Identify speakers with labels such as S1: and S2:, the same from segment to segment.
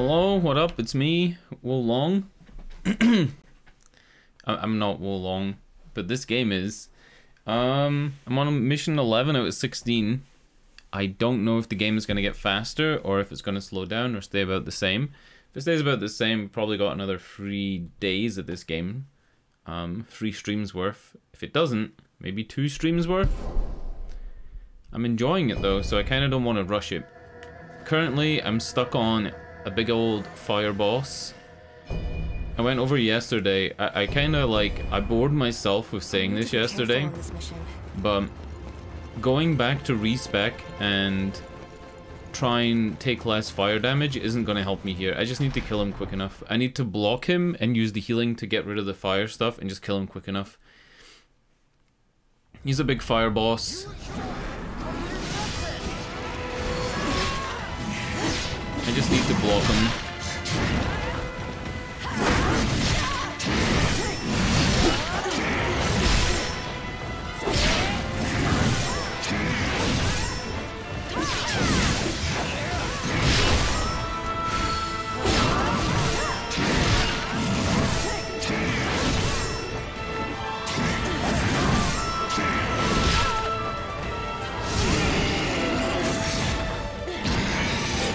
S1: Hello, what up? It's me, Long. I'm not Long, but this game is. I'm on mission 11 out of 16. I don't know if the game is going to get faster or if it's going to slow down or stay about the same. If it stays about the same, we've probably got another 3 days of this game. 3 streams worth. If it doesn't, maybe 2 streams worth. I'm enjoying it though, so I kind of don't want to rush it. Currently, I'm stuck on a big old fire boss. I went over yesterday. I kind of like, I bored myself with saying this yesterday, but going back to respec and try and take less fire damage isn't going to help me here. I just need to kill him quick enough. I need to block him and use the healing to get rid of the fire stuff and just kill him quick enough. He's a big fire boss. I just need to block him.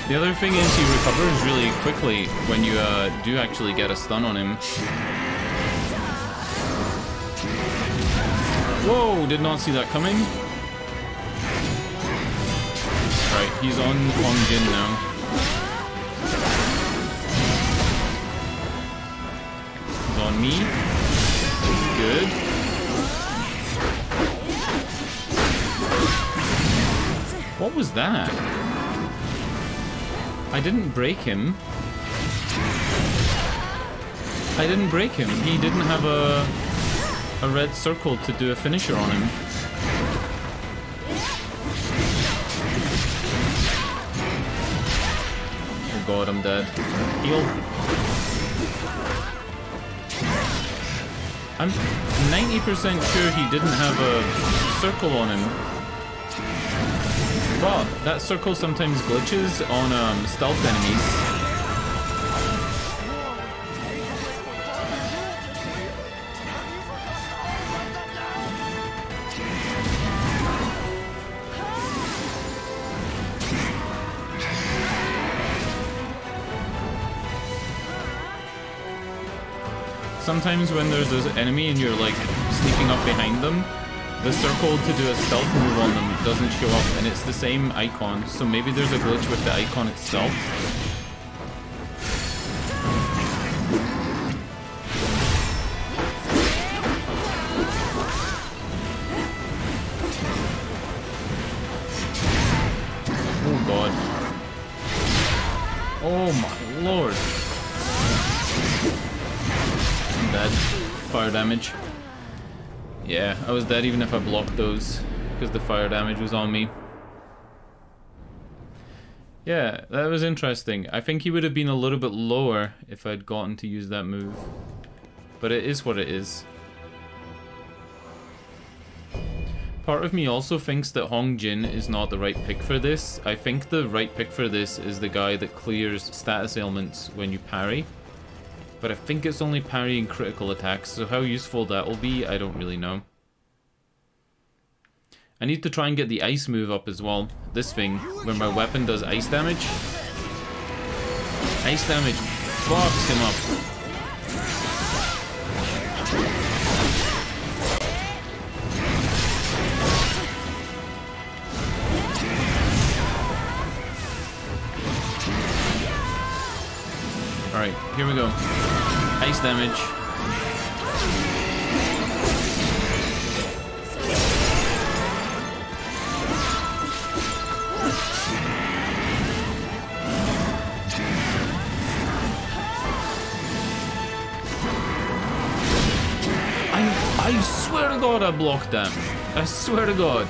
S1: The other thing is he recovers really quickly when you do actually get a stun on him. Whoa, did not see that coming. Right, he's on Hong Jin now. He's on me. Good. What was that? I didn't break him. I didn't break him. He didn't have a red circle to do a finisher on him. Oh god, I'm dead. Heal. I'm 90% sure he didn't have a circle on him. But that circle sometimes glitches on stealth enemies. Sometimes when there's an enemy and you're like sneaking up behind them, the circle to do a stealth move on them doesn't show up, and it's the same icon, so maybe there's a glitch with the icon itself. Oh god. Oh my lord. I'm dead. Fire damage. Yeah, I was dead even if I blocked those, because the fire damage was on me. Yeah, that was interesting. I think he would have been a little bit lower if I'd gotten to use that move. But it is what it is. Part of me also thinks that Hong Jin is not the right pick for this. I think the right pick for this is the guy that clears status ailments when you parry. But I think it's only parrying critical attacks, so how useful that will be, I don't really know. I need to try and get the ice move up as well. This thing, where my weapon does ice damage. Ice damage fucks him up. Alright, here we go. Ice damage. I swear to God I blocked them. I swear to God.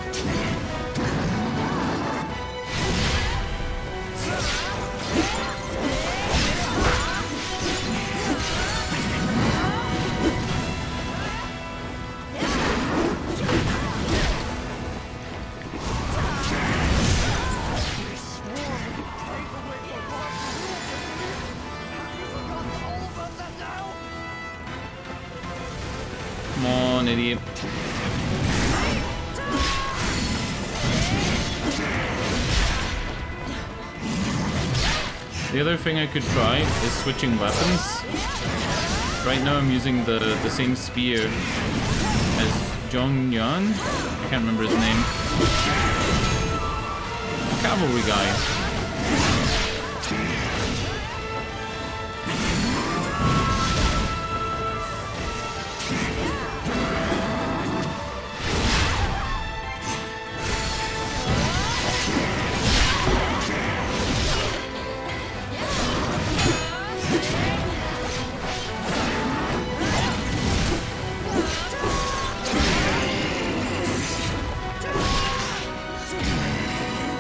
S1: The other thing I could try is switching weapons. Right now I'm using the same spear as Zhong Yan. I can't remember his name. Cavalry guy.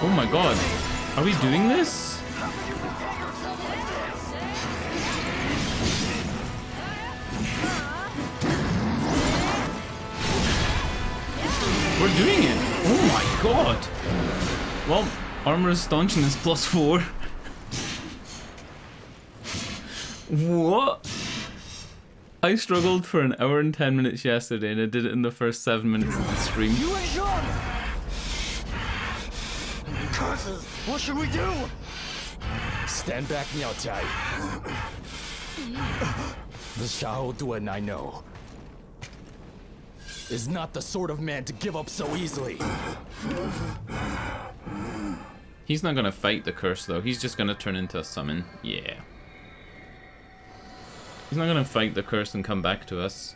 S1: Oh my god, are we doing this? We're doing it! Oh my god! Well, armor staunching is +4. What? I struggled for an hour and 10 minutes yesterday and I did it in the first 7 minutes of the stream.
S2: Curses! What should we do?
S3: Stand back, Miao Tai. The Xiahou Duan I know is not the sort of man to give up so easily.
S1: He's not gonna fight the curse though, he's just gonna turn into a summon. Yeah. He's not gonna fight the curse and come back to us.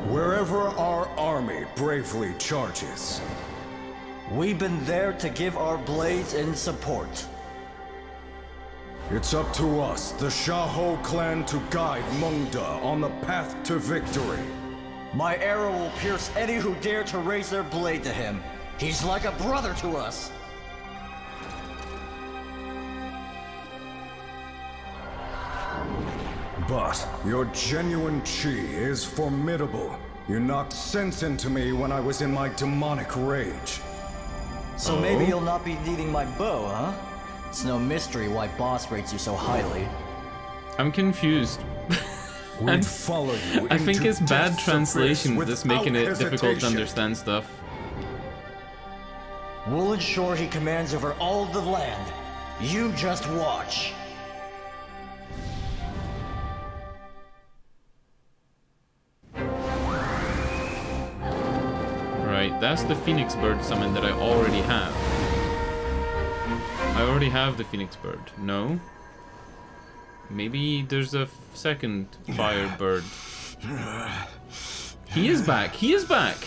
S4: Wherever our army bravely charges,
S2: We've been there to give our blades in support.
S4: it's up to us, the Xiahou clan, to guide Mengda on the path to victory.
S2: My arrow will pierce any who dare to raise their blade to him. He's like a brother to us.
S4: But your genuine chi is formidable. You knocked sense into me when I was in my demonic rage.
S2: So maybe you'll not be needing my bow, huh? It's no mystery why Boss rates you so highly.
S1: I'm confused.
S4: We'd follow you
S1: I think
S4: into
S1: it's bad
S4: death's
S1: translation
S4: abyss
S1: that's
S4: without
S1: making it difficult to
S4: hesitation.
S1: understand stuff.
S2: We'll ensure he commands over all the land. You just watch.
S1: Right, that's the Phoenix Bird summon that I already have. I already have the Phoenix Bird. No? Maybe there's a second Fire Bird. He is back! He is back!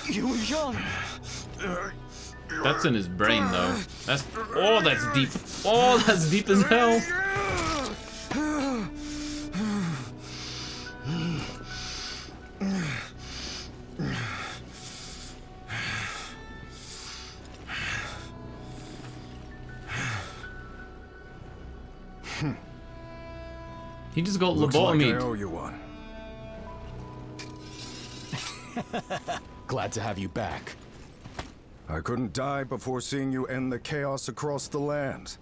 S2: You young.
S1: That's in his brain though. That's... Oh, that's deep. Oh, that's deep as hell. He just got
S4: Looks like I
S1: lobotomied.
S4: owe you one.
S3: Glad to have you back.
S4: I couldn't die before seeing you end the chaos across the land.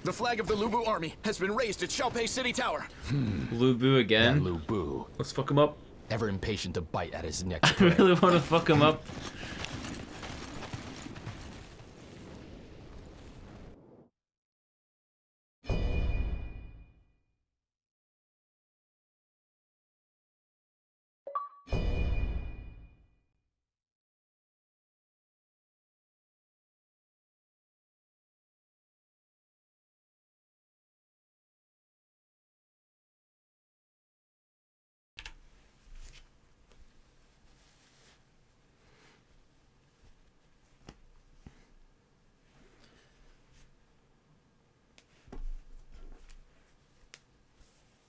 S5: The flag of the Lubu army has been raised at Xiaopei City Tower.
S1: Lu Bu
S3: That
S1: again.
S3: Lu Bu,
S1: Let's fuck him up.
S3: ever impatient to bite at his next
S1: I
S3: prey.
S1: really want to fuck him up.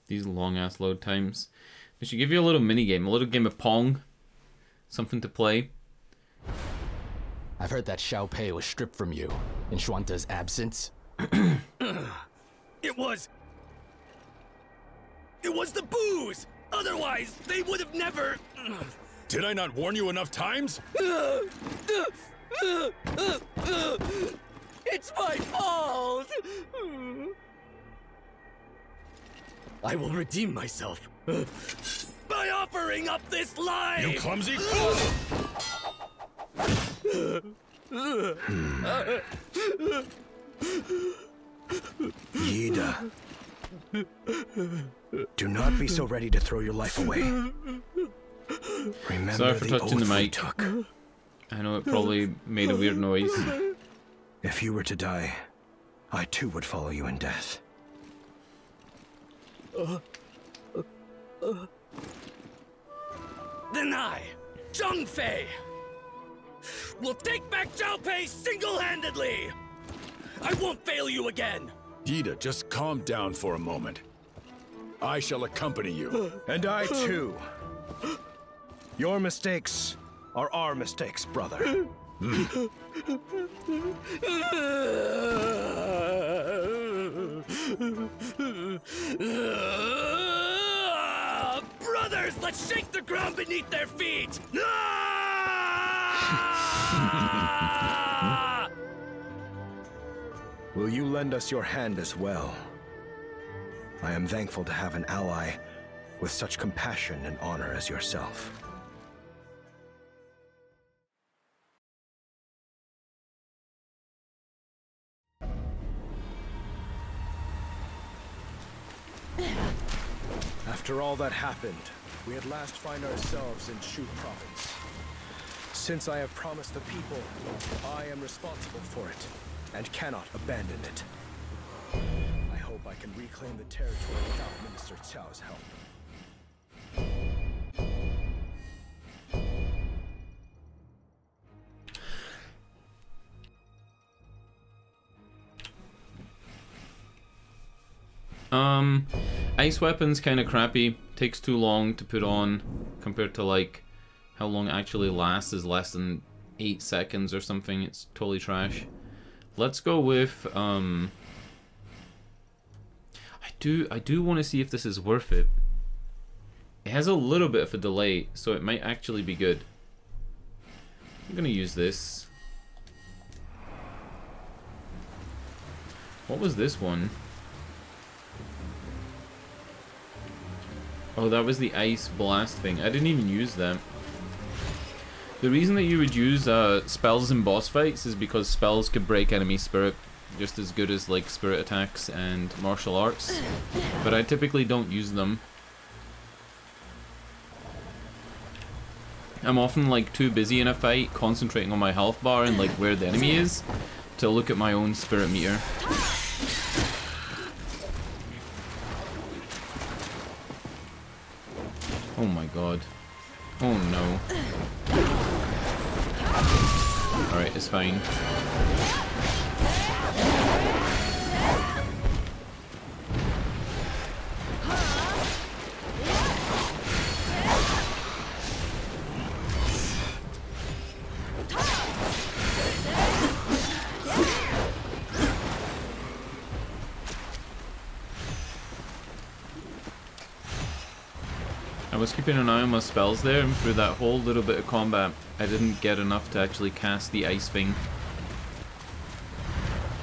S1: These long ass load times. They should give you a little mini game, a little game of Pong, something to play.
S3: I've heard that Xiaopei was stripped from you in Xuanta's absence.
S5: It was the booze! Otherwise, they would have never...
S6: Did I not warn you enough times?
S5: It's my fault!
S7: I will redeem myself by offering up this life!
S6: You clumsy fool!
S8: Yida. Do not be so ready to throw your life away. Remember
S1: Sorry for touching the mic.
S8: Took.
S1: I know it probably made a weird noise.
S8: If you were to die, I too would follow you in death.
S7: Then I, Zhang Fei, will take back Zhao Pei single-handedly! I won't fail you again!
S6: Yida, just calm down for a moment. I shall accompany you.
S8: And I too. Your mistakes are our mistakes, brother.
S7: Brothers, let's shake the ground beneath their feet!
S8: Will you lend us your hand as well? I am thankful to have an ally with such compassion and honor as yourself. After all that happened, we at last find ourselves in Shu province. Since I have promised the people, I am responsible for it, and cannot abandon it. I hope I can reclaim the territory without Minister Qiao's help.
S1: Ice weapon's kind of crappy. Takes too long to put on compared to like how long it actually lasts is less than 8 seconds or something. It's totally trash. Let's go with I do want to see if this is worth it. It has a little bit of a delay, so it might actually be good. I'm gonna use this. What was this one? Oh, that was the ice blast thing. I didn't even use that. The reason that you would use spells in boss fights is because spells could break enemy spirit just as good as like spirit attacks and martial arts. But I typically don't use them. I'm often like too busy in a fight concentrating on my health bar and like where the enemy is to look at my own spirit meter. Oh my god. Oh no. Alright, it's fine. I was keeping an eye on my spells there, and through that whole little bit of combat, I didn't get enough to actually cast the ice thing.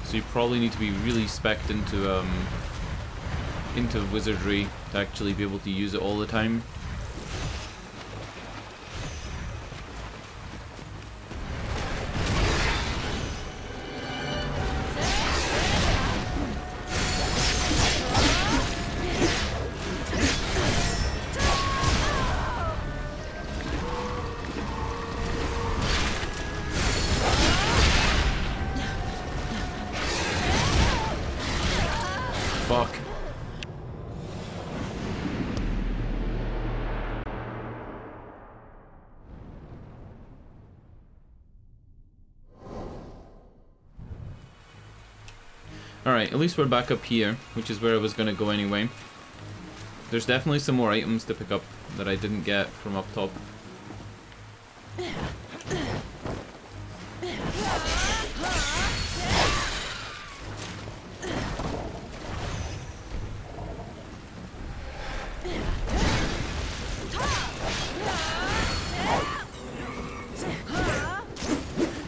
S1: So you probably need to be really spec'd into wizardry to actually be able to use it all the time. Fuck. Alright, at least we're back up here, which is where I was gonna go anyway. There's definitely some more items to pick up that I didn't get from up top.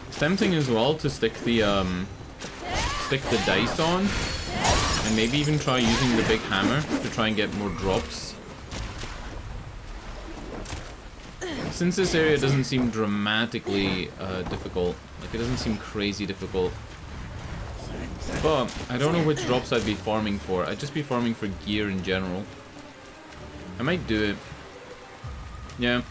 S1: It's tempting as well to stick the dice on And maybe even try using the big hammer to try and get more drops. Since this area doesn't seem dramatically difficult, like it doesn't seem crazy difficult. But I don't know which drops I'd be farming for. I'd just be farming for gear in general. I might do it. Yeah.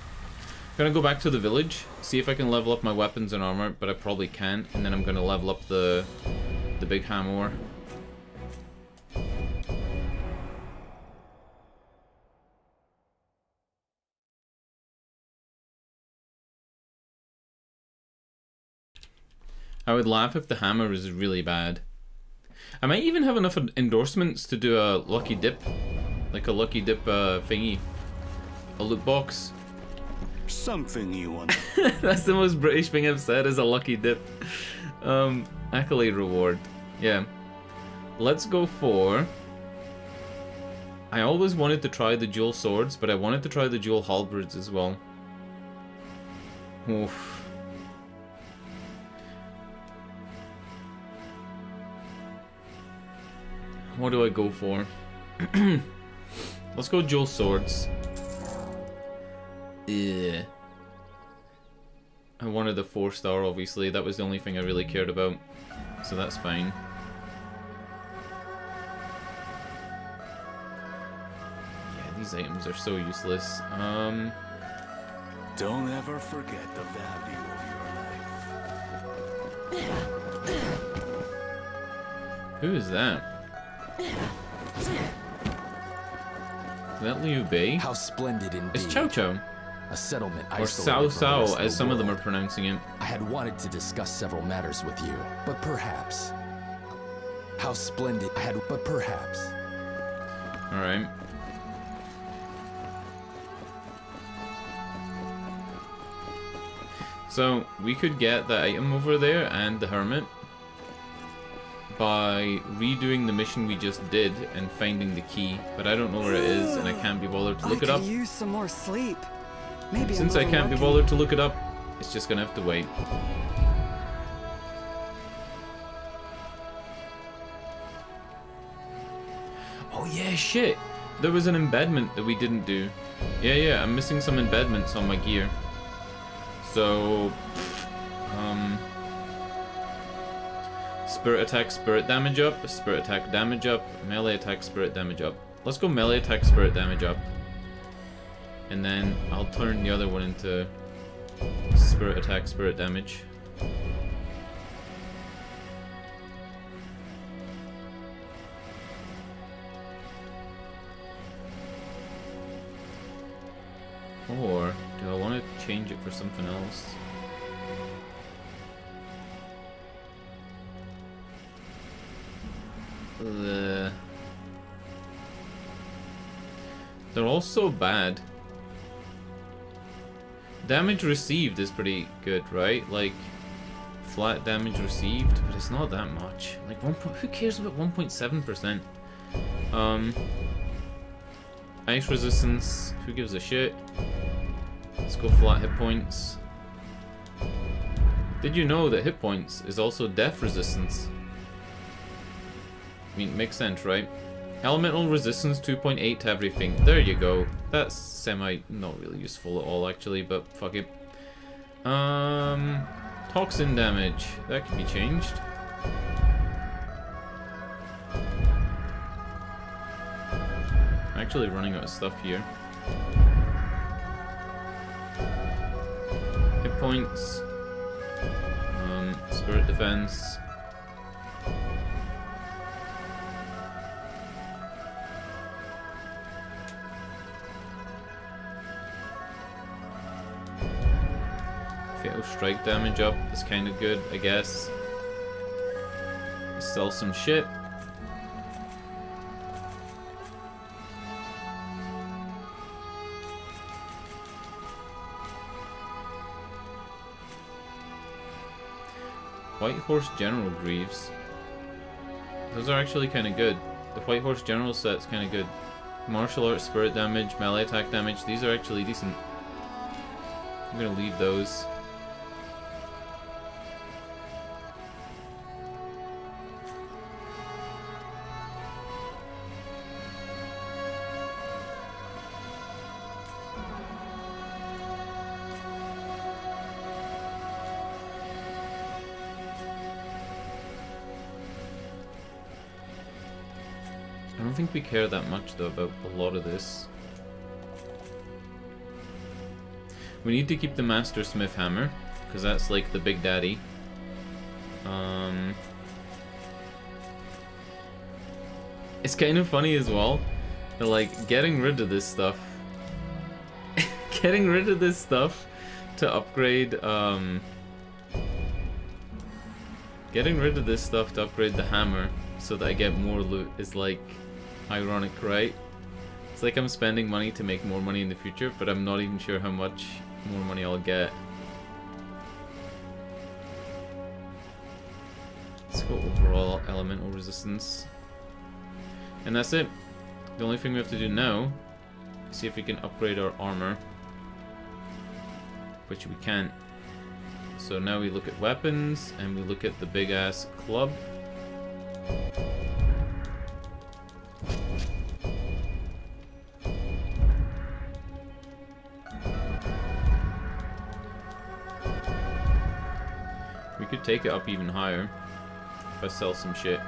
S1: Gonna go back to the village, see if I can level up my weapons and armor, but I probably can't. And then I'm gonna level up the big hammer. I would laugh if the hammer is really bad. I might even have enough endorsements to do a lucky dip. Like a lucky dip thingy. A loot box.
S9: Something you want.
S1: That's the most British thing I've said, is a lucky dip. Accolade reward. Yeah. Let's go for... I always wanted to try the dual swords, but I wanted to try the dual halberds as well. Oof. What do I go for? Let's go dual swords. Yeah. I wanted a 4-star, obviously. That was the only thing I really cared about. So that's fine. Yeah, these items are so useless.
S9: Don't ever forget the value of your life.
S1: Who is that? Is that Liu Bei?
S3: How splendid indeed.
S1: It's Chow Chow.
S3: A settlement
S1: Or
S3: isolated
S1: Cao
S3: from the rest
S1: Cao,
S3: of
S1: as
S3: the
S1: some of them are
S3: world.
S1: pronouncing it.
S3: I had wanted to discuss several matters with you, but perhaps. How splendid I had, but perhaps.
S1: Alright. So, we could get the item over there and the hermit by redoing the mission we just did and finding the key, but I don't know where it is and I can't be bothered to look it up.
S10: I could use some more sleep. Maybe
S1: Since
S10: I'm
S1: I can't be
S10: overworking.
S1: bothered to look it up, it's just gonna have to wait. Oh yeah, shit! There was an embedment that we didn't do. Yeah, I'm missing some embedments on my gear. So, spirit attack, spirit damage up, spirit attack damage up, melee attack, spirit damage up. Let's go melee attack, spirit damage up. And then I'll turn the other one into spirit attack, spirit damage. Or do I want to change it for something else? They're all so bad. Damage received is pretty good, right? Like, flat damage received, but it's not that much. Like, who cares about 1.7%? Ice resistance, who gives a shit? Let's go flat hit points. Did you know that hit points is also death resistance? I mean, makes sense, right? Elemental resistance 2.8 to everything. There you go. That's not really useful at all, actually, but fuck it. Toxin damage. That can be changed. I'm actually running out of stuff here. Hit points. Spirit defense. Fatal strike damage up is kind of good, I guess. Sell some shit. White Horse General Greaves. Those are actually kind of good. The White Horse General set's kind of good. Martial Arts Spirit damage, melee attack damage, these are actually decent. I'm gonna leave those. I don't think we care that much though about a lot of this. We need to keep the Master Smith hammer, because that's like the big daddy. It's kind of funny as well, that like getting rid of this stuff getting rid of this stuff to upgrade getting rid of this stuff to upgrade the hammer so that I get more loot is like ironic, right? It's like I'm spending money to make more money in the future, but I'm not even sure how much more money I'll get. Let's go overall elemental resistance. And that's it. The only thing we have to do now is see if we can upgrade our armor, which we can't. So now we look at weapons and we look at the big ass club. We could take it up even higher if I sell some shit.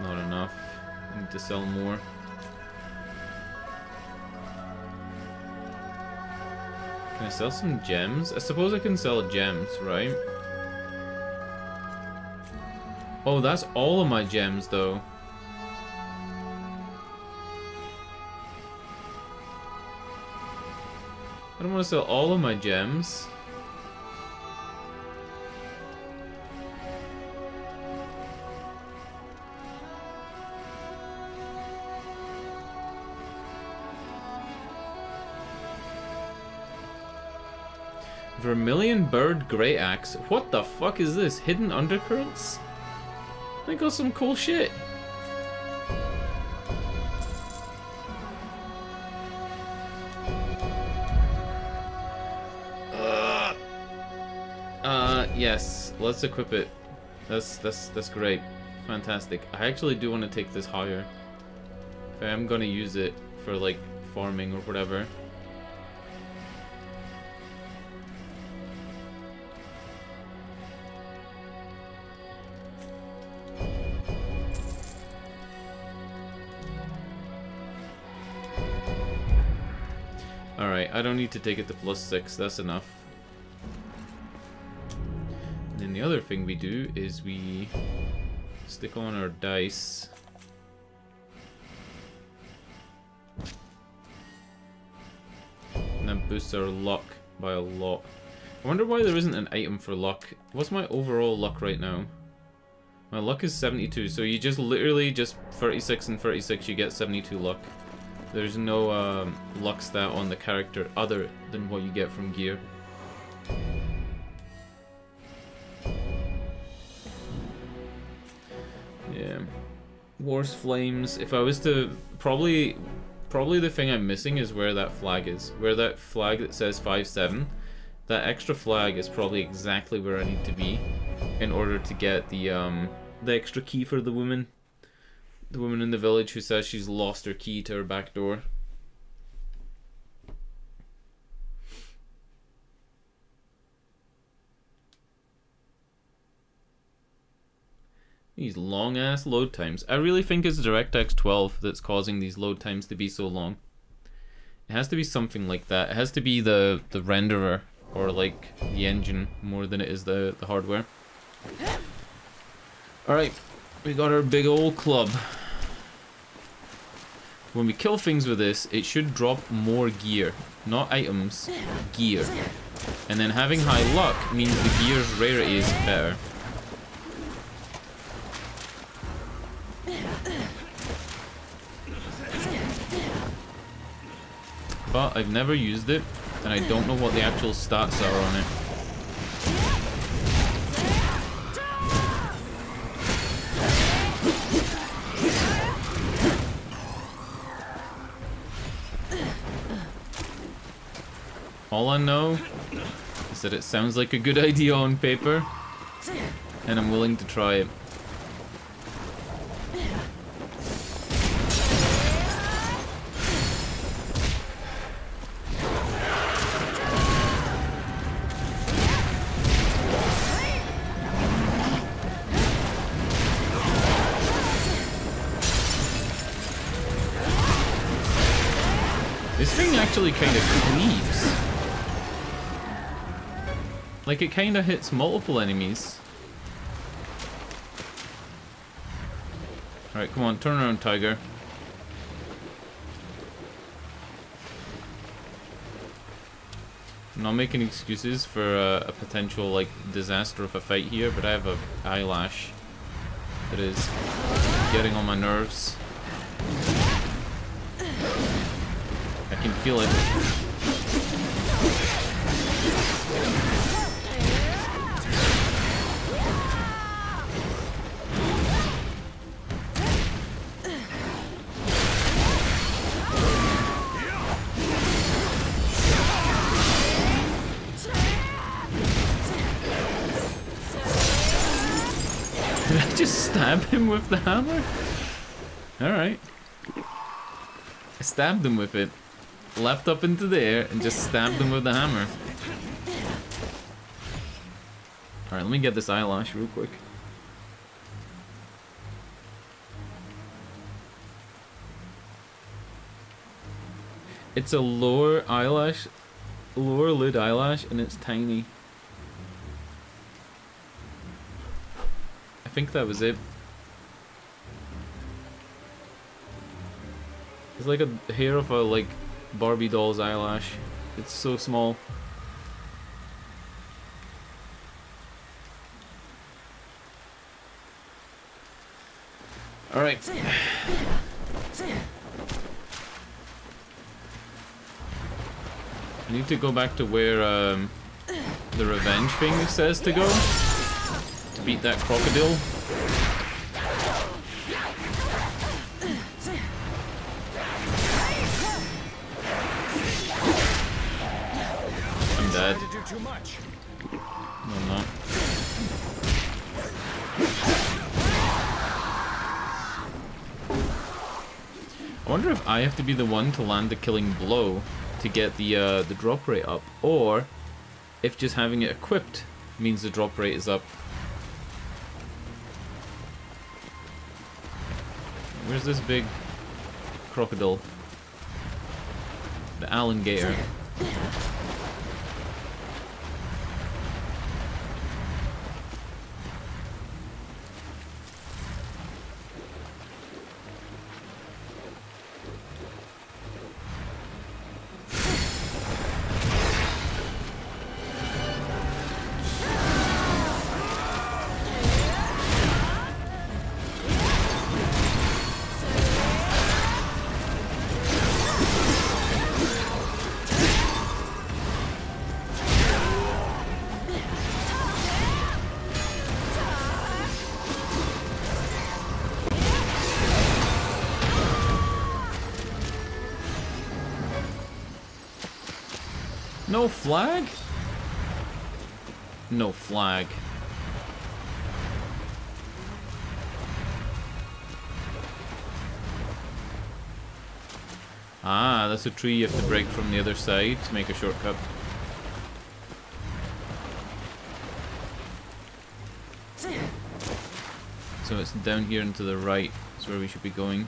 S1: Not enough. I need to sell more. Can I sell some gems? I suppose I can sell gems, right? Oh, that's all of my gems, though. I don't want to sell all of my gems. Vermilion Bird Grey Axe. What the fuck is this? Hidden Undercurrents? I got some cool shit. Yes, let's equip it. That's great. Fantastic. I actually do want to take this higher. If I am gonna use it for like farming or whatever. Alright, I don't need to take it to +6, that's enough. And then the other thing we do is we stick on our dice. And that boosts our luck by a lot. I wonder why there isn't an item for luck. What's my overall luck right now? My luck is 72, so you just literally just 36 and 36 you get 72 luck. There's no luck stat on the character other than what you get from gear. Yeah. War's Flames. If I was to... Probably the thing I'm missing is where that flag is. Where that flag that says 5-7. That extra flag is probably exactly where I need to be in order to get the extra key for the woman. The woman in the village who says she's lost her key to her back door. These long ass load times. I really think it's DirectX 12 that's causing these load times to be so long. It has to be something like that. It has to be the renderer or like the engine more than it is the hardware. Alright, we got our big old club. When we kill things with this, it should drop more gear. Not items, gear. And then having high luck means the gear's rarity is better. But I've never used it, and I don't know what the actual stats are on it. All I know is that it sounds like a good idea on paper, and I'm willing to try it. This thing actually kind of cleaves. Like, it kind of hits multiple enemies. Alright, come on, turn around, tiger. I'm not making excuses for a potential, like, disaster of a fight here, but I have a eyelash that is getting on my nerves. I can feel it. Did I just stab him with the hammer? Alright. I stabbed him with it. Leapt up into the air and just stabbed him with the hammer. Alright, let me get this eyelash real quick. It's a lower eyelash, lower lid eyelash, and it's tiny. I think that was it. It's like a hair of a, like, Barbie doll's eyelash. It's so small. Alright. I need to go back to where the revenge thing says to go. To beat that crocodile. I'm dead. No, I'm not. I wonder if I have to be the one to land the killing blow to get the drop rate up, or if just having it equipped means the drop rate is up. Where's this big crocodile? The alligator. No flag? No flag. Ah, that's a tree you have to break from the other side to make a shortcut. So it's down here and to the right is where we should be going.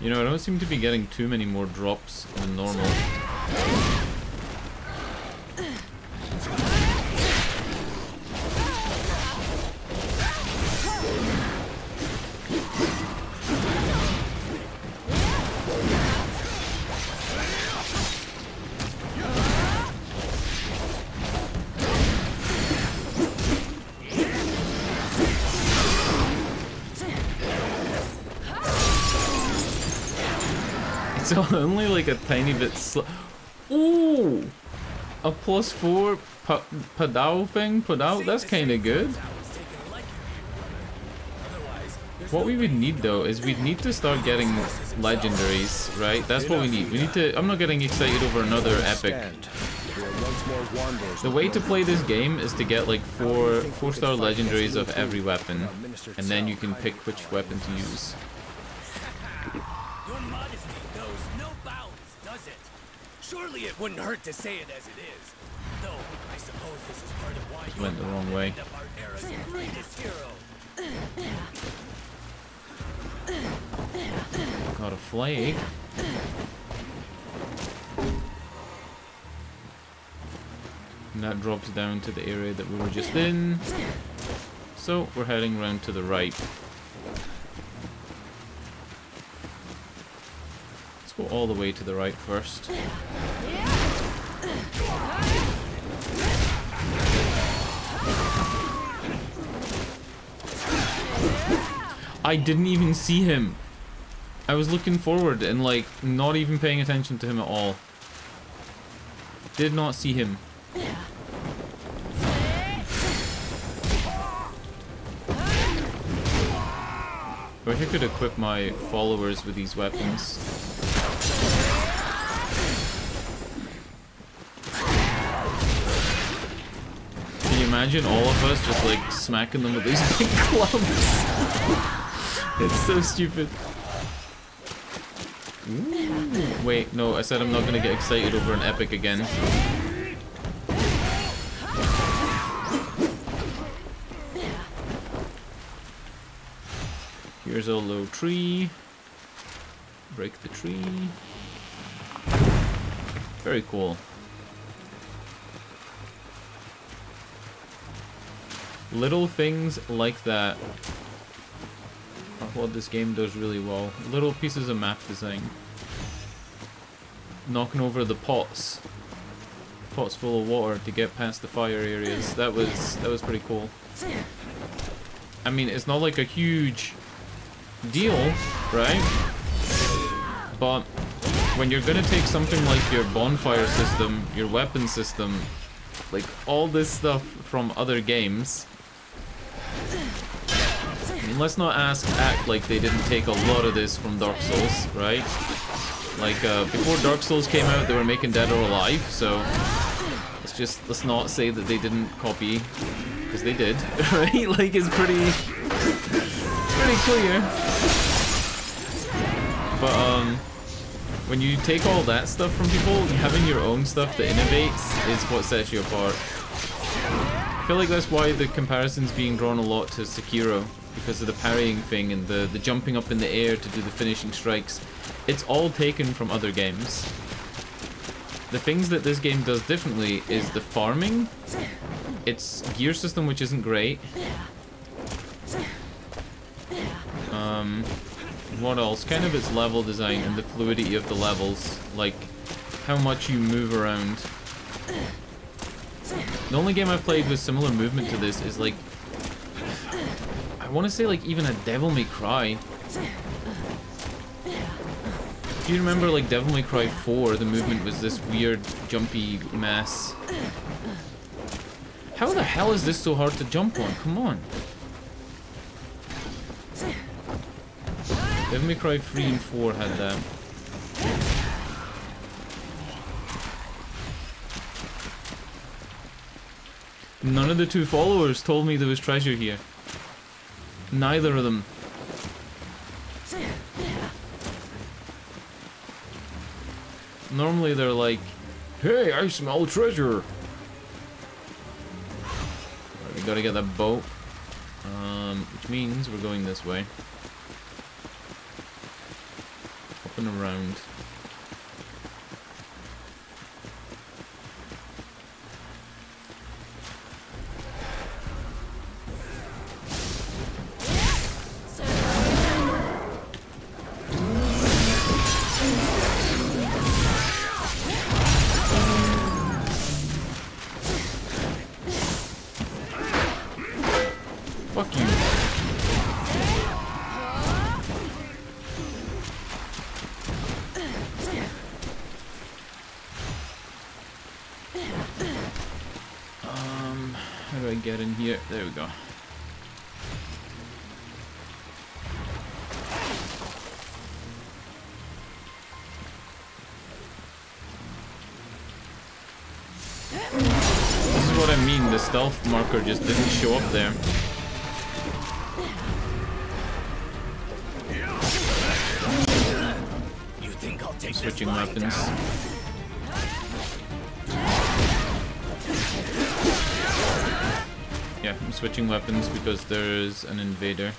S1: You know, I don't seem to be getting too many more drops than normal. It's only like a tiny bit ooh! A +4 Padao thing? Padao? That's kinda good. What we would need though is we'd need to start getting legendaries, right? That's what we need. We need to... I'm not getting excited over another epic. The way to play this game is to get like 4-star legendaries of every weapon. And then you can pick which weapon to use.
S7: Surely it wouldn't hurt to say it as it is. Though, I suppose this is part of why
S1: Just went the wrong way.
S7: our era's greatest hero.
S1: Got a flag. And that drops down to the area that we were just in. So we're heading round to the right. Let's go all the way to the right first. I didn't even see him. I was looking forward and like not even paying attention to him at all. Did not see him. I wish I could equip my followers with these weapons. Can you imagine all of us just like smacking them with these big clubs? It's so stupid. Ooh. Wait, no, I said I'm not gonna get excited over an epic again. Here's a low tree. Break the tree. Very cool. Little things like that are what this game does really well. Little pieces of map design. Knocking over the pots. Pots full of water to get past the fire areas. That was pretty cool. I mean, it's not like a huge deal, right? But when you're gonna take something like your bonfire system, your weapon system, like all this stuff from other games, I mean, let's not act like they didn't take a lot of this from Dark Souls, right? Like before Dark Souls came out, they were making Dead or Alive, so let's not say that they didn't copy, because they did, right? Like it's pretty clear. But when you take all that stuff from people, having your own stuff that innovates is what sets you apart. I feel like that's why the comparison's being drawn a lot to Sekiro, because of the parrying thing and the jumping up in the air to do the finishing strikes. It's all taken from other games. The things that this game does differently is the farming, its gear system, which isn't great. What else? Kind of its level design and the fluidity of the levels, like how much you move around. The only game I've played with similar movement to this is like, I want to say like even a Devil May Cry. If you remember like Devil May Cry 4, the movement was this weird jumpy mess. How the hell is this so hard to jump on? Come on. Devil May Cry 3 and 4 had that. None of the two followers told me there was treasure here. Neither of them. Normally they're like, hey, I smell treasure. Right, we gotta get that boat. Which means we're going this way. Up and around. Fuck you. How do I get in here? There we go. This is what I mean, the stealth marker just didn't show up there.
S7: You think I'll take
S1: Switching
S7: this
S1: weapons.
S7: down?
S1: I'm switching weapons because there's an invader.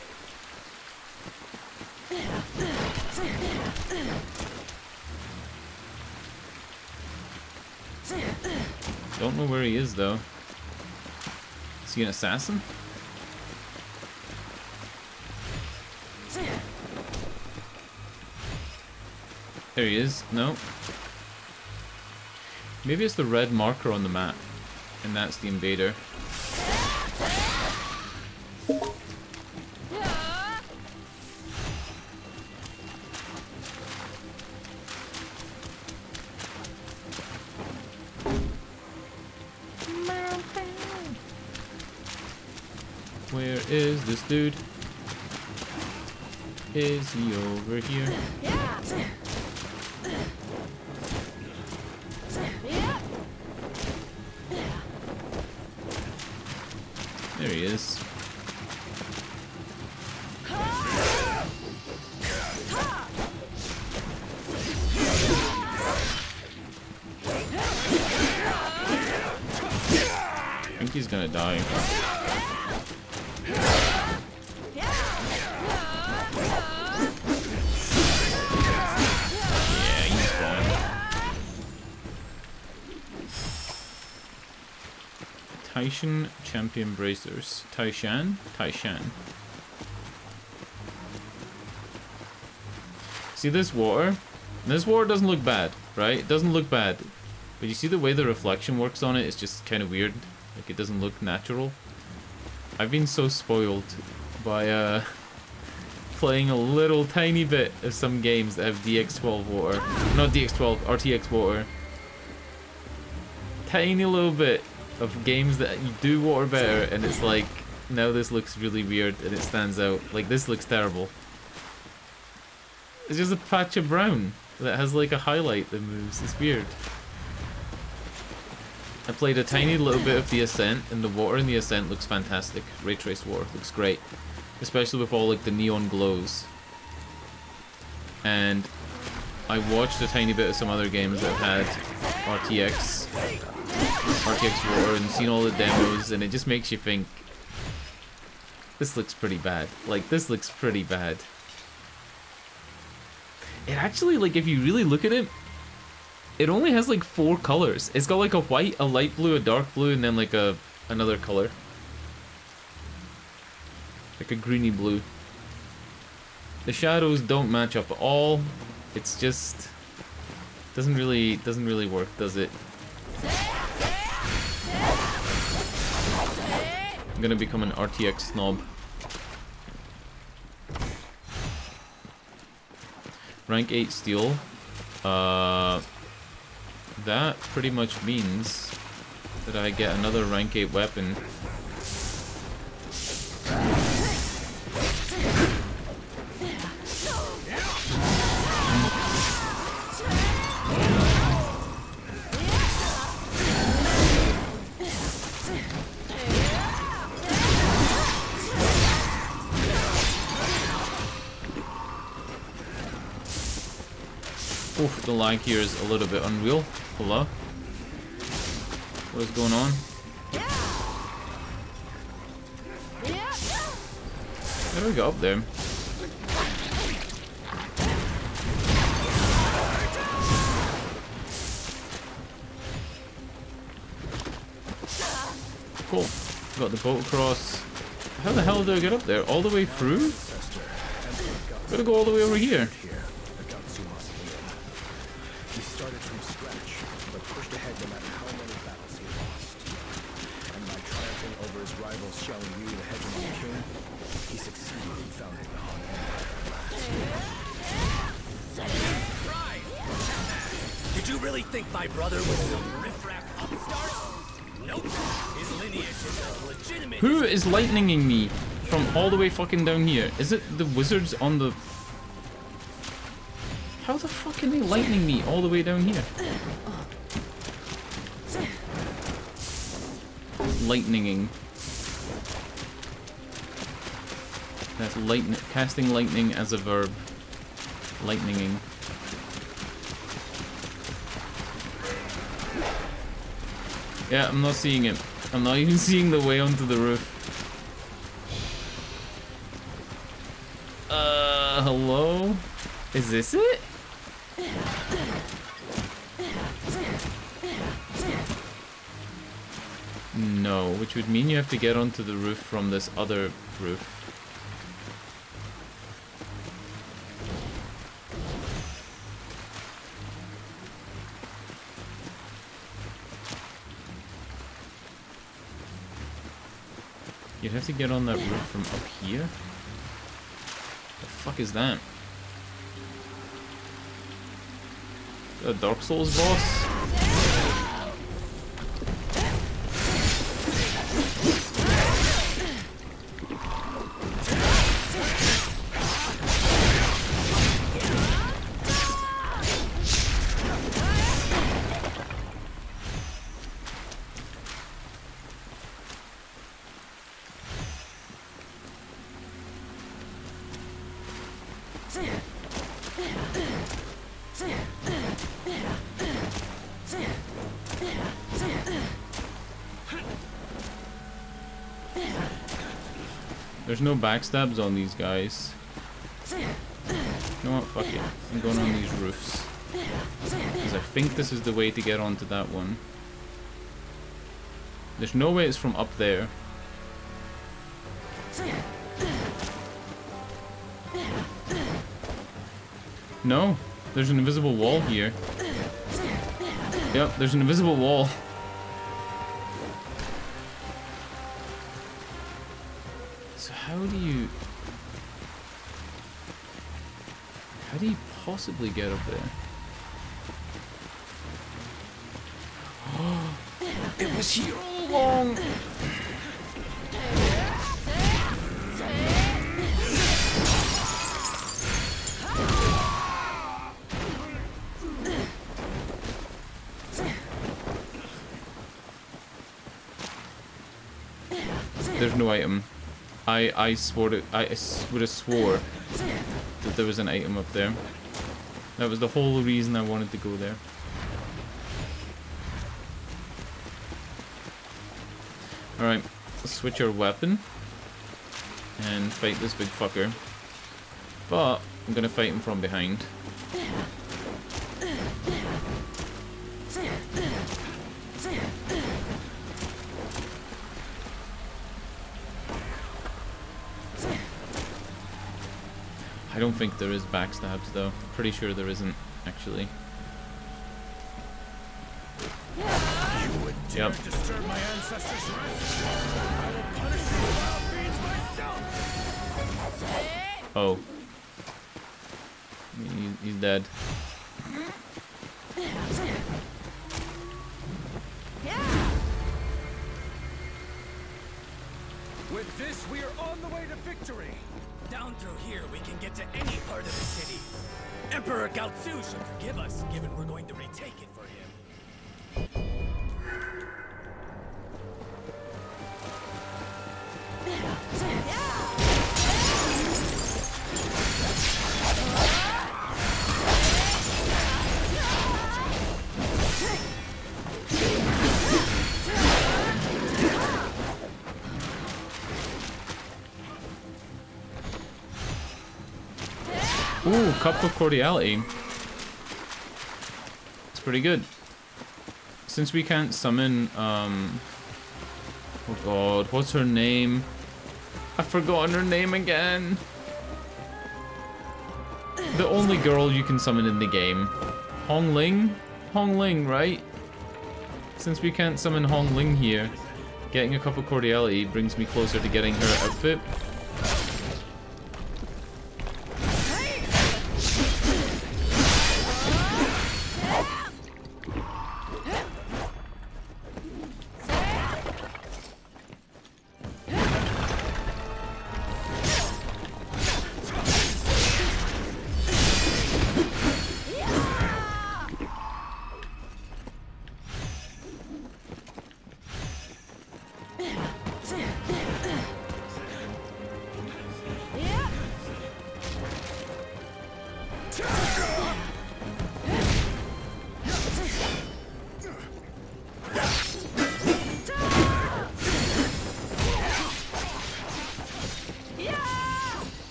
S1: Don't know where he is though. Is he an assassin? There he is. No. Maybe it's the red marker on the map, and that's the invader. Where is this dude? Is he over here? There he is. I think he's gonna die. Taishan Champion Bracers. Taishan? Taishan. See this water? This water doesn't look bad, right? It doesn't look bad. But you see the way the reflection works on it? It's just kind of weird. Like, it doesn't look natural. I've been so spoiled by playing a little tiny bit of some games that have DX12 water. Not DX12, RTX water. Tiny little bit of games that you do water better, and it's like, now this looks really weird and it stands out. Like, this looks terrible. It's just a patch of brown that has like a highlight that moves. It's weird. I played a tiny little bit of the Ascent, and the water in the Ascent looks fantastic. Ray traced water looks great, especially with all like the neon glows. And I watched a tiny bit of some other games that have had RTX water and seen all the demos, and it just makes you think, this looks pretty bad. Like, this looks pretty bad. It actually, like, if you really look at it, it only has like 4 colors. It's got like a white, a light blue, a dark blue, and then like another color. Like a greeny blue. The shadows don't match up at all. It's just doesn't really work, does it? I'm gonna become an RTX snob. Rank 8 steel. That pretty much means that I get another rank 8 weapon. Oof, the lag here is a little bit unreal. Hello? What is going on? How do we go up there? Cool. Got the boat across. How the hell do I get up there? All the way through? Gotta go all the way over here.
S7: Did you really think my brother was some riffraff upstart? Nope. His lineage is as legitimate.
S1: Who is lightninging me from all the way fucking down here? Is it the wizards on the... How the fuck can they lightning me all the way down here? Lightninging. That's lightning. Casting lightning as a verb. Lightninging. Yeah, I'm not seeing it. I'm not even seeing the way onto the roof. Hello? Is this it? No, which would mean you have to get onto the roof from this other roof. You'd have to get on that roof from up here? The fuck is that? A Dark Souls boss? There's no backstabs on these guys. You know what? Fuck it. I'm going on these roofs. Because I think this is the way to get onto that one. There's no way it's from up there. No, there's an invisible wall here. Yep, there's an invisible wall. So how do you possibly get up there? It was here all along. There's no item. I would have swore that there was an item up there. That was the whole reason I wanted to go there. Alright, let's switch our weapon and fight this big fucker. But I'm gonna fight him from behind. I don't think there is backstabs though. Pretty sure there isn't, actually. Yep.
S7: Disturb my ancestors' rest. I will punish you wild beings myself.
S1: Oh. He's dead.
S8: With this, we are on the way to victory.
S7: Down through here, we can get to any part of the city. Emperor Gaozu should forgive us, given we're going to retake it for him.
S1: Ooh, Cup of Cordiality. It's pretty good. Since we can't summon, oh god, what's her name? I've forgotten her name again. The only girl you can summon in the game. Hong Ling? Hong Ling, right? Since we can't summon Hong Ling here, getting a Cup of Cordiality brings me closer to getting her outfit.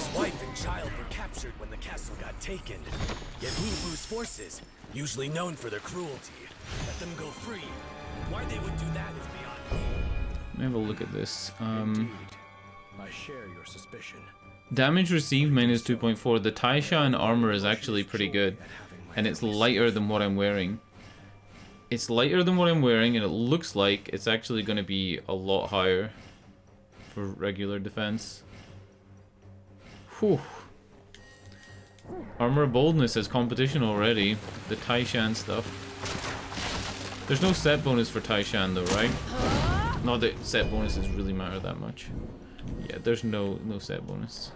S7: His wife and child were captured when the castle got taken. Yet Wu Bu's forces, usually known for their cruelty, let them go free. Why they would do that is beyond me.
S1: Let me have a look at this.
S8: Indeed, I share your suspicion.
S1: Damage received minus 2.4. The Taishan armor is actually pretty good. And it's lighter than what I'm wearing. It's lighter than what I'm wearing, and it looks like it's actually going to be a lot higher for regular defense. Whew. Armor boldness has competition already. The Taishan stuff. There's no set bonus for Taishan though, right? Not that set bonuses really matter that much. Yeah, there's no set bonus.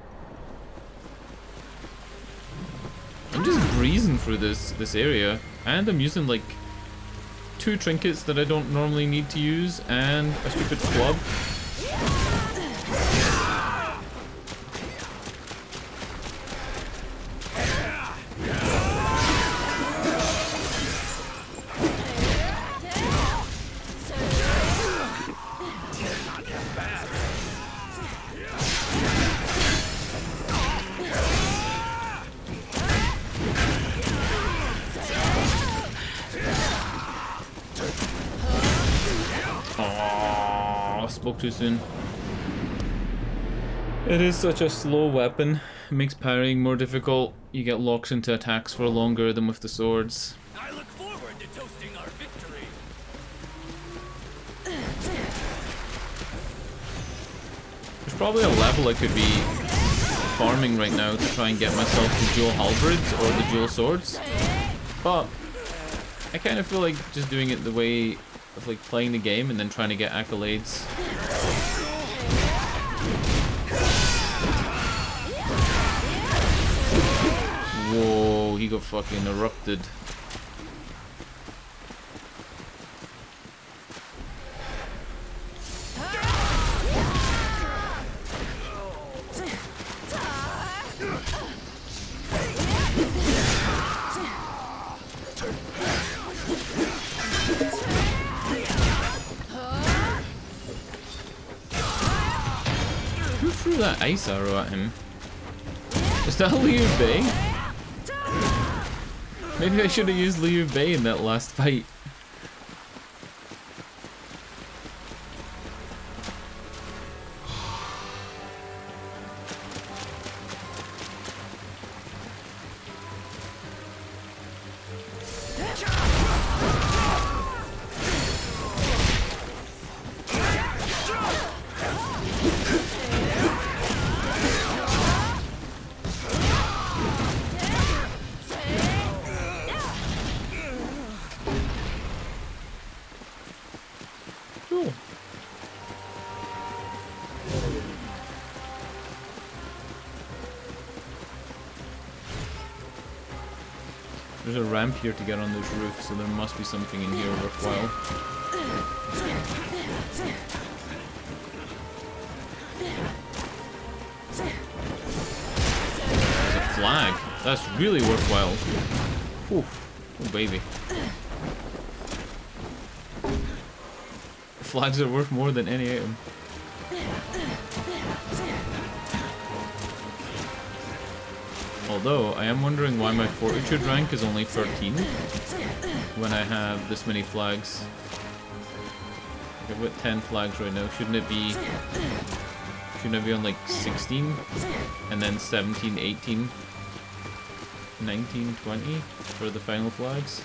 S1: I'm just breezing through this area, and I'm using like 2 trinkets that I don't normally need to use, and a stupid club. Spoke too soon. It is such a slow weapon. It makes parrying more difficult. You get locked into attacks for longer than with the swords.
S7: I look forward to toasting our victory.
S1: There's probably a level I could be farming right now to try and get myself the dual halberds or the dual swords. But I kind of feel like just doing it the way of like playing the game and then trying to get accolades. Whoa, he got fucking erupted. Who threw that ice arrow at him? Is that Liu Bei? Maybe I should have used Liu Bei in that last fight. There's a ramp here to get on those roofs, so there must be something in here worthwhile. There's a flag. That's really worthwhile. Whew. Oh baby. Flags are worth more than any item. Although, I am wondering why my fortitude rank is only 13 when I have this many flags. I've got 10 flags right now. Shouldn't it be on like 16? And then 17, 18, 19, 20 for the final flags?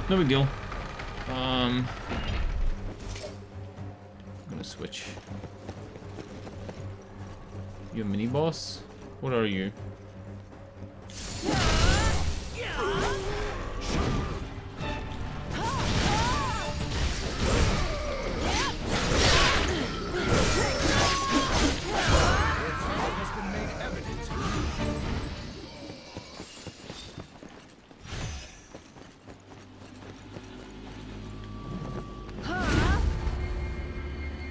S1: No big deal. I'm gonna switch. You a mini boss? What are you?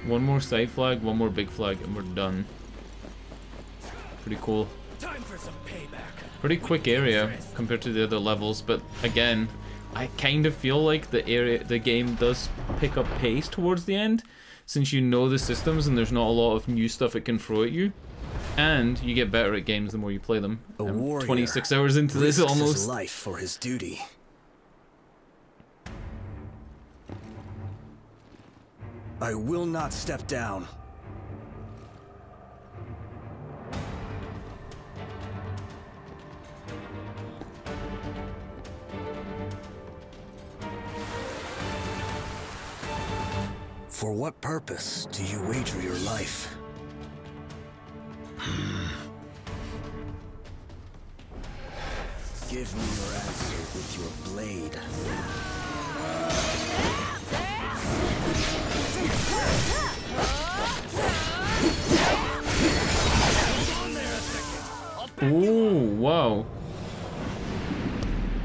S1: One more side flag, one more big flag, and we're done. Pretty cool.
S7: Time for some payback.
S1: Pretty quick area compared to the other levels, but again, I kind of feel like the game does pick up pace towards the end. since you know the systems and there's not a lot of new stuff it can throw at you. And you get better at games the more you play them.
S7: A warrior
S1: 26 hours into this
S7: risks
S1: almost.
S7: his life for his duty. I will not step down. For what purpose do you wager your life? Give me your answer with your blade.
S1: Ooh, wow.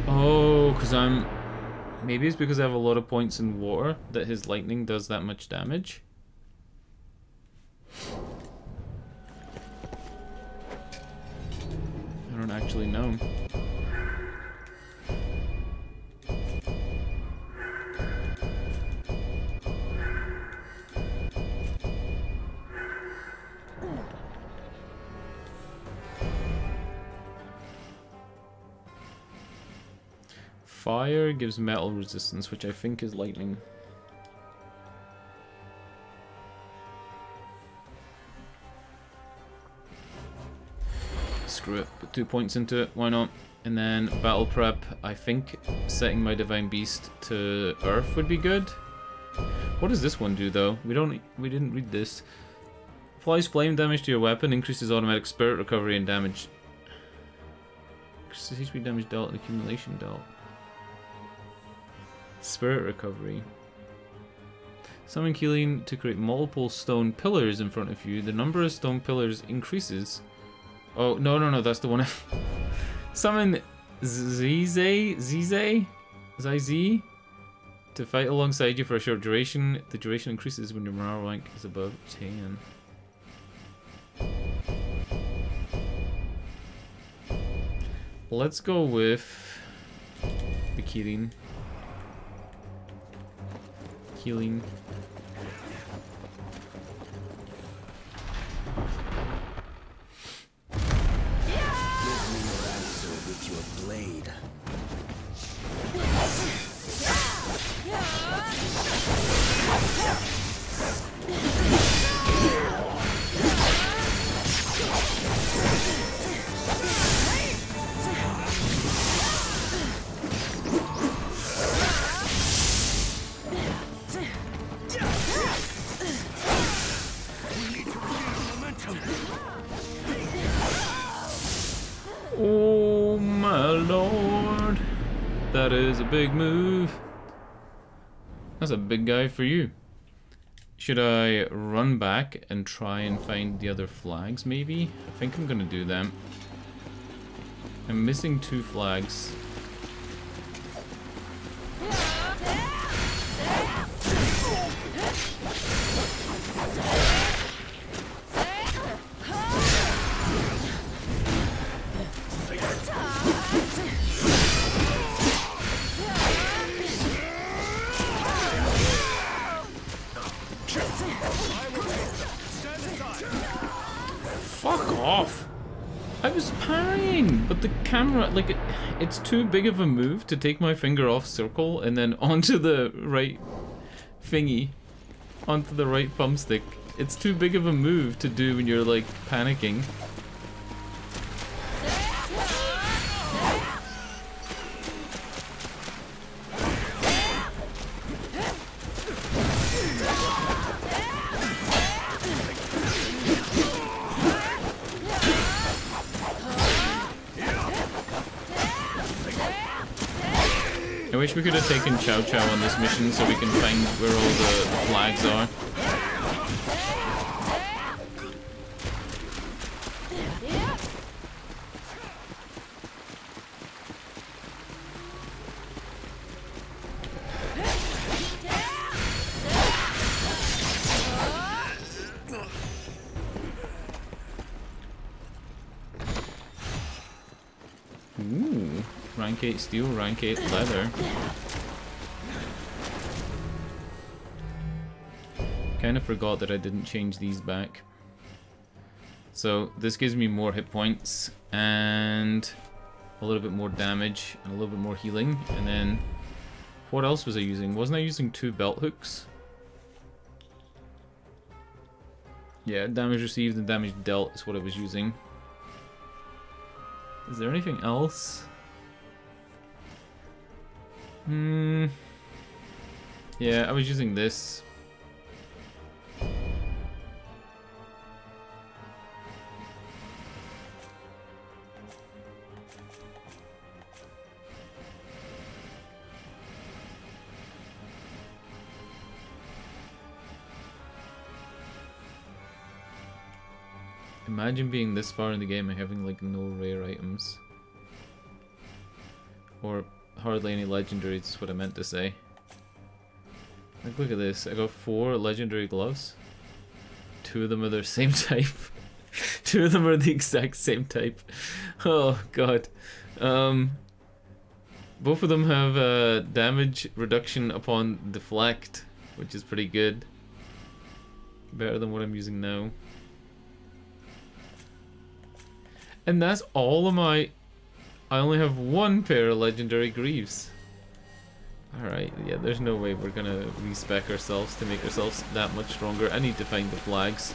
S1: Oh, because I'm... Maybe it's because I have a lot of points in water that his lightning does that much damage. I don't actually know. Fire gives metal resistance, which I think is lightning. Screw it, put 2 points into it, why not? And then battle prep, I think setting my Divine Beast to Earth would be good. What does this one do though? We didn't read this. Applies flame damage to your weapon, increases automatic spirit recovery and damage. Increases HP damage dealt and accumulation dealt. Spirit recovery. Summon Keeling to create multiple stone pillars in front of you. The number of stone pillars increases. Oh, no, that's the one. Summon Zize to fight alongside you for a short duration. The duration increases when your morale rank is above 10. Let's go with the Keeling. Healing.
S7: Give me your answer with your blade.
S1: Oh my lord. That is a big move. That's a big guy for you. Should I run back and try and find the other flags maybe? I think I'm gonna do that. I'm missing 2 flags. Fuck off! I was parrying, but the camera, like, it's too big of a move to take my finger off circle and then onto the right thingy, onto the right thumbstick. It's too big of a move to do when you're, like, panicking. I wish we could have taken Chow Chow on this mission so we can find where all the flags are. Ooh, rank 8 steel, rank 8 leather. kind of forgot that I didn't change these back. So this gives me more hit points and a little bit more damage and a little bit more healing. And then what else was I using? Wasn't I using 2 belt hooks? Yeah, damage received and damage dealt is what I was using. Is there anything else? Yeah, I was using this. Imagine being this far in the game and having like no rare items. Or hardly any legendaries is what I meant to say. Like, look at this. I got 4 legendary gloves. 2 of them are the same type. 2 of them are the exact same type. Oh god. Both of them have damage reduction upon deflect, which is pretty good. Better than what I'm using now. And that's all of my... I only have 1 pair of legendary greaves. Alright, yeah, there's no way we're gonna respec ourselves to make ourselves that much stronger. I need to find the flags.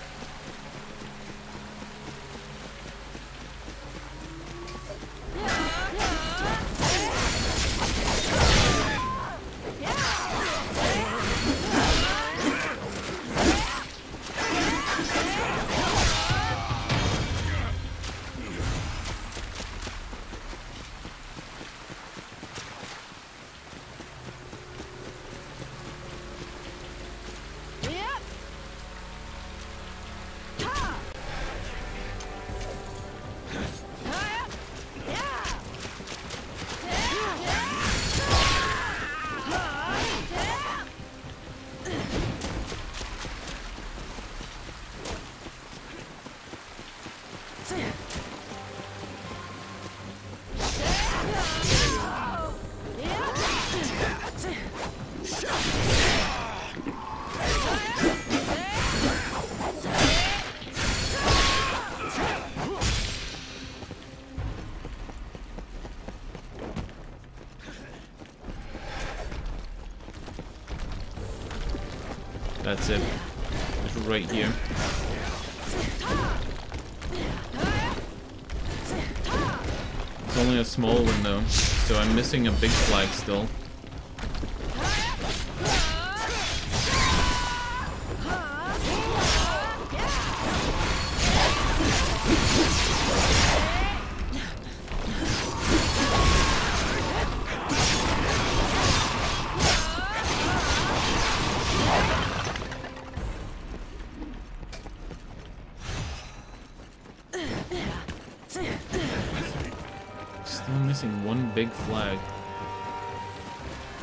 S1: That's it. It's right here. It's only a small one though, so I'm missing a big flag still. Big flag.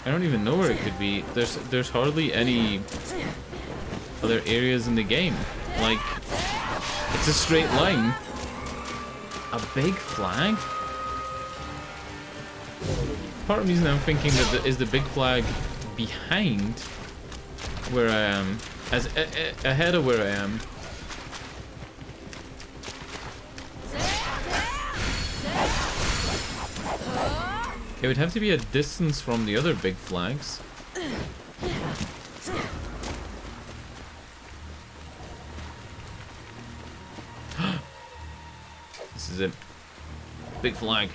S1: I don't even know where it could be. There's hardly any other areas in the game. Like, it's a straight line. A big flag? Part of me is now thinking that is the big flag behind where I am, as ahead of where I am. It would have to be a distance from the other big flags. This is it. Big flag.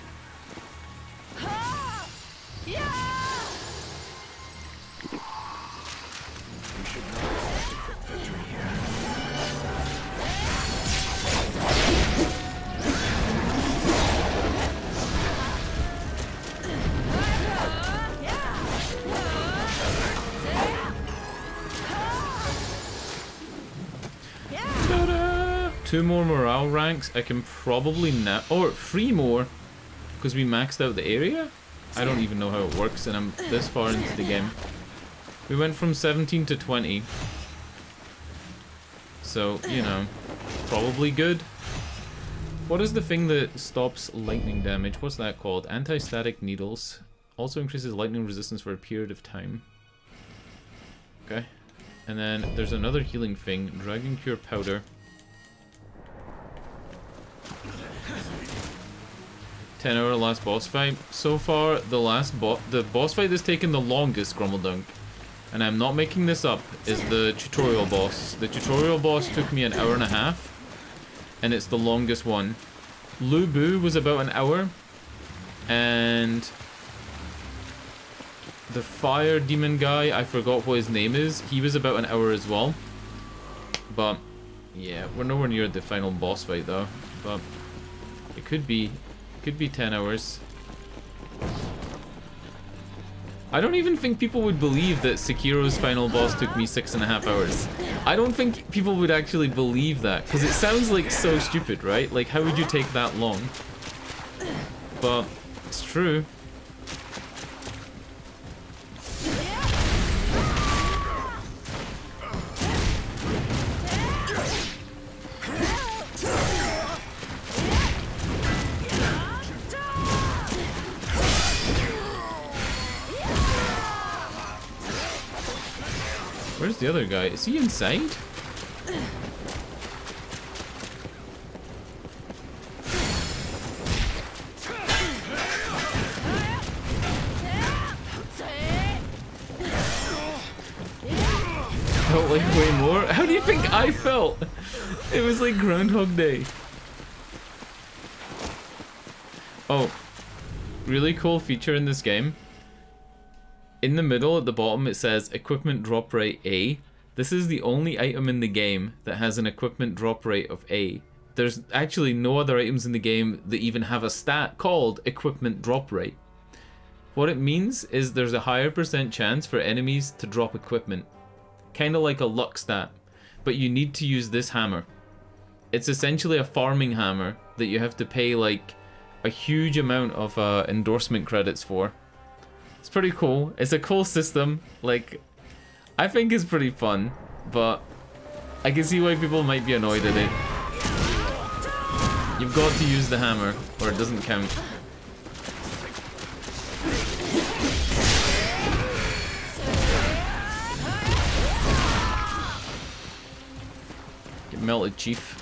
S1: Two more morale ranks. I can probably now, or 3 more, because we maxed out the area. I don't even know how it works, and I'm this far into the game. We went from 17 to 20, so you know, probably good. What is the thing that stops lightning damage? What's that called? Anti-static needles. Also increases lightning resistance for a period of time. Okay. And then there's another healing thing, Dragon Cure Powder. 10-hour last boss fight. So far, the boss fight that's taken the longest, Grumbledunk, and I'm not making this up, is the tutorial boss. The tutorial boss took me an hour and a half, and it's the longest one. Lu Bu was about an hour, and the fire demon guy, I forgot what his name is, he was about an hour as well. But yeah, we're nowhere near the final boss fight though, but it could be 10 hours. I don't even think people would believe that Sekiro's final boss took me 6.5 hours. I don't think people would actually believe that, because it sounds like so stupid, right? Like, how would you take that long? But it's true. Where's the other guy? Is he inside? Felt like way more? How do you think I felt? It was like Groundhog Day. Oh, really cool feature in this game. In the middle at the bottom it says equipment drop rate A. This is the only item in the game that has an equipment drop rate of A. There's actually no other items in the game that even have a stat called equipment drop rate. What it means is there's a higher % chance for enemies to drop equipment. Kinda like a luck stat, but you need to use this hammer. It's essentially a farming hammer that you have to pay like a huge amount of endorsement credits for. It's pretty cool. It's a cool system. Like, I think it's pretty fun, but I can see why people might be annoyed at it. You've got to use the hammer, or it doesn't count. Get melted, Chief.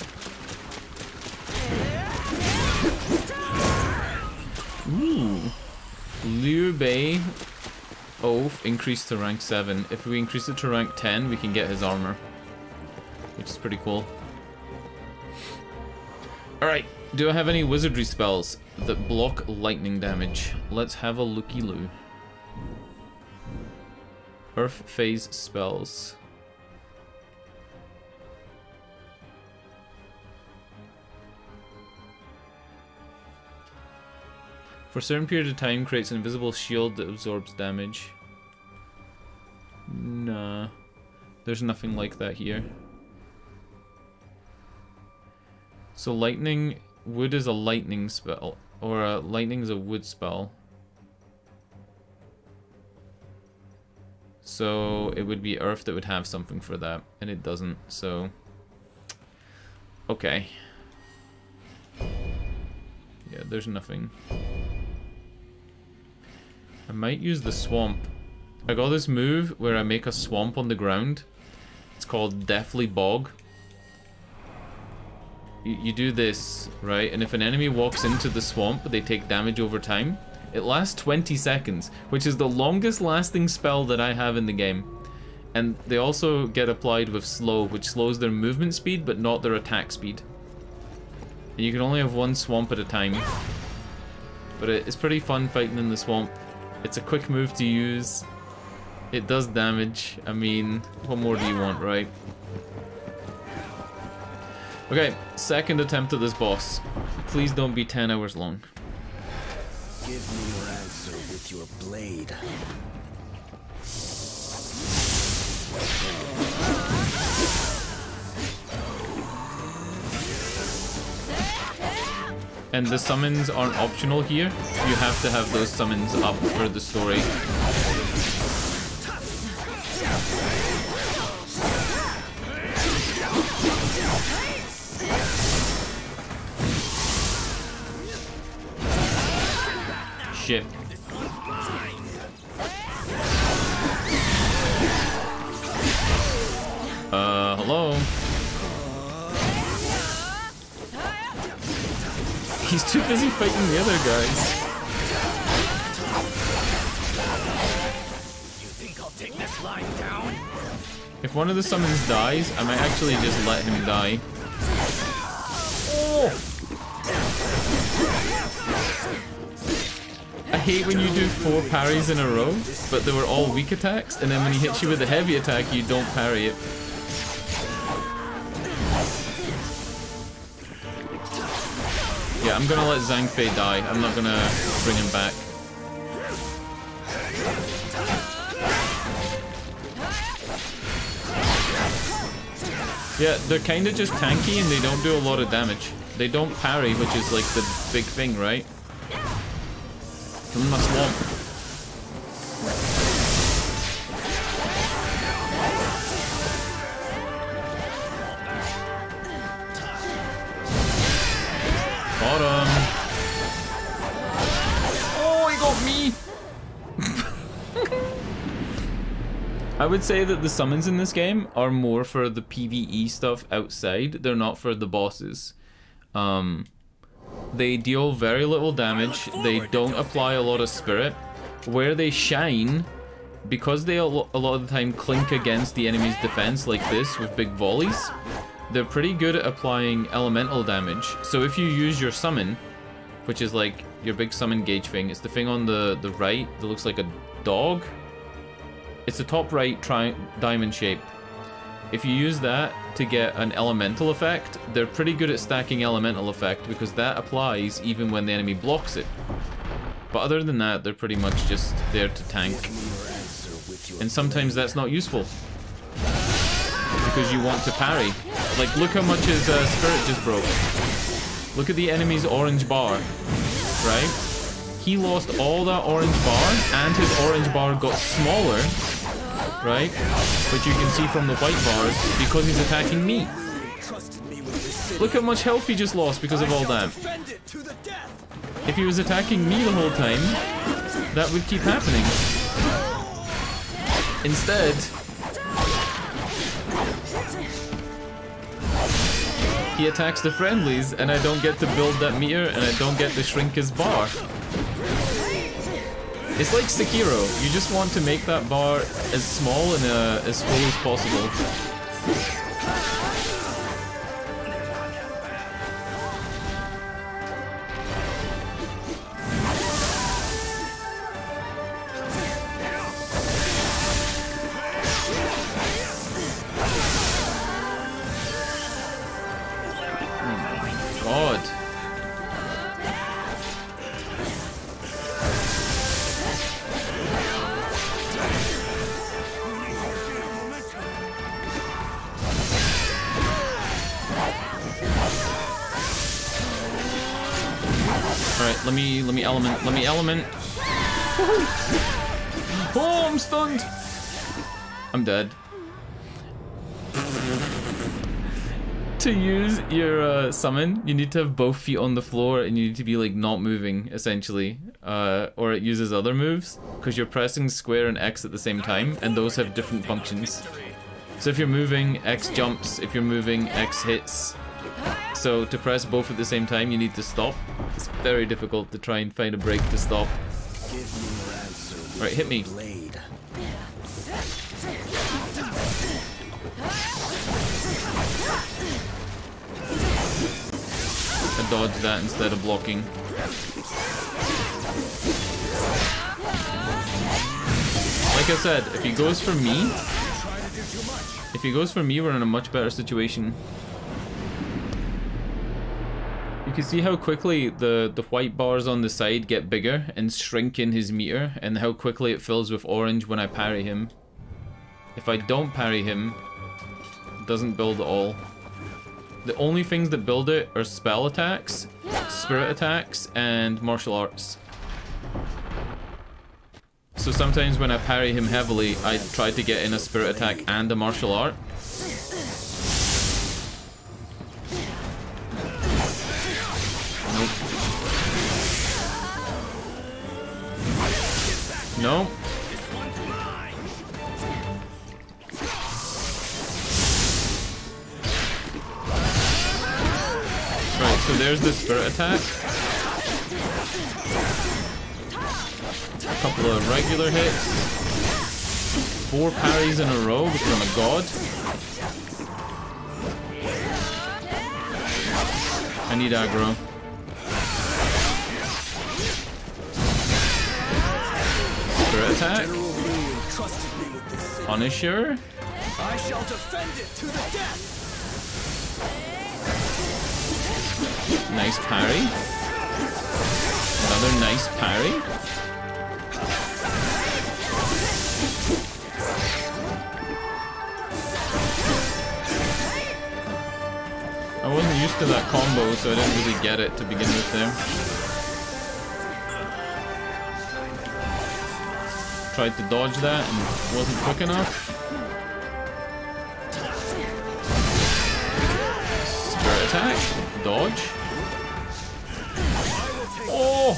S1: Ooh. Liu Bei Oath increased to rank 7. If we increase it to rank 10, we can get his armor, which is pretty cool. Alright, do I have any wizardry spells that block lightning damage? Let's have a looky-loo. Earth phase spells. For a certain period of time, creates an invisible shield that absorbs damage. Nah. There's nothing like that here. So lightning... Wood is a lightning spell. Or lightning is a wood spell. So it would be earth that would have something for that. And it doesn't, so... Okay. Yeah, there's nothing. I might use the swamp. I got this move where I make a swamp on the ground. It's called Deathly Bog. You do this, right? And if an enemy walks into the swamp, they take damage over time. It lasts 20 seconds, which is the longest lasting spell that I have in the game. And they also get applied with slow, which slows their movement speed, but not their attack speed. And you can only have one swamp at a time. But it's pretty fun fighting in the swamp. It's a quick move to use. It does damage. I mean, what more do you want, right? Okay, second attempt at this boss. Please don't be 10 hours long.
S7: Give me your answer with your blade.
S1: And the summons aren't optional here. You have to have those summons up for the story. Shit. Hello? He's too busy fighting the other guys.
S7: You think I'll take this line down?
S1: If one of the summons dies, I might actually just let him die. Oh! I hate when you do 4 parries in a row, but they were all weak attacks, and then when he hits you with a heavy attack, you don't parry it. Yeah, I'm gonna let Zhang Fei die. I'm not gonna bring him back. Yeah, they're kind of just tanky and they don't do a lot of damage. They don't parry, which is like the big thing, right? Come in my swamp. Got him. Oh, he got me. I would say that the summons in this game are more for the PvE stuff outside. They're not for the bosses. They deal very little damage. They don't apply a lot of spirit. Where they shine, because they a lot of the time clink against the enemy's defense like this with big volleys, they're pretty good at applying elemental damage. So if you use your summon, which is like your big summon gauge thing, it's the thing on the right that looks like a dog. It's the top right diamond shape. If you use that to get an elemental effect, they're pretty good at stacking elemental effect because that applies even when the enemy blocks it. But other than that, they're pretty much just there to tank. And sometimes that's not useful because you want to parry. Like, look how much his spirit just broke. Look at the enemy's orange bar, right? He lost all that orange bar and his orange bar got smaller, right? Which you can see from the white bars because he's attacking me. Look how much health he just lost because of all that. If he was attacking me the whole time, that would keep happening. Instead, he attacks the friendlies and I don't get to build that meter and I don't get to shrink his bar. It's like Sekiro. You just want to make that bar as small and as full as possible. Oh my God. Alright, let me element. Oh, I'm stunned. I'm dead. To use your summon, you need to have both feet on the floor and you need to be like not moving, essentially. Or it uses other moves, because you're pressing square and X at the same time, and those have different functions. So if you're moving, X jumps. If you're moving, X hits. So to press both at the same time, you need to stop. It's very difficult to try and find a break to stop. Alright, hit me. I dodged that instead of blocking. Like I said, if he goes for me, we're in a much better situation. You can see how quickly the white bars on the side get bigger and shrink in his meter, and how quickly it fills with orange when I parry him. If I don't parry him, it doesn't build at all. The only things that build it are spell attacks, spirit attacks, and martial arts. So sometimes when I parry him heavily, I try to get in a spirit attack and a martial art. Nope. so there's the spirit attack. A couple of regular hits. 4 parries in a row because I'm a god. I need aggro. Spirit attack. Punisher.
S7: I shall defend it to the death.
S1: Nice parry. Another nice parry. I wasn't used to that combo, so I didn't really get it to begin with there. Tried to dodge that and wasn't quick enough. Spirit attack. Dodge. Oh!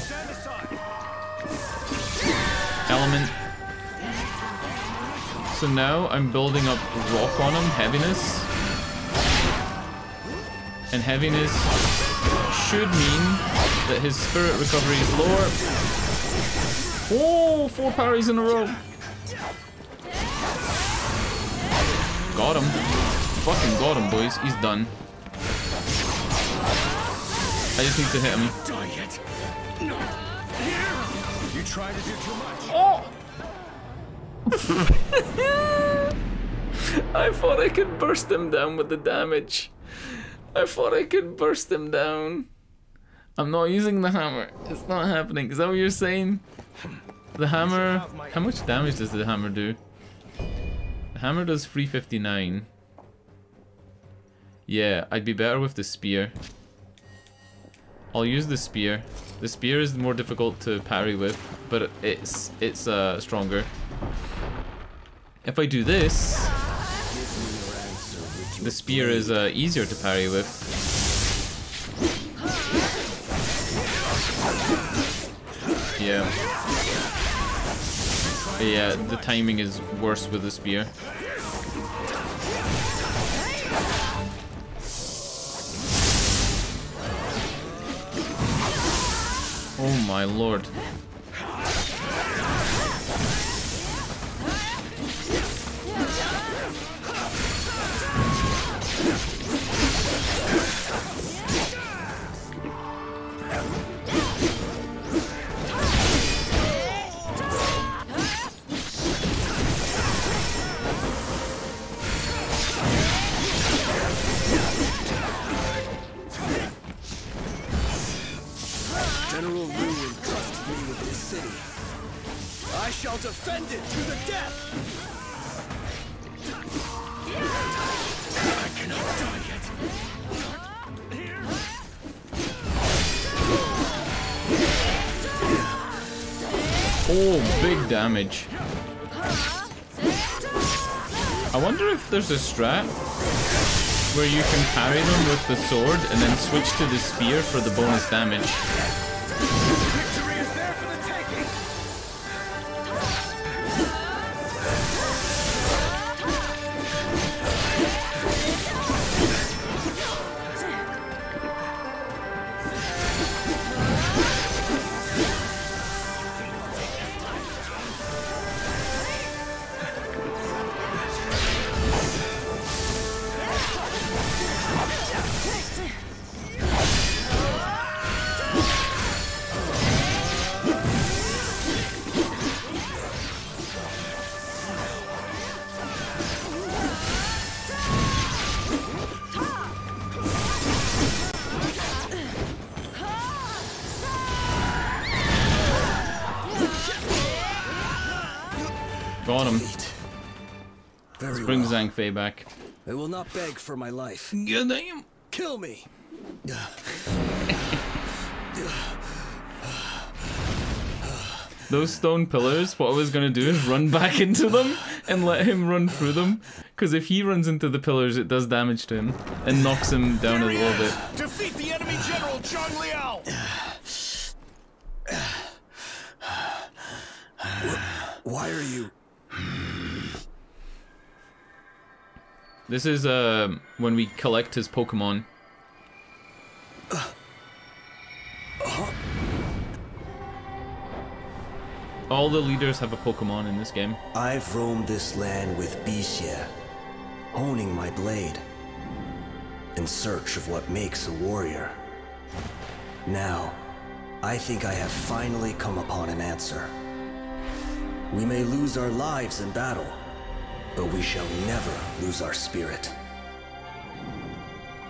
S1: Element. So now I'm building up rock on him, heaviness. And heaviness should mean that his spirit recovery is lower. Oh, 4 parries in a row. Got him. Fucking got him, boys. He's done. I just need to hit him.
S8: You try to do too much.
S1: Oh! I thought I could burst him down with the damage. I thought I could burst him down. I'm not using the hammer. It's not happening. Is that what you're saying? The hammer... How much damage does the hammer do? The hammer does 359. Yeah, I'd be better with the spear. I'll use the spear. The spear is more difficult to parry with, but it's stronger. If I do this, the spear is easier to parry with. Yeah. Yeah, the timing is worse with the spear. Oh my lord.
S7: General Wu entrusted me with this city. I shall defend it to the death. I cannot die yet.
S1: Oh, big damage. I wonder if there's a strat where you can parry them with the sword and then switch to the spear for the bonus damage.
S7: Victory is there for the taking.
S1: Got him. Let's bring Zhang Fei back.
S7: I will not beg for my life.
S1: Get him.
S7: Kill me.
S1: Those stone pillars, what I was gonna do is run back into them and let him run through them. Because if he runs into the pillars, it does damage to him and knocks him down a little bit.
S5: Defeat the enemy general, Zhang Liao!
S7: Why are you?
S1: This is when we collect his Pokemon. All the leaders have a Pokemon in this game.
S11: I've roamed this land with Bixie, honing my blade, in search of what makes a warrior. Now, I think I have finally come upon an answer. We may lose our lives in battle, but we shall never lose our spirit.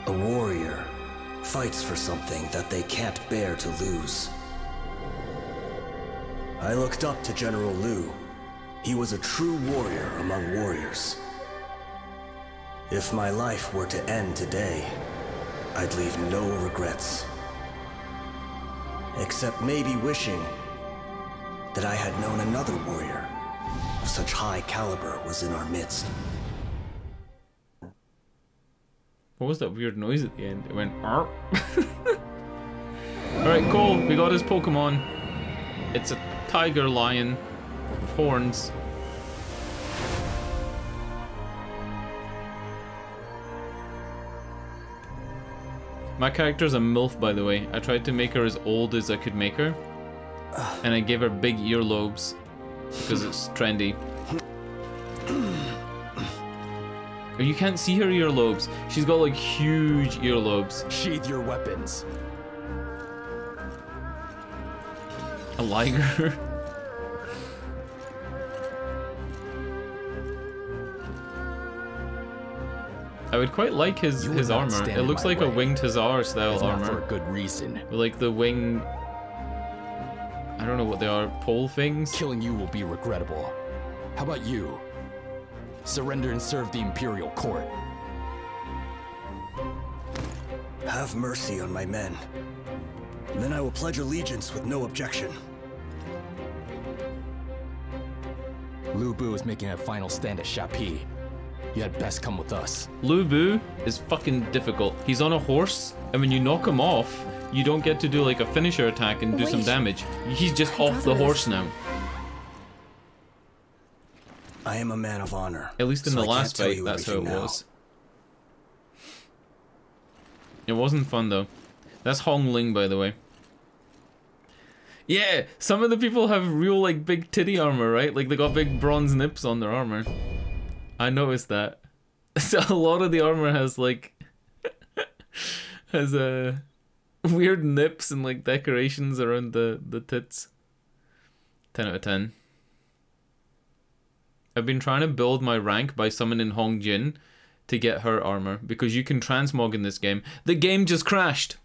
S11: A warrior fights for something that they can't bear to lose. I looked up to General Liu. He was a true warrior among warriors. If my life were to end today, I'd leave no regrets. Except maybe wishing that I had known another warrior of such high caliber was in our midst.
S1: What was that weird noise at the end? It went arp. Alright, cool. We got his Pokemon. It's a tiger lion with horns. My character's a MILF, by the way. I tried to make her as old as I could make her. And I gave her big earlobes because it's trendy. Oh, you can't see her earlobes. She's got like huge earlobes.
S3: Sheathe your weapons.
S1: A liger. I would quite like his armor. It looks like a winged Hussar style armor.
S3: For a good reason.
S1: With like the wing, I don't know what they are, pole things?
S3: Killing you will be regrettable. How about you? Surrender and serve the Imperial Court.
S11: Have mercy on my men. And then I will pledge allegiance with no objection.
S3: Lu Bu is making a final stand at Shapi. You had best come with us.
S1: Lu Bu is fucking difficult. He's on a horse, and when you knock him off, you don't get to do like a finisher attack and do some damage. He's just off the horse now.
S11: I am a man of honor.
S1: At least in the last fight, that's how it was. It wasn't fun though. That's Hong Ling, by the way. Yeah, some of the people have real like big titty armor, right? Like they got big bronze nips on their armor. I noticed that. So a lot of the armor has like has weird nips and like decorations around the tits. 10 out of 10. I've been trying to build my rank by summoning Hong Jin to get her armor because you can transmog in this game. The game just crashed.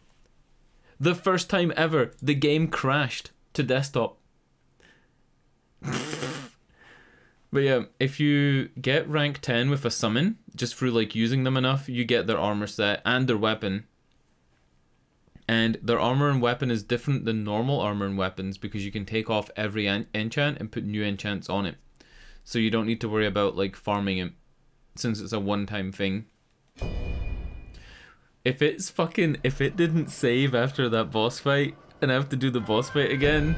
S1: The first time ever, the game crashed to desktop. But yeah, if you get rank 10 with a summon, just through like using them enough, you get their armor set and their weapon. And their armor and weapon is different than normal armor and weapons because you can take off every enchant and put new enchants on it. So you don't need to worry about like farming it since it's a one-time thing. If it didn't save after that boss fight and I have to do the boss fight again,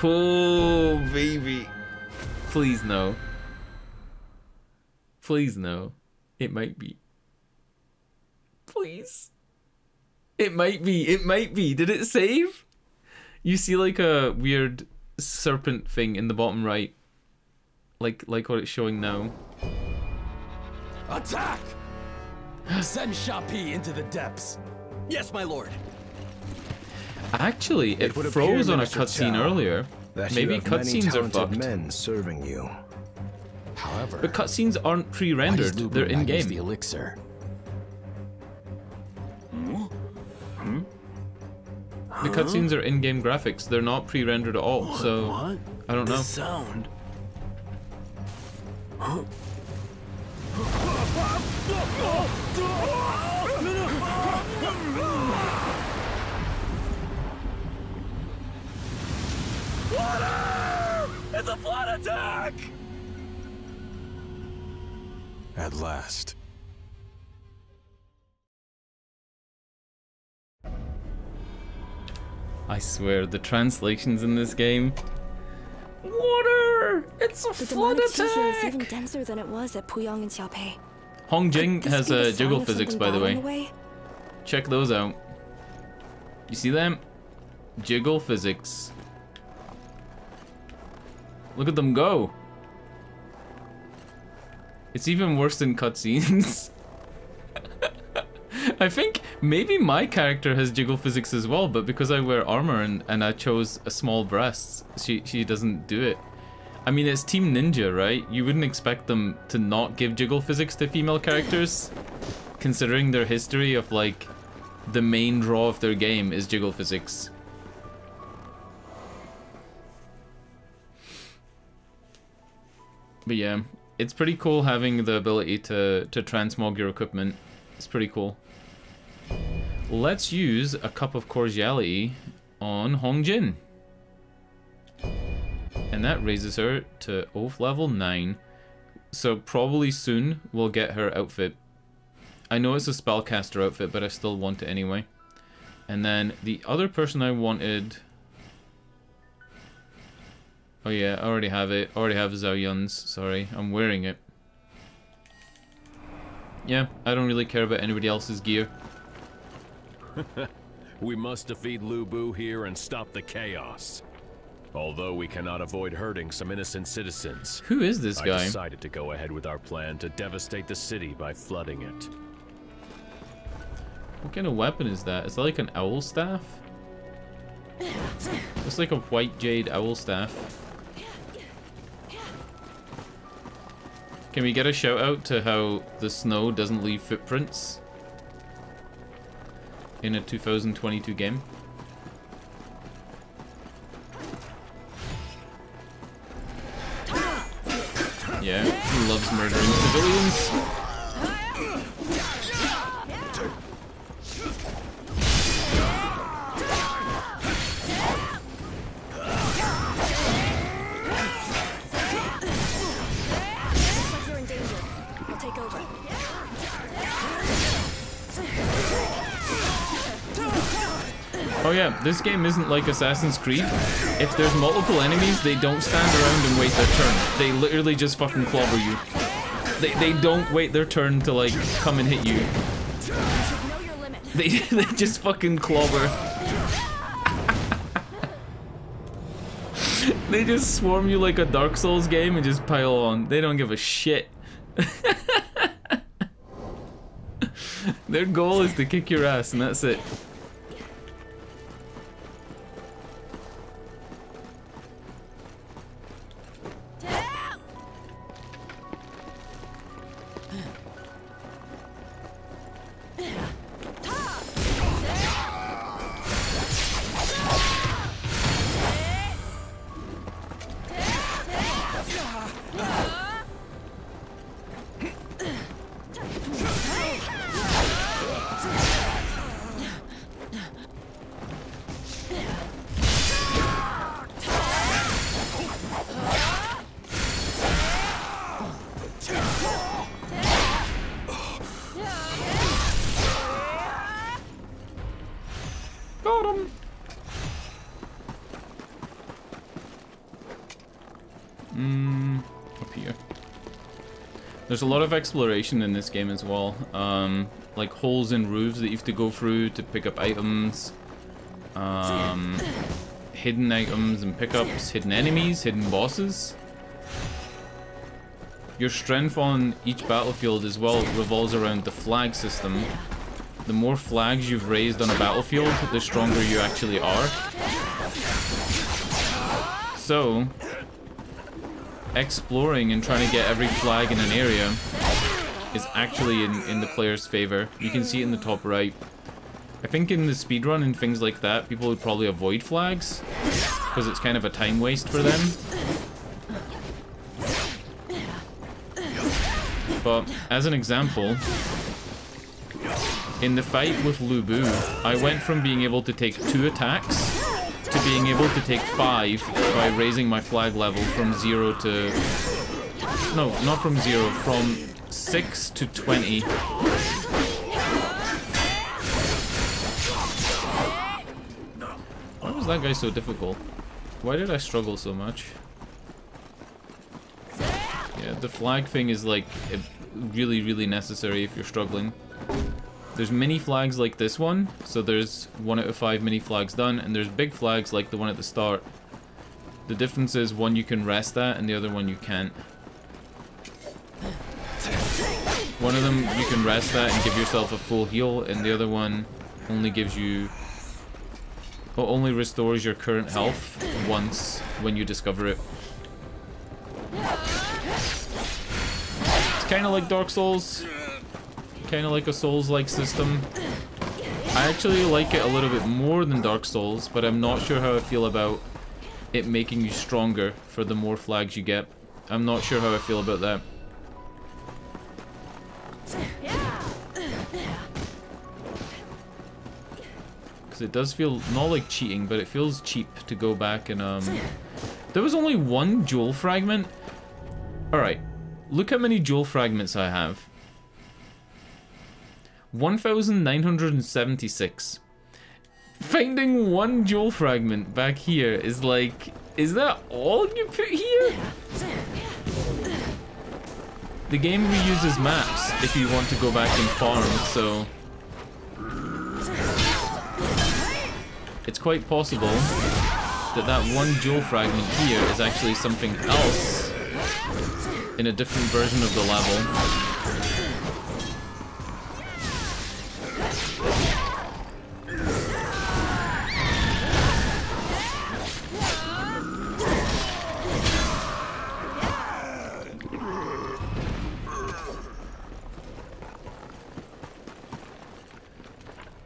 S1: oh baby, please no. Please no. It might be. Please. It might be. It might be. Did it save? You see like a weird serpent thing in the bottom right. Like what it's showing now.
S3: Attack! Send Shapi into the depths.
S5: Yes, my lord.
S1: Actually, it froze on a cutscene earlier. Maybe cutscenes are fucked.
S8: Men serving you.
S3: However,
S1: but cutscenes aren't pre-rendered; they're in-game.
S3: The elixir.
S1: The cutscenes are in-game graphics; they're not pre-rendered at all. So I don't know.
S7: The sound.
S5: Water! It's a flood attack!
S3: At last.
S1: I swear, the translations in this game. Water! It's a flood attack!
S12: Is even denser than it was at Puyang and Xiaopei.
S1: Hong Jing has a jiggle physics, by the way. Check those out. You see them? Jiggle physics. Look at them go. It's even worse than cutscenes. I think maybe my character has jiggle physics as well, but because I wear armor and I chose a small breasts, she doesn't do it. I mean, it's Team Ninja, right? You wouldn't expect them to not give jiggle physics to female characters, considering their history of, like, the main draw of their game is jiggle physics. But yeah, it's pretty cool having the ability to transmog your equipment. It's pretty cool. Let's use a cup of cordiality on Hong Jin. And that raises her to oath level 9. So probably soon we'll get her outfit. I know it's a spellcaster outfit, but I still want it anyway. And then the other person I wanted... Oh yeah, I already have it. I already have Zhao Yun's. Sorry, I'm wearing it. Yeah, I don't really care about anybody else's gear.
S13: We must defeat Lu Bu here and stop the chaos. Although we cannot avoid hurting some innocent citizens.
S1: Who is this guy?
S13: I decided to go ahead with our plan to devastate the city by flooding it.
S1: What kind of weapon is that? Is that like an owl staff? It's like a white jade owl staff. Can we get a shout out to how the snow doesn't leave footprints in a 2022 game? Yeah, he loves murdering civilians. Oh yeah, this game isn't like Assassin's Creed. If there's multiple enemies, they don't stand around and wait their turn. They literally just fucking clobber you. They don't wait their turn to like come and hit you. They just fucking clobber. They just swarm you like a Dark Souls game and just pile on. They don't give a shit. Their goal is to kick your ass and that's it. Up here. There's a lot of exploration in this game as well. Like holes in roofs that you have to go through to pick up items. Hidden items and pickups, hidden enemies, hidden bosses. Your strength on each battlefield as well revolves around the flag system. The more flags you've raised on a battlefield, the stronger you actually are. So, exploring and trying to get every flag in an area is actually in the player's favor. You can see it in the top right. I think in the speedrun and things like that, people would probably avoid flags because it's kind of a time waste for them. But as an example, in the fight with Lu Bu, I went from being able to take 2 attacks to being able to take 5 by raising my flag level from 0 to... No, not from 0, from 6 to 20. Why was that guy so difficult? Why did I struggle so much? Yeah, the flag thing is like really, really necessary if you're struggling. There's mini flags like this one, so there's 1 out of 5 mini flags done, and there's big flags like the one at the start The difference is one you can rest at and the other one you can't. One of them you can rest at and give yourself a full heal, and the other one only gives you... well, only restores your current health once when you discover it. It's kind of like Dark Souls. Kind of like a Souls-like system. I actually like it a little bit more than Dark Souls, but I'm not sure how I feel about it making you stronger for the more flags you get. I'm not sure how I feel about that. Because it does feel not like cheating, but it feels cheap to go back and there was only one jewel fragment. Alright, look how many jewel fragments I have. 1,976. Finding one jewel fragment back here is like, is that all you put here? The game reuses maps if you want to go back and farm, so it's quite possible that that one jewel fragment here is actually something else in a different version of the level.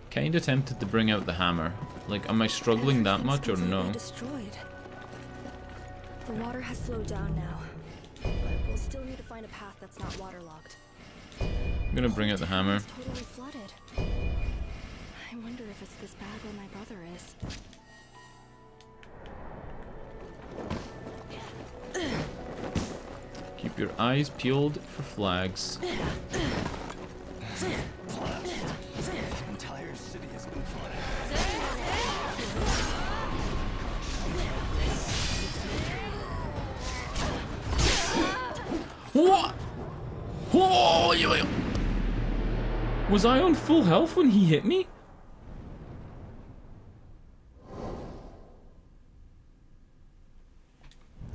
S1: Kinda tempted to bring out the hammer. Like, am I struggling that much or no?
S12: Destroyed. The water has slowed down now, but we'll still need to find a path that's not waterlogged.
S1: I'm gonna bring out the hammer.
S12: It's totally flooded. I wonder if it's this bad where my brother is.
S1: Keep your eyes peeled for flags.
S9: The entire city has been flooded.
S1: What? Whoa! Was I on full health when he hit me?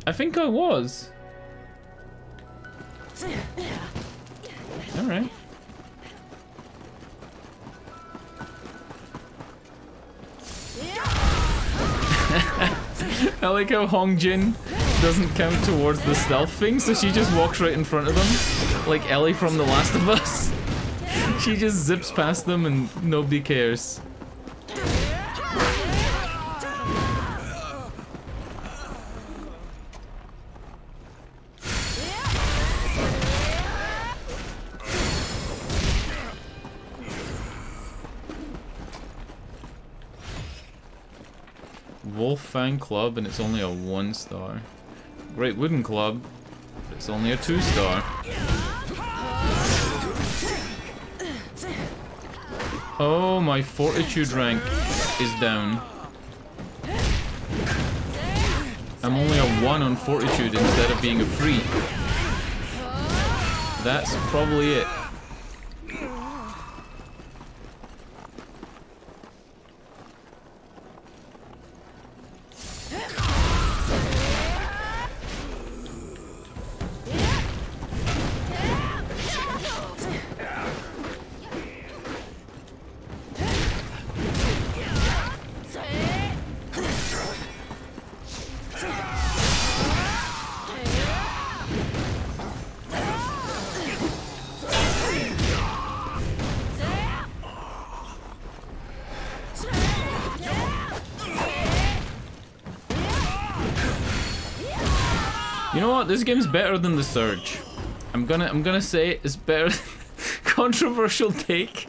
S1: I think I was. Alright. I like how Hong Jin doesn't count towards the stealth thing, so she just walks right in front of them, like Ellie from The Last of Us. She just zips past them and nobody cares. Wolf Fang Club, and it's only a 1-star. Great Wooden Club, but it's only a 2-star. Oh, my fortitude rank is down. I'm only a 1 on fortitude instead of being a 3. That's probably it. You know what? This game's better than the Surge. I'm gonna say it's better. Controversial take.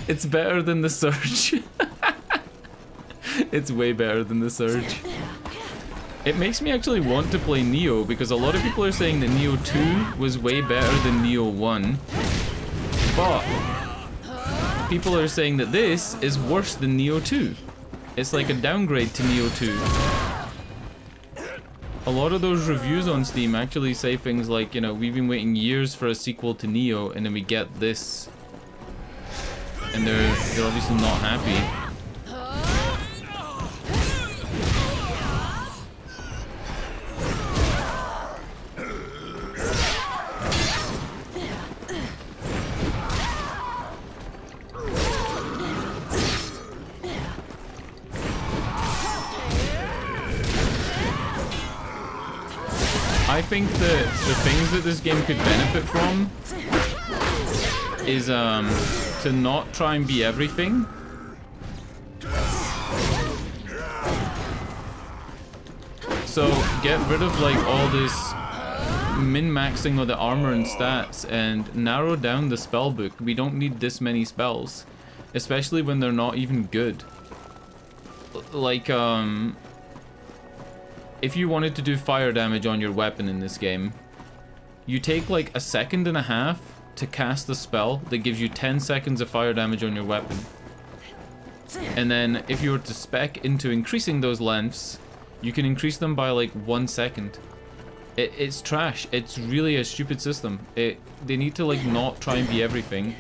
S1: It's better than the Surge. It's way better than the Surge. It makes me actually want to play Neo, because a lot of people are saying that Neo 2 was way better than Neo 1. But people are saying that this is worse than Neo 2. It's like a downgrade to Neo 2. A lot of those reviews on Steam actually say things like, you know, we've been waiting years for a sequel to Neo, and then we get this. And they're obviously not happy. I think that the things that this game could benefit from is to not try and be everything. So get rid of like all this min-maxing of the armor and stats and narrow down the spell book. We don't need this many spells, especially when they're not even good. Like if you wanted to do fire damage on your weapon in this game, you take like 1.5 seconds to cast the spell that gives you 10 seconds of fire damage on your weapon. And then if you were to spec into increasing those lengths, you can increase them by like 1 second. It's trash. It's really a stupid system. They need to like not try and be everything.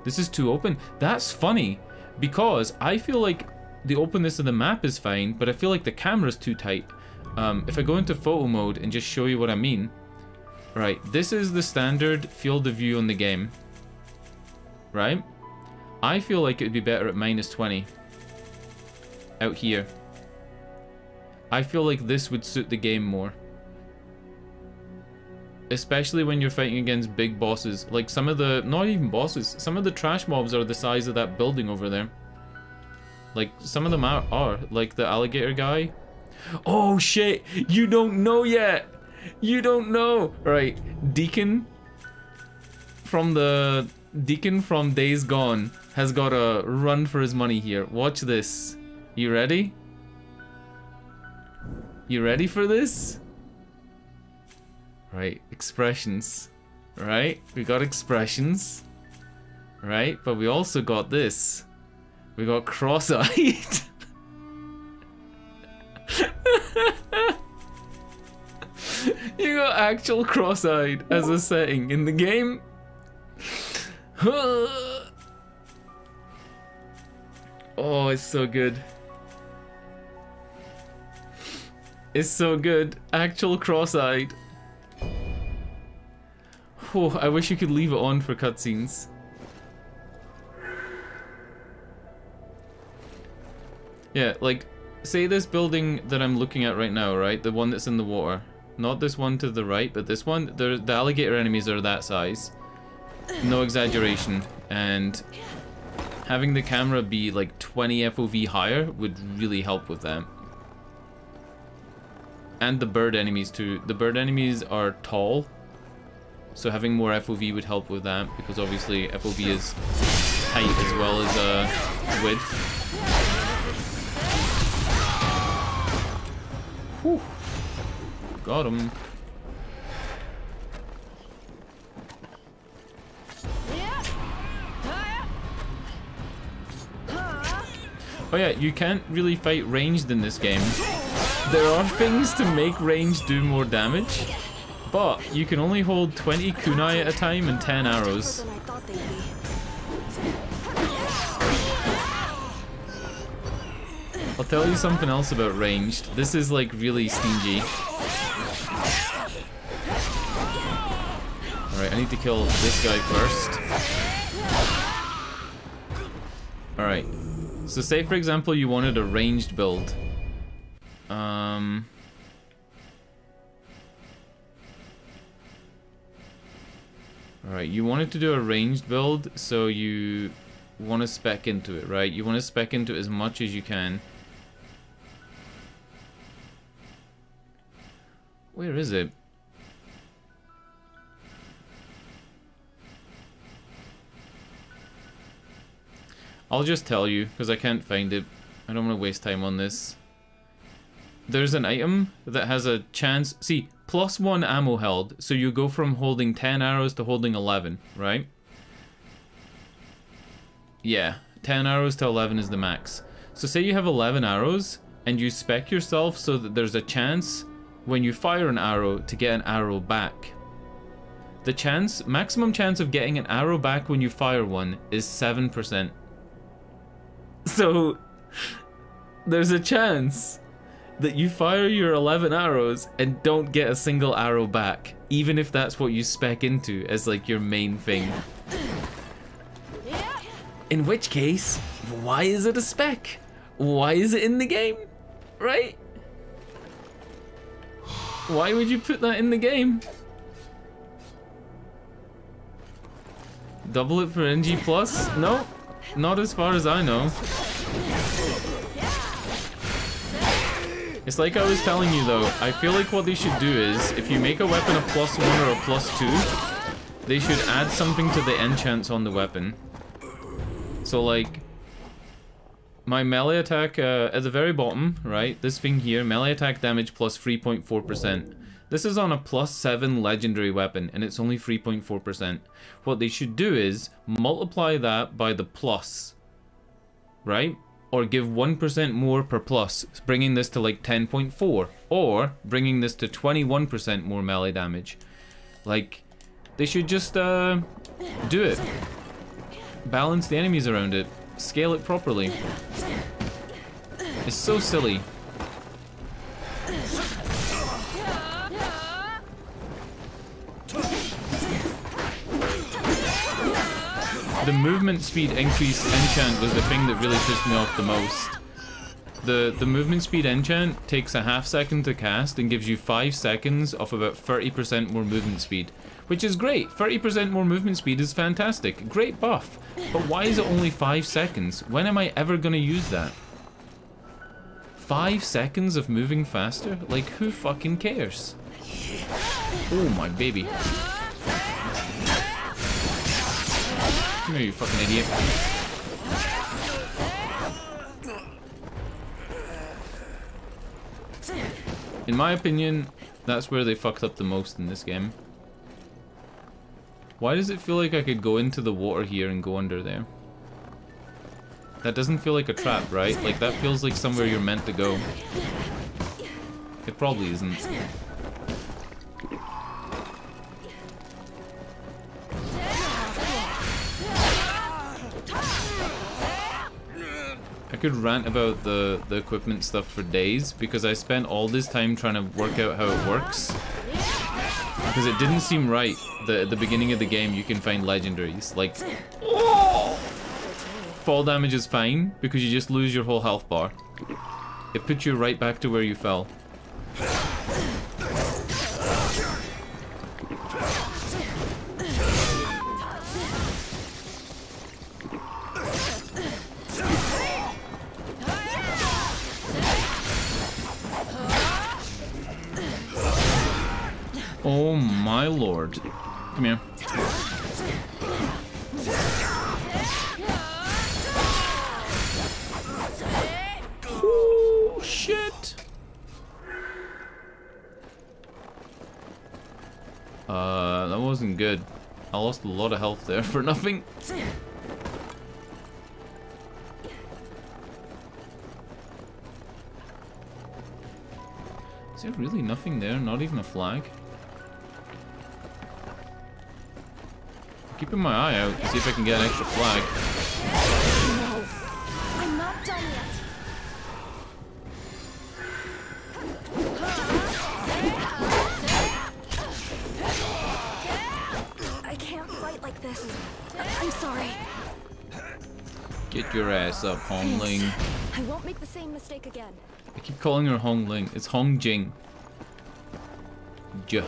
S1: This is too open. That's funny, because I feel like the openness of the map is fine, but I feel like the camera's too tight. If I go into photo mode and just show you what I mean. Right, this is the standard field of view on the game. Right? I feel like it would be better at -20. Out here. I feel like this would suit the game more. Especially when you're fighting against big bosses. Like some of the, not even bosses, some of the trash mobs are the size of that building over there. Like some of them are like the alligator guy. Oh shit, you don't know yet. You don't know. Right, Deacon from Days Gone has got a run for his money here. Watch this. You ready? You ready for this? Right, expressions. Right, we got expressions. Right, but we also got this. We got cross-eyed. You got actual cross-eyed as a setting in the game. Oh, it's so good. It's so good. Actual cross-eyed. Oh, I wish you could leave it on for cutscenes. Yeah, like, say this building that I'm looking at right now, right? The one that's in the water. Not this one to the right, but this one. The alligator enemies are that size. No exaggeration. And having the camera be like 20 FOV higher would really help with that. And the bird enemies too. The bird enemies are tall, so having more FOV would help with that, because obviously FOV is height as well as width. Whew. Got him. Oh yeah, you can't really fight ranged in this game. There are things to make range do more damage, but you can only hold 20 kunai at a time and 10 arrows. I'll tell you something else about ranged. This is like really stingy. Alright, I need to kill this guy first. Alright. So say for example you wanted a ranged build. Alright, you wanted to do a ranged build, so you want to spec into it, right? You want to spec into it as much as you can. Where is it? I'll just tell you, because I can't find it. I don't want to waste time on this. There's an item that has a chance... See, +1 ammo held, so you go from holding 10 arrows to holding 11, right? Yeah, 10 arrows to 11 is the max. So say you have 11 arrows, and you spec yourself so that there's a chance when you fire an arrow to get an arrow back. The maximum chance of getting an arrow back when you fire one is 7%. So, there's a chance that you fire your 11 arrows and don't get a single arrow back, even if that's what you spec into as like your main thing. In which case, why is it a spec? Why is it in the game? Right? Why would you put that in the game? Double it for NG+? No, not as far as I know. It's like I was telling you though, I feel like what they should do is, if you make a weapon a +1 or a +2, they should add something to the enchants on the weapon. So like, my melee attack at the very bottom, right, this thing here, melee attack damage plus 3.4%. This is on a +7 legendary weapon, and it's only 3.4%. What they should do is multiply that by the plus, right? Or give 1% more per plus, bringing this to like 10.4, or bringing this to 21% more melee damage. Like, they should just do it. Balance the enemies around it. Scale it properly. It's so silly. The movement speed increase enchant was the thing that really pissed me off the most. The movement speed enchant takes a ½ second to cast and gives you 5 seconds of about 30% more movement speed. Which is great. 30% more movement speed is fantastic. Great buff. But why is it only 5 seconds? When am I ever gonna use that? 5 seconds of moving faster? Like, who fucking cares? Oh my baby. Come here, you fucking idiot. In my opinion, that's where they fucked up the most in this game. Why does it feel like I could go into the water here and go under there? That doesn't feel like a trap, right? Like, that feels like somewhere you're meant to go. It probably isn't. I could rant about the equipment stuff for days, because I spent all this time trying to work out how it works. Because it didn't seem right that at the beginning of the game you can find legendaries. Like, fall damage is fine, because you just lose your whole health bar. It puts you right back to where you fell. Oh my lord. Come here. Oh shit. That wasn't good. I lost a lot of health there for nothing. Is there really nothing there? Not even a flag? Keeping my eye out to see if I can get an extra flag.
S12: No, I'm not done yet. I can't fight like this. I'm sorry.
S1: Get your ass up, Hongling.
S12: I won't make the same mistake again.
S1: I keep calling her Hongling. It's Hongjing. J.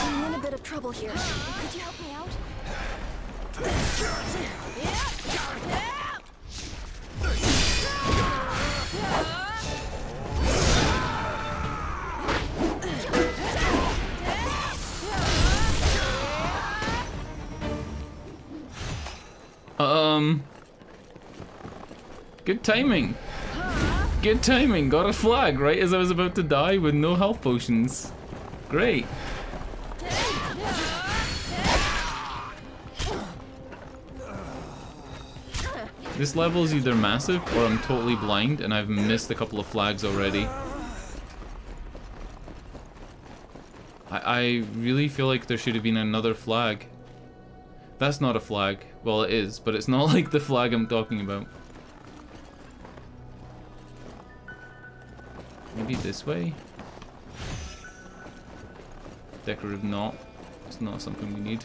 S12: I'm in a bit of trouble here. Could you help me out?
S1: Good timing. Good timing. Got a flag right as I was about to die with no health potions. Great. This level is either massive or I'm totally blind and I've missed a couple of flags already. I really feel like there should have been another flag. That's not a flag. Well, it is, but it's not like the flag I'm talking about. Maybe this way? Decorative knot. It's not something we need.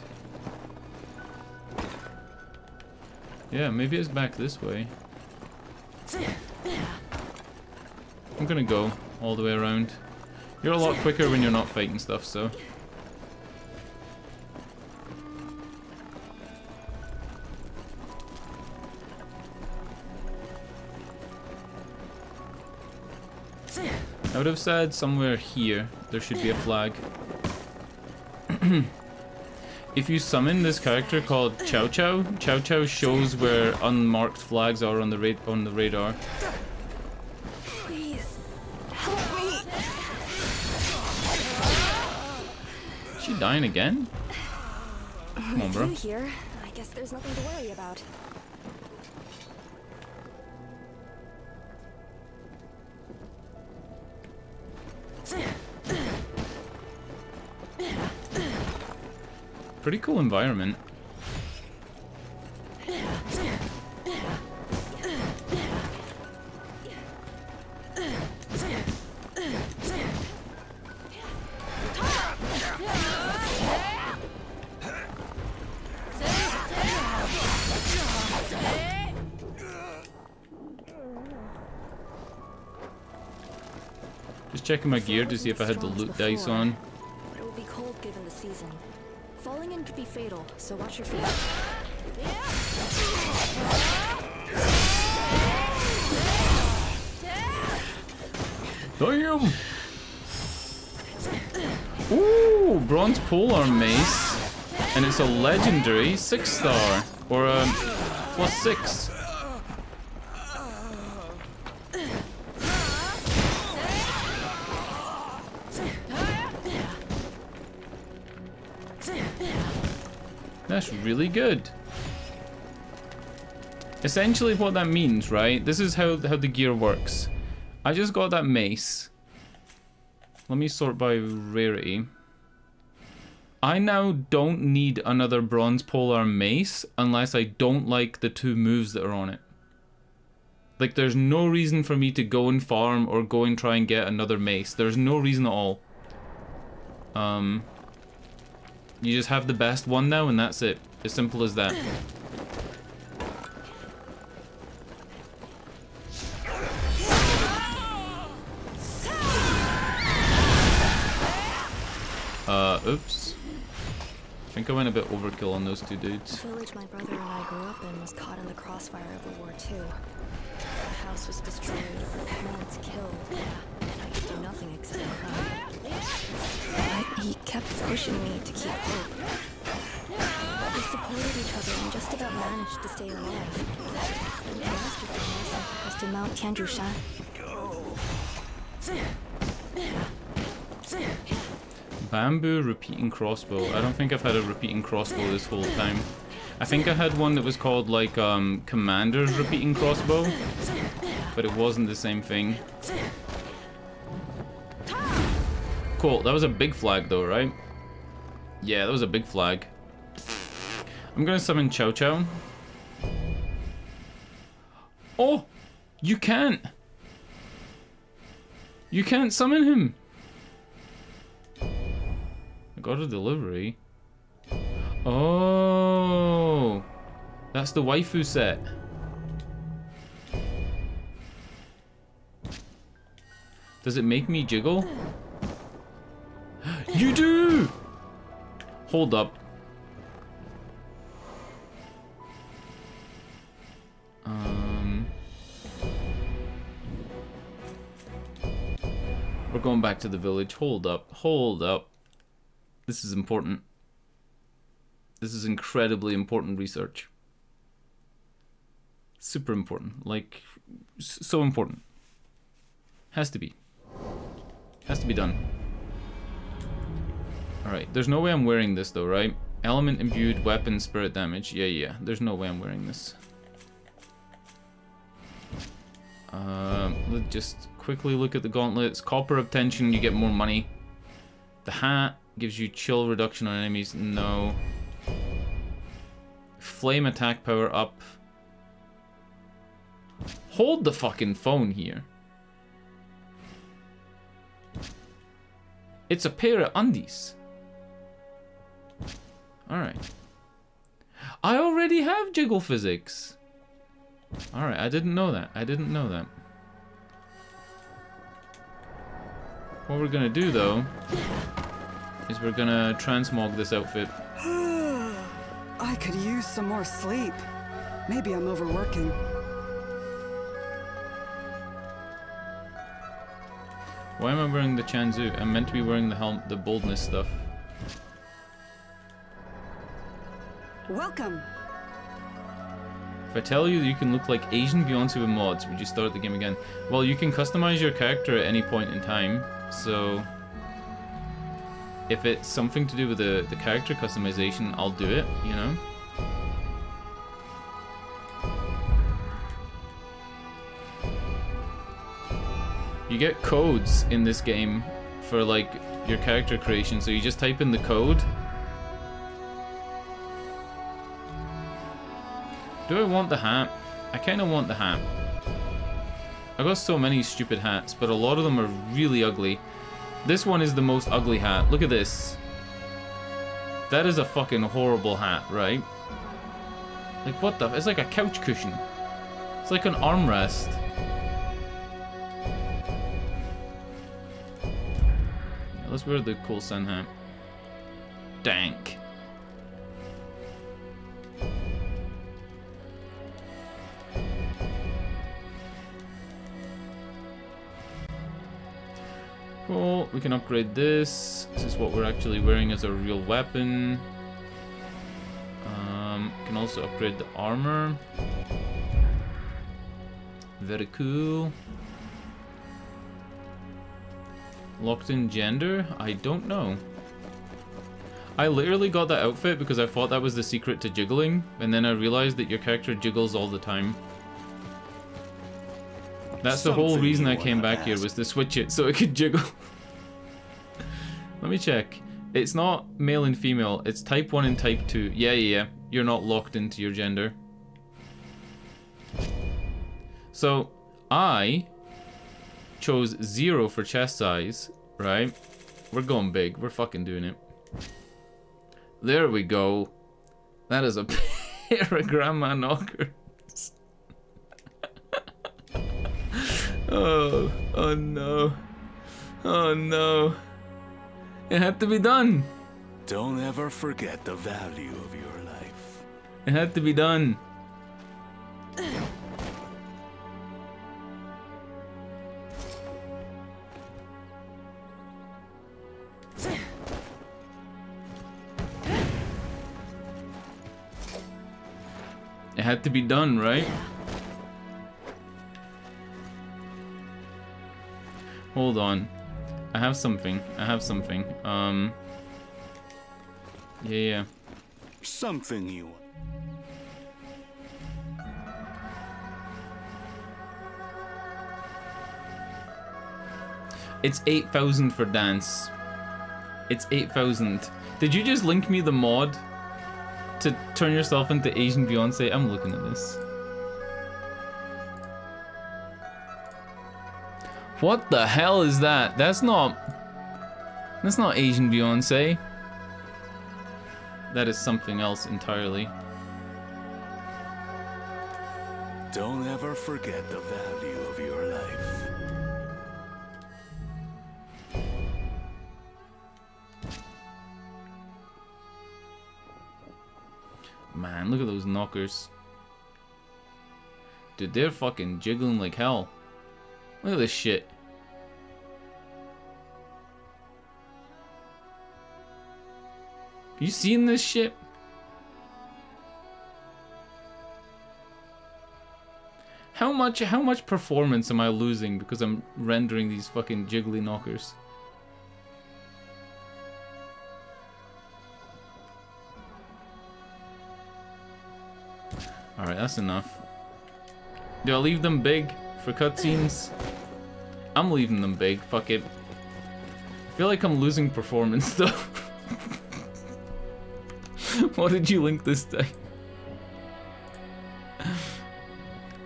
S1: Yeah, maybe it's back this way. I'm gonna go all the way around. You're a lot quicker when you're not fighting stuff, so... I would have said somewhere here there should be a flag. If you summon this character called Chow Chow, Chow Chow shows where unmarked flags are on the radar.
S12: Please, help me.
S1: Is she dying again? Come on, bro.
S12: With you here, I guess there's nothing to worry about.
S1: Pretty cool environment. Just checking my gear to see if I had the loot dice on.
S12: But it will be cold given the season. Falling in could be fatal, so watch your feet.
S1: Damn! Ooh, bronze polearm mace, and it's a legendary 6-star or a +6. That's really good. Essentially what that means, right? This is how the gear works. I just got that mace. Let me sort by rarity. I now don't need another bronze polearm mace unless I don't like the 2 moves that are on it. Like, there's no reason for me to go and farm or go and try and get another mace. There's no reason at all. You just have the best one now and that's it. As simple as that. Oops. I think I went a bit overkill on those 2 dudes.
S12: The village my brother and I grew up in was caught in the crossfire of World War II. The house was destroyed, our parents killed, and I could do nothing except cry. But he kept pushing me to keep hope. We supported each other and just about managed to stay alive. And the master family sent us to Mount Tianjushan.
S1: Bamboo repeating crossbow. I don't think I've had a repeating crossbow this whole time. I think I had one that was called like Commander's repeating crossbow, but it wasn't the same thing. Cool, that was a big flag though, right? Yeah, that was a big flag. I'm gonna summon Chow Chow. Oh! You can't! You can't summon him! I got a delivery. Oh! That's the waifu set. Does it make me jiggle? You do! Hold up. We're going back to the village. Hold up. Hold up. This is important. This is incredibly important research. Super important. Like, so important. Has to be. Has to be done. Alright, there's no way I'm wearing this though, right? Element imbued weapon spirit damage. Yeah. There's no way I'm wearing this. Let's just quickly look at the gauntlets. Copper obtention, you get more money. The hat gives you chill reduction on enemies. No. Flame attack power up. Hold the fucking phone here. It's a pair of undies. Alright. I already have jiggle physics. Alright, I didn't know that. I didn't know that. What we're gonna do, though, is we're gonna transmog this outfit.
S10: I could use some more sleep. Maybe I'm overworking.
S1: Why am I wearing the Chanzu? I'm meant to be wearing the helm, the boldness stuff.
S10: Welcome.
S1: If I tell you that you can look like Asian Beyonce with mods, would you start the game again? Well, you can customize your character at any point in time, so if it's something to do with the character customization, I'll do it, you know? You get codes in this game for like your character creation, so you just type in the code. Do I want the hat? I kind of want the hat. I got so many stupid hats, but a lot of them are really ugly. This one is the most ugly hat. Look at this. That is a fucking horrible hat, right? Like what the? It's like a couch cushion. It's like an armrest. Yeah, let's wear the cool sun hat. Dank. Cool, we can upgrade this. This is what we're actually wearing as a real weapon. Can also upgrade the armor. Very cool. Locked in gender? I don't know. I literally got that outfit because I thought that was the secret to jiggling, and then I realized that your character jiggles all the time. That's the whole reason I came back here, was to switch it so it could jiggle. Let me check. It's not male and female, it's type 1 and type 2. Yeah. You're not locked into your gender. So, I chose 0 for chest size, right? We're going big. We're fucking doing it. There we go. That is a pair of grandma knockers. Oh no. Oh no. It had to be done.
S14: Don't ever forget the value of your life.
S1: It had to be done. It had to be done, right? Hold on. I have something. Yeah.
S14: Something you...
S1: It's 8,000 for dance. It's 8,000. Did you just link me the mod to turn yourself into Asian Beyonce? I'm looking at this. What the hell is that? That's not Asian Beyonce. That is something else entirely.
S14: Don't ever forget the value of your life.
S1: Man, look at those knockers. Dude, they're fucking jiggling like hell. Look at this shit. You seen this shit? How much performance am I losing because I'm rendering these fucking jiggly knockers? Alright, that's enough. Do I leave them big for cutscenes? I'm leaving them big, fuck it. I feel like I'm losing performance though. What did you link this time?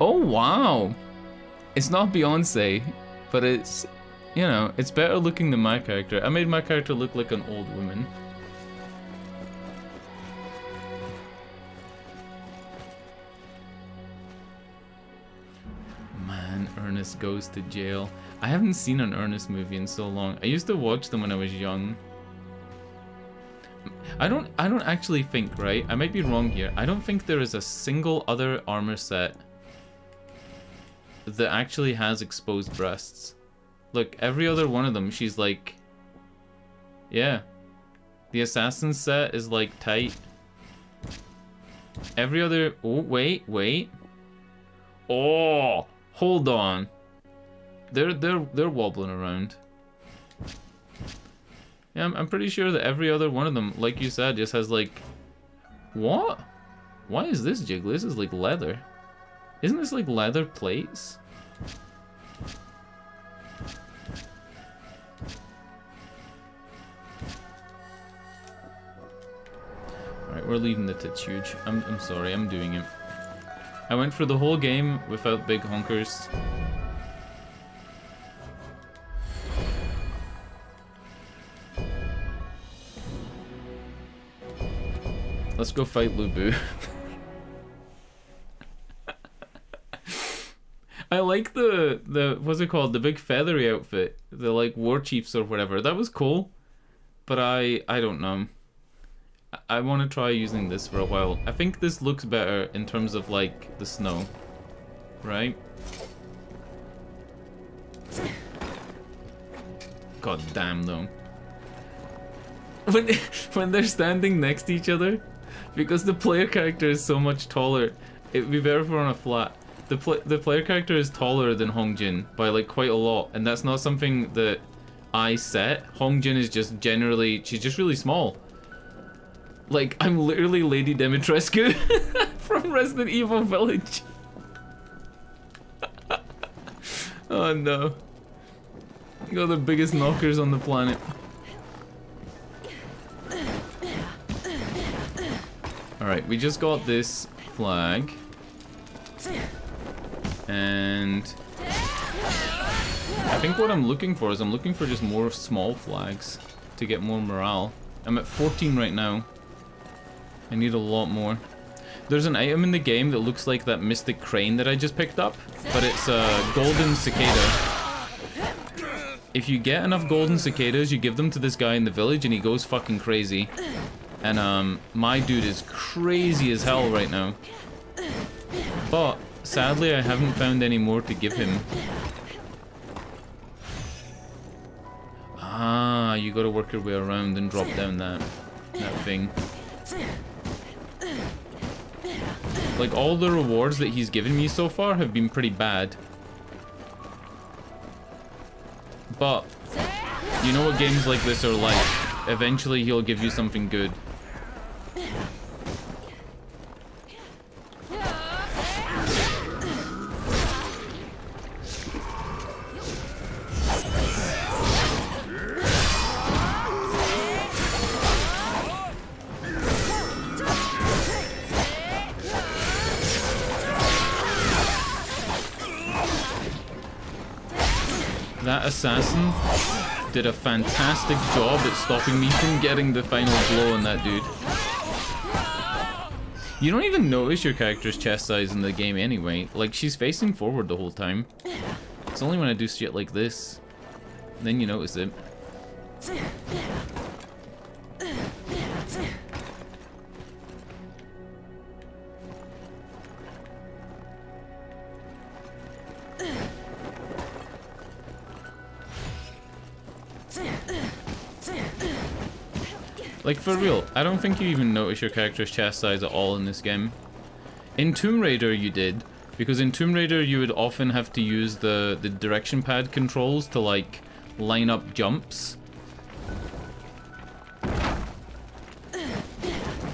S1: Oh, wow. It's not Beyonce, but it's, you know, it's better looking than my character. I made my character look like an old woman. Man, Ernest Goes to Jail. I haven't seen an Ernest movie in so long. I used to watch them when I was young. I don't actually think, right? I might be wrong here. I don't think there is a single other armor set that actually has exposed breasts. Look, every other one of them, she's like... Yeah. The assassin set is like tight. Every other... Oh, wait. Oh! Hold on. They're wobbling around. Yeah, I'm pretty sure that every other one of them, like you said, just has like... What? Why is this jiggly? This is like leather. Isn't this like leather plates? Alright, we're leaving the tits huge. I'm sorry, I'm doing it. I went for the whole game without big honkers. Let's go fight Lubu. I like the what's it called? The big feathery outfit. The like war chiefs or whatever. That was cool. But I don't know. I want to try using this for a while. I think this looks better in terms of like the snow. Right? God damn though. When they're standing next to each other, because the player character is so much taller, it would be better if we're on a flat. The player character is taller than Hongjin by like quite a lot, and that's not something that I set. Hongjin is just generally, she's just really small. Like, I'm literally Lady Dimitrescu from Resident Evil Village. Oh no. You got the biggest knockers on the planet. Alright, we just got this flag. And I think what I'm looking for is I'm looking for just more small flags to get more morale. I'm at 14 right now. I need a lot more. There's an item in the game that looks like that mystic crane that I just picked up, but it's a golden cicada. If you get enough golden cicadas, you give them to this guy in the village and he goes fucking crazy. And my dude is crazy as hell right now. But sadly I haven't found any more to give him. Ah, you gotta work your way around and drop down that thing. Like, all the rewards that he's given me so far have been pretty bad. But you know what games like this are like. Eventually he'll give you something good. That assassin did a fantastic job at stopping me from getting the final blow on that dude. You don't even notice your character's chest size in the game anyway. Like, she's facing forward the whole time. It's only when I do shit like this, then you notice it. Like, for real, I don't think you even notice your character's chest size at all in this game. In Tomb Raider you did, because in Tomb Raider you would often have to use the direction pad controls to, like, line up jumps.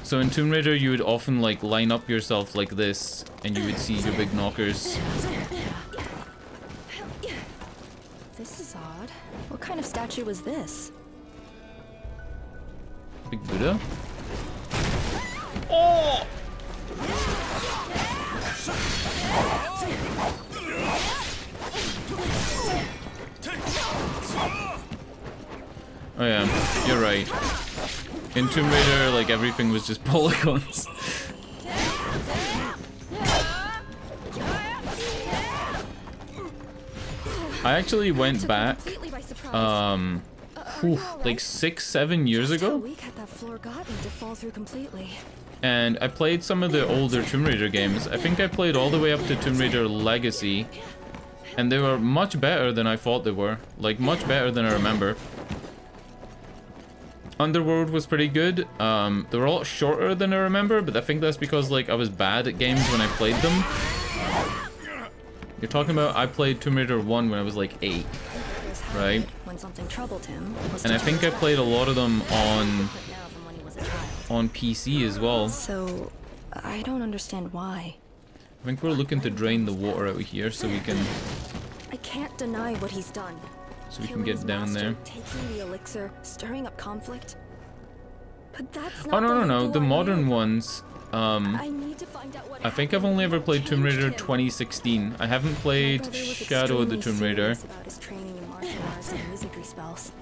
S1: So in Tomb Raider you would often, like, line up yourself like this, and you would see your big knockers.
S12: This is odd. What kind of statue was this?
S1: Big Buddha? Oh! right. In Tomb Raider, like, everything was just polygons. I actually went back, like 6-7 years ago, and I played some of the older Tomb Raider games. I think I played all the way up to Tomb Raider Legacy, and they were much better than I thought they were. Like, much better than I remember. Underworld was pretty good. They were a lot shorter than I remember, but I think that's because, like, I was bad at games when I played them. You're talking about I played Tomb Raider 1 when I was like 8, right?
S12: When something troubled him,
S1: and I think I played a lot of them on PC as well.
S12: So, I don't understand why.
S1: I think we're looking to drain the water out here so we can...
S12: I can't deny what he's done.
S1: So we can get down there.
S12: Taking the elixir, stirring up conflict. But that's not
S1: oh, no. The modern ones... I think I've only ever played Tomb Raider 2016. I haven't played Shadow of the Tomb Raider.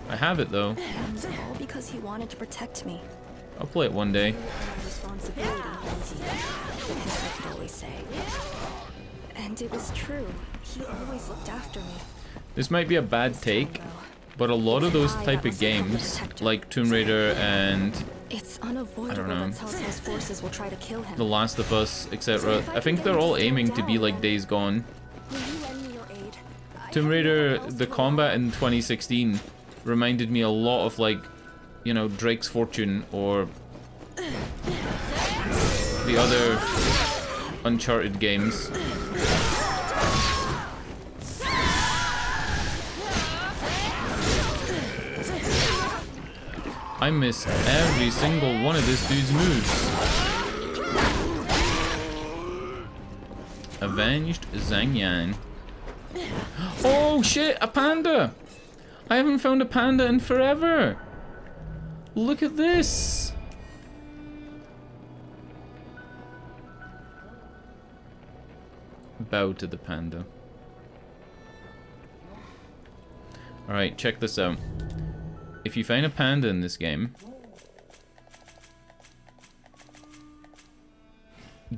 S1: I have it though.
S12: And all because he wanted to protect me.
S1: I'll play it one day.
S12: Responsibility, as I could always say. And it was true. He always looked after me.
S1: This might be a bad take, but a lot of those type of games, like Tomb Raider and
S12: it's unavoidable, I don't know, Telltale's forces will try to kill him.
S1: The Last of Us, etc. I think they're all aiming to be like Days Gone. Tomb Raider, the combat in 2016 reminded me a lot of, like, you know, Drake's Fortune or the other Uncharted games. I miss every single one of this dude's moves. Avenged Zhang. Oh shit, a panda! I haven't found a panda in forever. Look at this. Bow to the panda. Alright, check this out. If you find a panda in this game,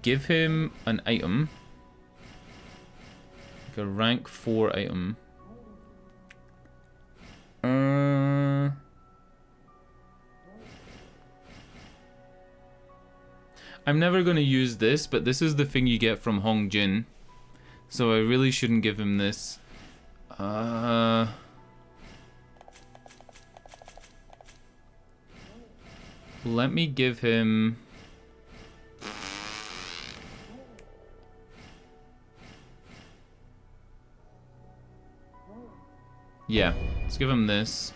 S1: give him an item, like a rank 4 item. I'm never going to use this, but this is the thing you get from Hong Jin, so I really shouldn't give him this. Let me give him... Yeah, let's give him this.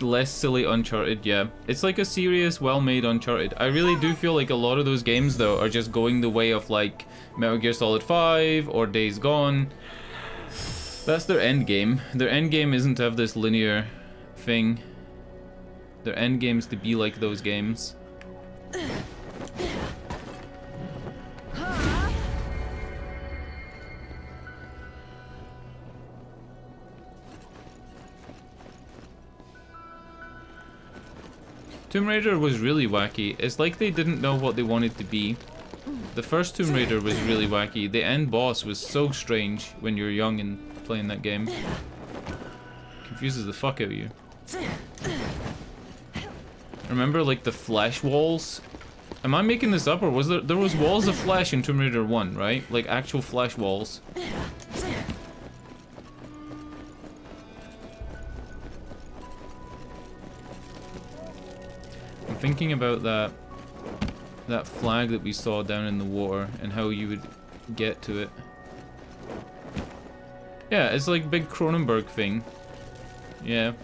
S1: Less silly Uncharted, yeah. It's like a serious, well-made Uncharted. I really do feel like a lot of those games, though, are just going the way of, like, Metal Gear Solid 5 or Days Gone. That's their end game. Their end game isn't to have this linear thing. Their end game's to be like those games. Tomb Raider was really wacky. It's like they didn't know what they wanted to be. The first Tomb Raider was really wacky. The end boss was so strange when you're young and playing that game. Confuses the fuck out of you. Remember, like, the flesh walls? Am I making this up, or was there was walls of flesh in Tomb Raider 1, right? Like actual flesh walls. I'm thinking about that flag that we saw down in the water and how you would get to it. Yeah, it's like big Cronenberg thing. Yeah.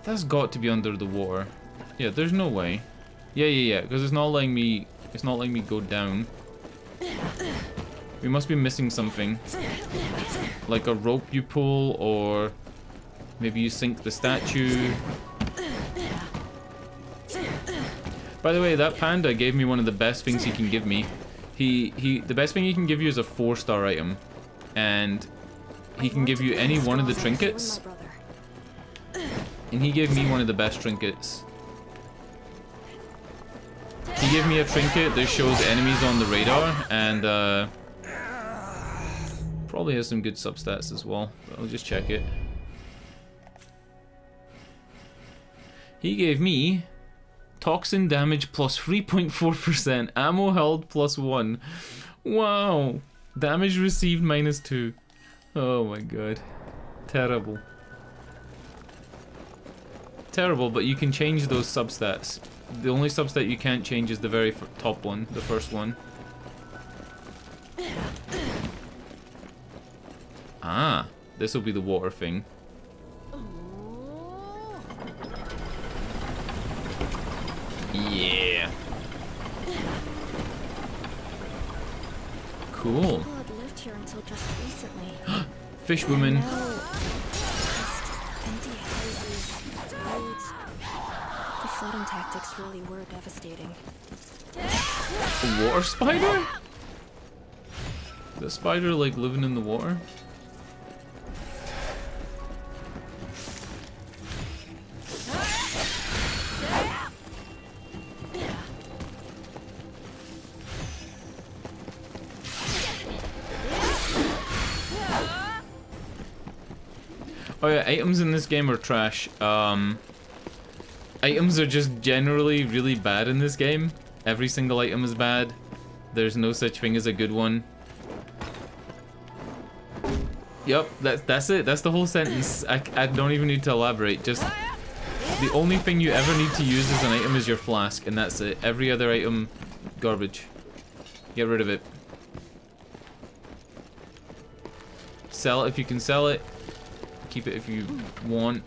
S1: That's got to be under the water. Yeah, there's no way. Yeah, because it's not letting me go down. We must be missing something. Like a rope you pull, or maybe you sink the statue. By the way, that panda gave me one of the best things he can give me. The best thing he can give you is a 4-star item. And he can give you any one of the trinkets. And he gave me one of the best trinkets. He gave me a trinket that shows enemies on the radar, and probably has some good substats as well. But I'll just check it. He gave me toxin damage plus 3.4%, ammo held plus 1. Wow. Damage received minus 2. Oh my god. Terrible. Terrible, but you can change those substats. The only substat you can't change is the very top one, the first one. Ah, this will be the water thing. Yeah. Cool.
S12: People had lived here until just recently.
S1: Fish woman.
S12: Just empty houses, roads. The flooding tactics really were devastating.
S1: A water spider? The spider like living in the water? Oh yeah, items in this game are trash. Items are just generally really bad in this game. Every single item is bad. There's no such thing as a good one. Yep, that's it. That's the whole sentence. I don't even need to elaborate. Just the only thing you ever need to use as an item is your flask, and that's it. Every other item, garbage. Get rid of it. Sell it if you can sell it. Keep it if you want.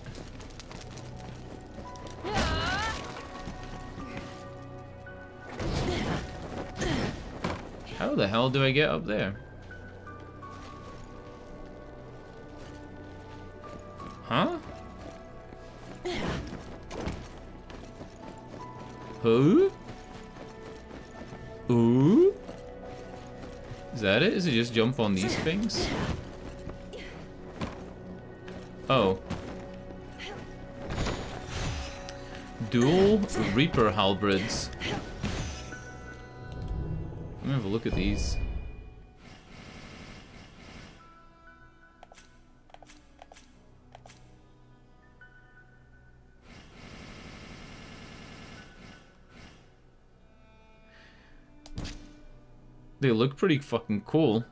S1: How the hell do I get up there? Huh? Who? Ooh? Is that it? Is it just jump on these things? Oh. Dual Reaper halberds. Let me have a look at these. They look pretty fucking cool.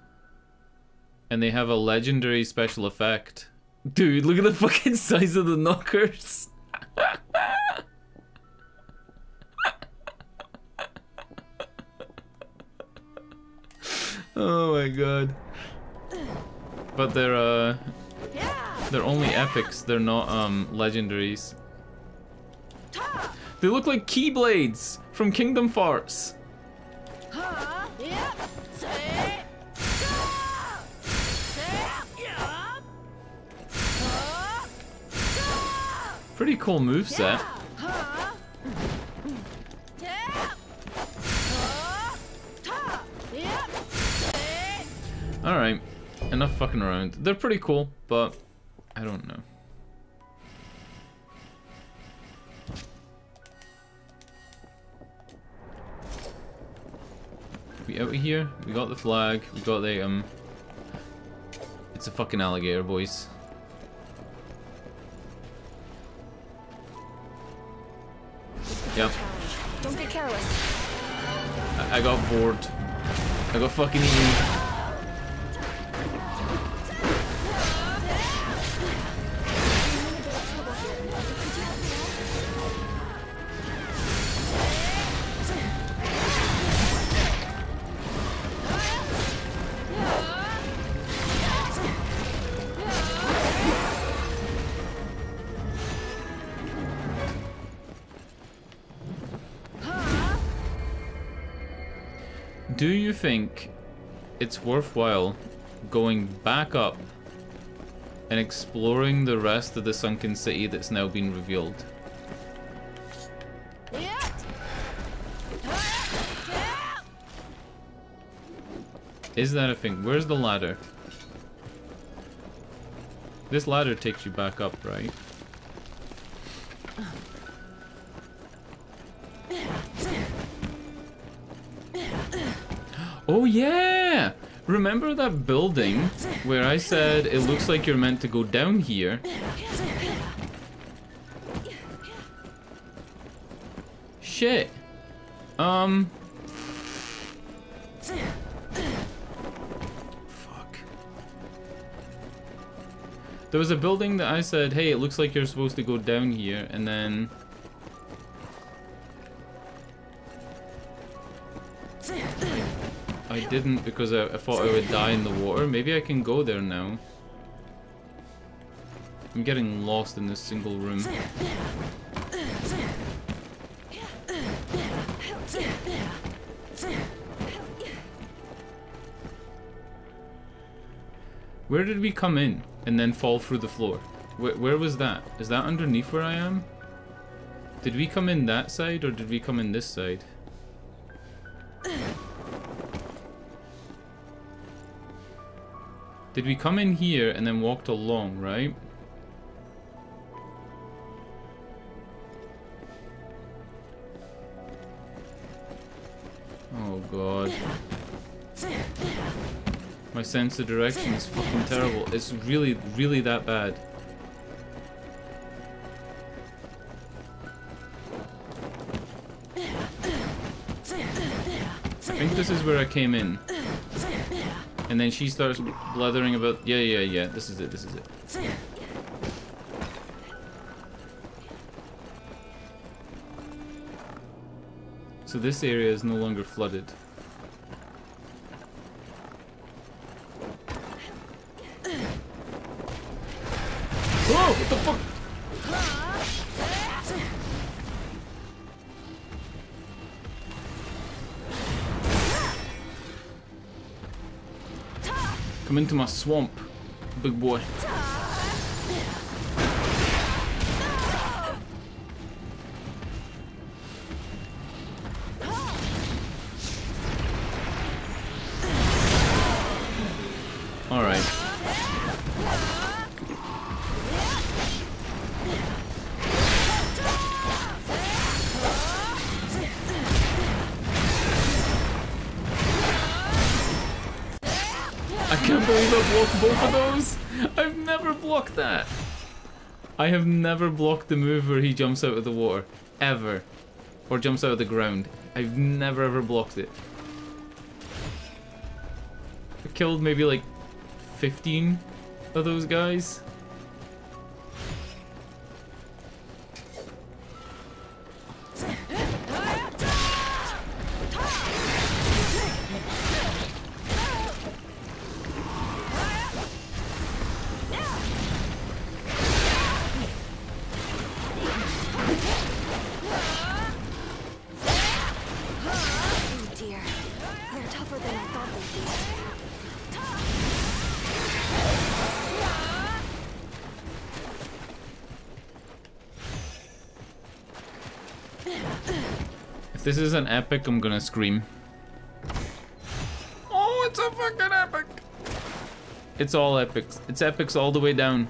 S1: And they have a legendary special effect. Dude, look at the fucking size of the knockers. Oh my god. But they're only epics, they're not legendaries. They look like keyblades from Kingdom Farts. Pretty cool moveset. Alright, enough fucking around. They're pretty cool, but I don't know. We out of here? We got the flag, we got the it's a fucking alligator, boys. Yep.
S12: Don't get careless.
S1: I got bored. I got fucking eaten. Do you think it's worthwhile going back up and exploring the rest of the sunken city that's now been revealed? Is that a thing? Where's the ladder? This ladder takes you back up, right? Oh yeah! Remember that building where I said it looks like you're meant to go down here? Shit. Fuck. There was a building that I said, hey, it looks like you're supposed to go down here, and then... I didn't because I thought I would die in the water. Maybe I can go there now. I'm getting lost in this single room. Where did we come in and then fall through the floor? Where was that? Is that underneath where I am? Did we come in that side or did we come in this side? Did we come in here and then walked along, right? Oh god. My sense of direction is fucking terrible. It's really, really that bad. I think this is where I came in. And then she starts blathering about, yeah, this is it. So this area is no longer flooded. Whoa, what the fuck? Come into my swamp, big boy. All right. I can't believe I blocked both of those. I've never blocked that. I have never blocked the move where he jumps out of the water. Ever. Or jumps out of the ground. I've never ever blocked it. I killed maybe like 15 of those guys. If this is an epic, I'm gonna scream. Oh, it's a fucking epic! It's all epics. It's epics all the way down.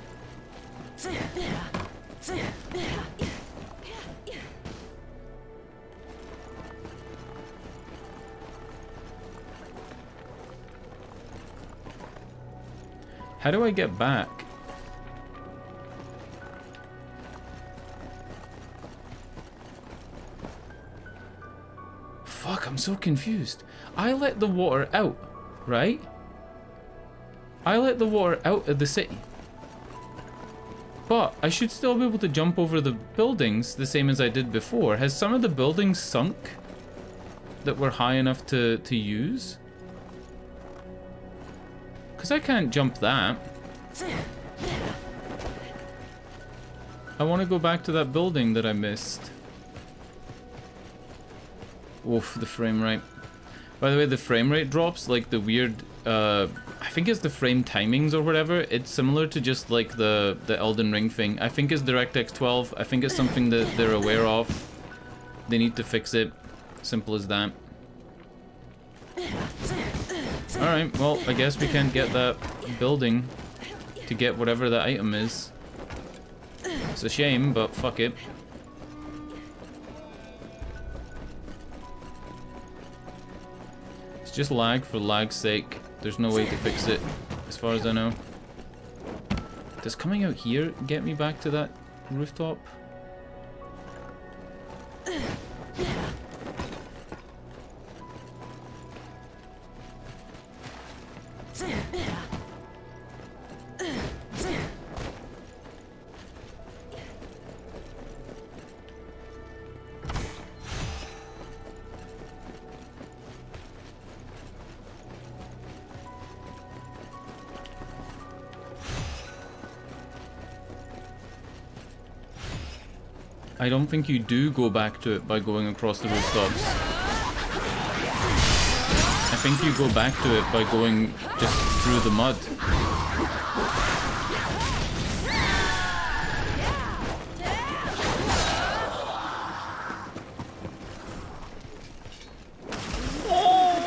S1: How do I get back? Fuck, I'm so confused. I let the water out, right? I let the water out of the city. But I should still be able to jump over the buildings the same as I did before. Has some of the buildings sunk that were high enough to use? Because I can't jump that. I want to go back to that building that I missed. Oof, the frame rate. By the way, the frame rate drops, like the weird, I think it's the frame timings or whatever. It's similar to just like the Elden Ring thing. I think it's DirectX 12. I think it's something that they're aware of. They need to fix it. Simple as that. Alright, well, I guess we can't get that building to get whatever that item is. It's a shame, but fuck it. It's just lag for lag's sake. There's no way to fix it, as far as I know. Does coming out here get me back to that rooftop? I don't think you do go back to it by going across the rooftops. I think you go back to it by going just through the mud.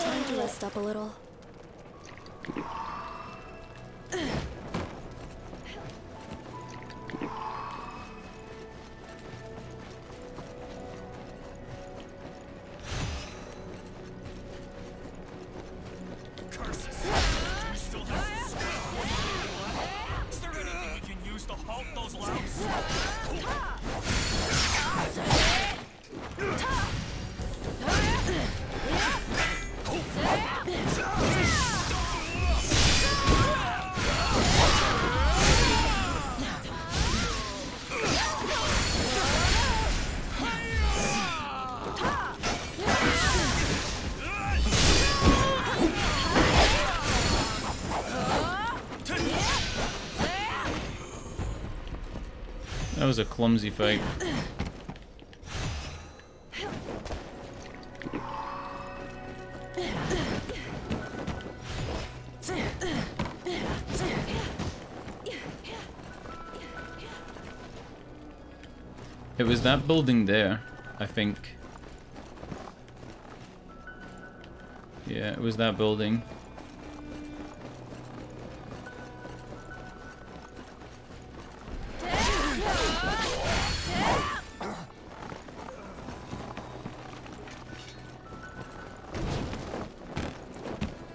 S12: Time to rest up a little.
S1: That was a clumsy fight. It was that building there, I think. Yeah, it was that building.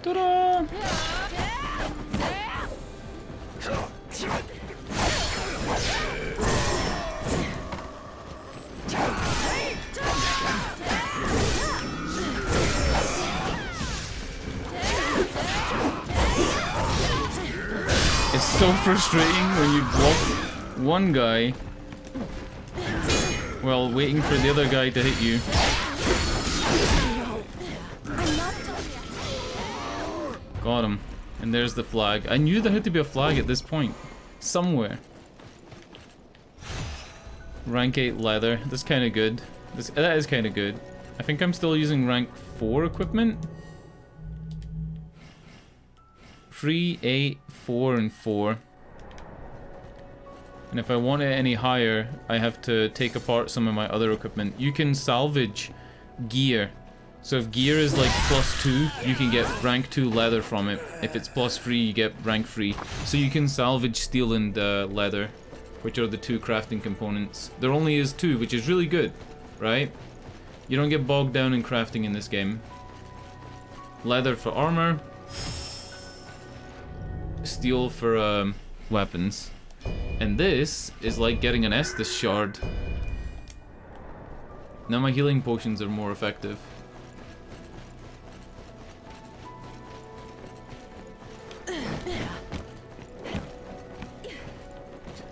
S1: Ta-da! It's so frustrating when you block one guy while waiting for the other guy to hit you. Got him. And there's the flag. I knew there had to be a flag at this point. Somewhere. Rank 8 leather. That's kind of good. That is kind of good. I think I'm still using rank 4 equipment. 3, 8, 4, and 4. And if I want it any higher, I have to take apart some of my other equipment. You can salvage gear. So if gear is like +2, you can get rank 2 leather from it. If it's +3, you get rank 3. So you can salvage steel and leather, which are the 2 crafting components. There only is 2, which is really good, right? You don't get bogged down in crafting in this game. Leather for armor. Steel for weapons. And this is like getting an Estus shard. Now my healing potions are more effective.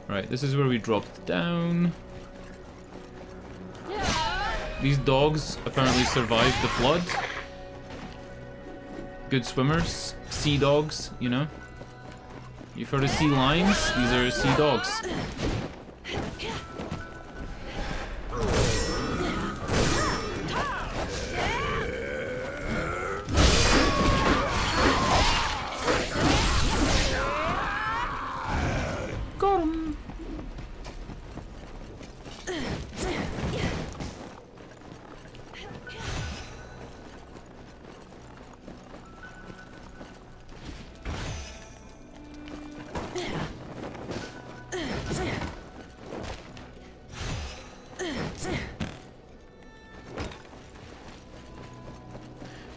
S1: Right, this is where we dropped down. These dogs apparently survived the flood. Good swimmers. Sea dogs, you know. You've heard of sea lions? These are sea dogs. Got him.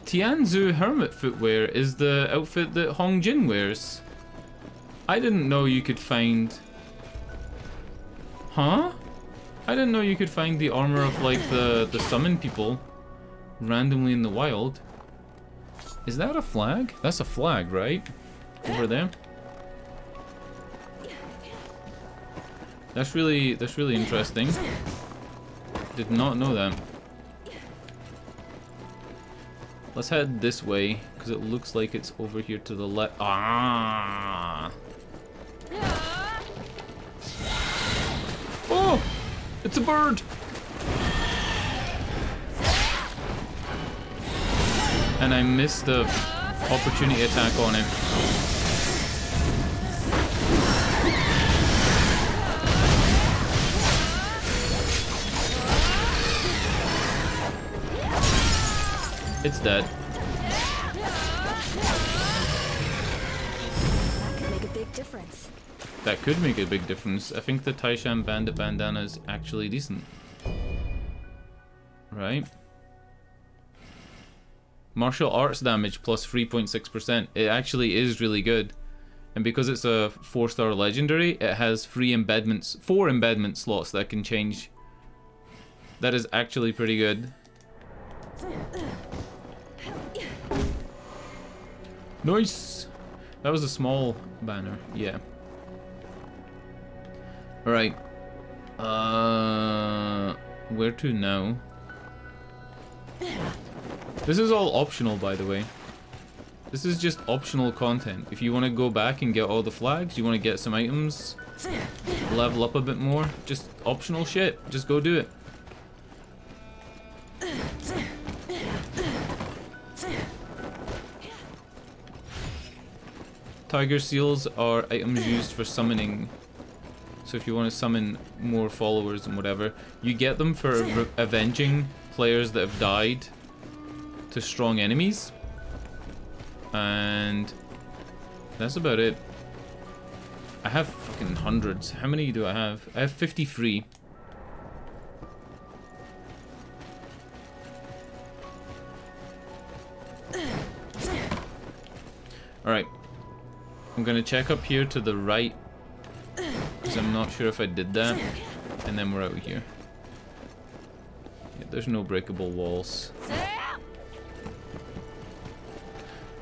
S1: Tianzu Hermit Footwear is the outfit that Hong Jin wears. I didn't know you could find... Huh? I didn't know you could find the armor of like the summon people randomly in the wild. Is that a flag? That's a flag, right? Over there. That's really interesting. Did not know that. Let's head this way because it looks like it's over here to the left. Ah! Oh! It's a bird! And I missed the opportunity attack on it. It's dead.
S12: That could make a big difference.
S1: That could make a big difference. I think the Taishan Bandit bandana is actually decent. Right? Martial arts damage plus 3.6%. It actually is really good. And because it's a 4-star legendary, it has 4 embedment slots that can change. That is actually pretty good. Nice! That was a small banner, yeah. Alright. Where to now? This is all optional, by the way. This is just optional content. If you want to go back and get all the flags, you want to get some items, level up a bit more, just optional shit. Just go do it. Tiger seals are items used for summoning. So if you want to summon more followers and whatever, you get them for avenging players that have died to strong enemies. And that's about it. I have fucking hundreds. How many do I have? I have 53. Alright. I'm gonna check up here to the right, because I'm not sure if I did that. And then we're out of here. Yeah, there's no breakable walls.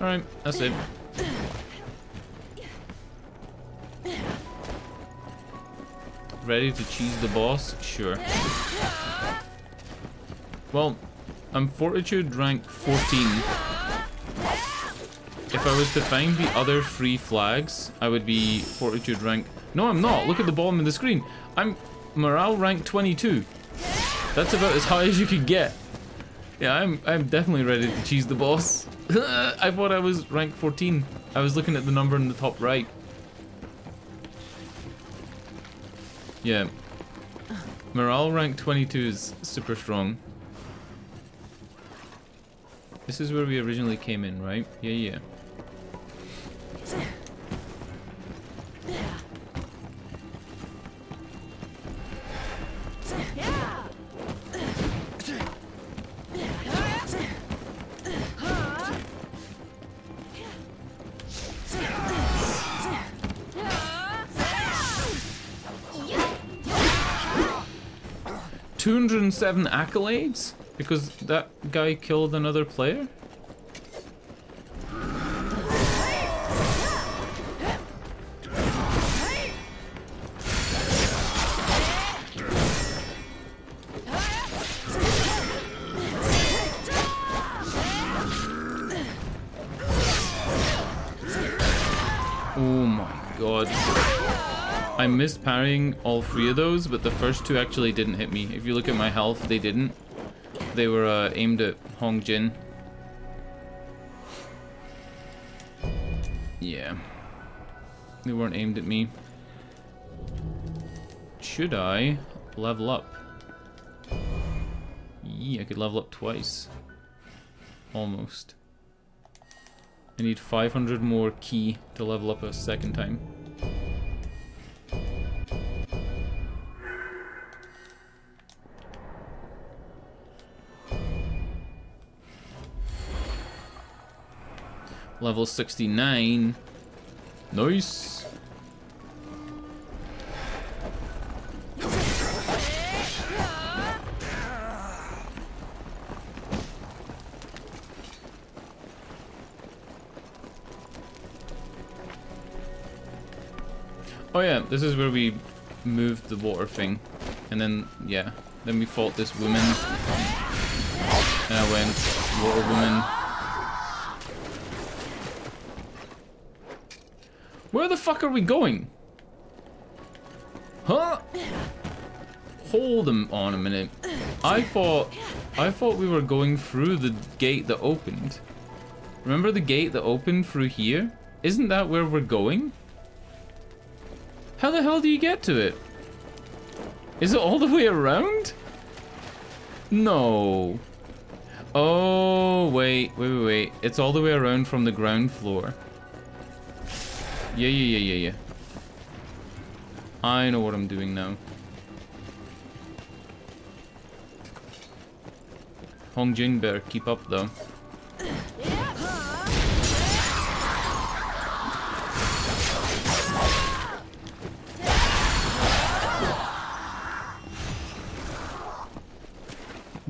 S1: Alright, that's it. Ready to cheese the boss? Sure. Well, I'm Fortitude rank 14. If I was to find the other 3 flags, I would be Fortitude rank... No, I'm not! Look at the bottom of the screen! I'm Morale rank 22. That's about as high as you could get. Yeah, I'm definitely ready to cheese the boss. I thought I was rank 14. I was looking at the number in the top right. Yeah. Morale rank 22 is super strong. This is where we originally came in, right? Yeah, yeah. $207 accolades? Because that guy killed another player? Oh my god. I missed parrying all 3 of those, but the first 2 actually didn't hit me. If you look at my health, they didn't. They were aimed at Hong Jin. Yeah. They weren't aimed at me. Should I level up? Yeah, I could level up twice. Almost. I need 500 more ki to level up a second time. Level 69. Nice. Oh yeah, this is where we moved the water thing. And then, yeah, then we fought this woman. And I went, water woman. Where the fuck are we going? Huh? Hold on a minute. I thought we were going through the gate that opened. Remember the gate that opened through here? Isn't that where we're going? How the hell do you get to it? Is it all the way around? No. Oh, wait. It's all the way around from the ground floor. Yeah. I know what I'm doing now. Hong Jing better keep up though.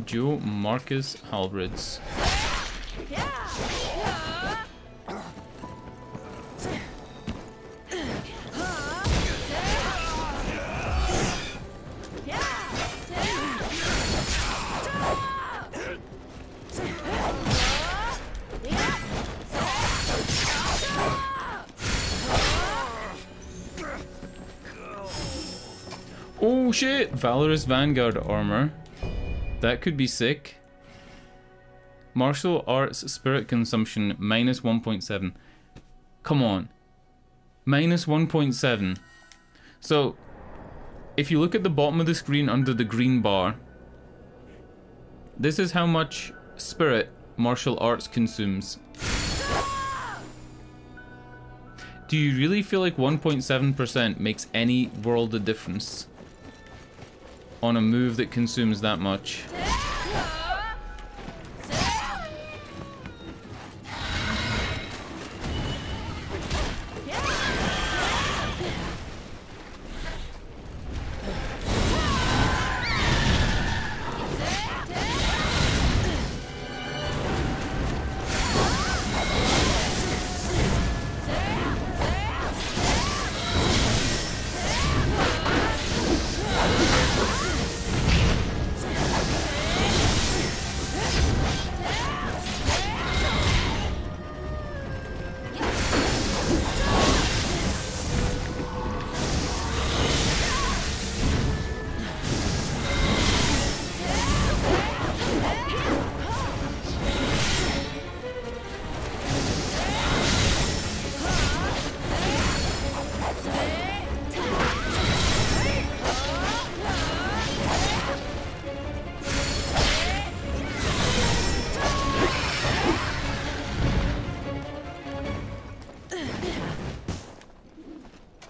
S1: Joe Marcus Halbrids. Oh shit! Valorous Vanguard armor. That could be sick. Martial arts spirit consumption minus 1.7. Come on. Minus 1.7. So, if you look at the bottom of the screen under the green bar, this is how much spirit martial arts consumes. Do you really feel like 1.7% makes any world of difference on a move that consumes that much?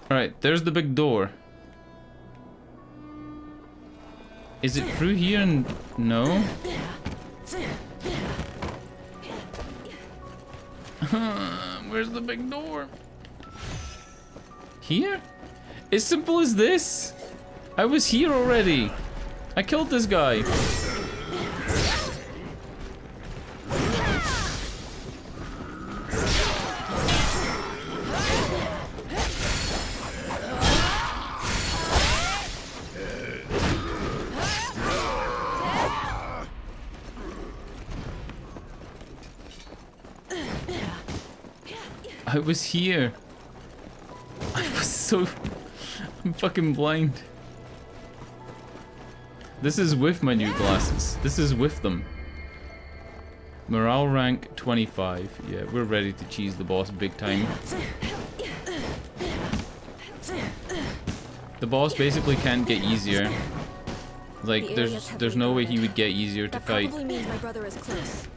S1: Alright, there's the big door. Is it through here and... no? Where's the big door? Here? As simple as this? I was here already. I killed this guy. I was here. I was so... I'm fucking blind. This is with my new glasses. This is with them. Morale rank 25. Yeah, we're ready to cheese the boss big time. The boss basically can't get easier. Like, there's no way he would get easier to fight.
S12: Probably means my brother is close.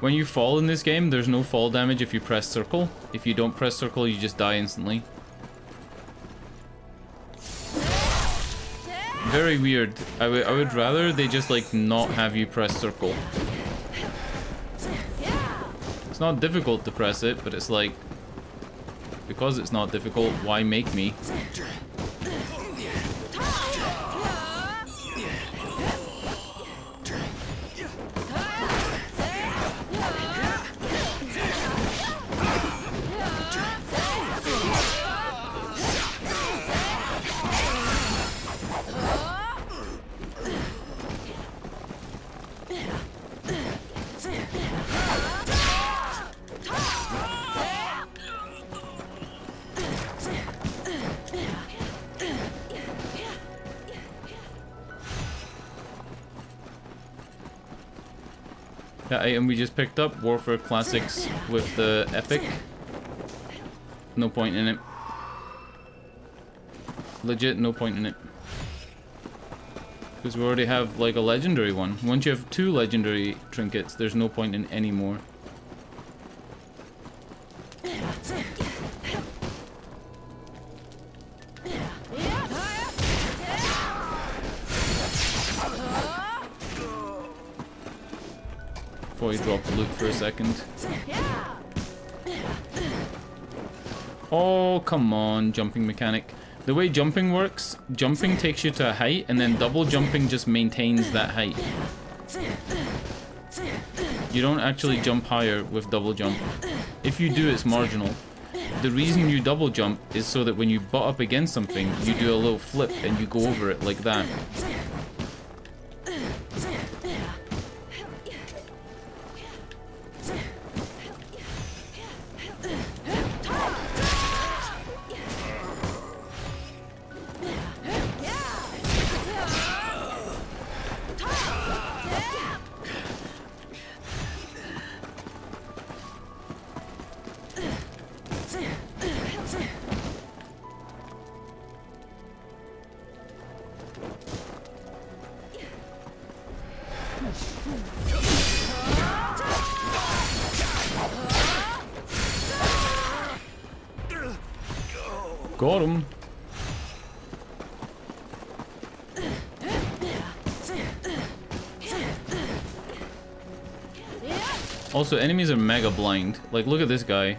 S1: When you fall in this game, there's no fall damage if you press circle. If you don't press circle, you just die instantly. Very weird. I would rather they just like not have you press circle. It's not difficult to press it, but it's like, because it's not difficult, why make me? That item we just picked up, Warfare Classics with the Epic. No point in it. Legit, no point in it. Because we already have like a legendary one. Once you have 2 legendary trinkets, there's no point in any more. Before you drop the loot for a second. Oh, come on, jumping mechanic. The way jumping works, jumping takes you to a height, and then double jumping just maintains that height. You don't actually jump higher with double jump. If you do, it's marginal. The reason you double jump is so that when you butt up against something, you do a little flip and you go over it like that. Got him. Also, enemies are mega blind. Like, look at this guy.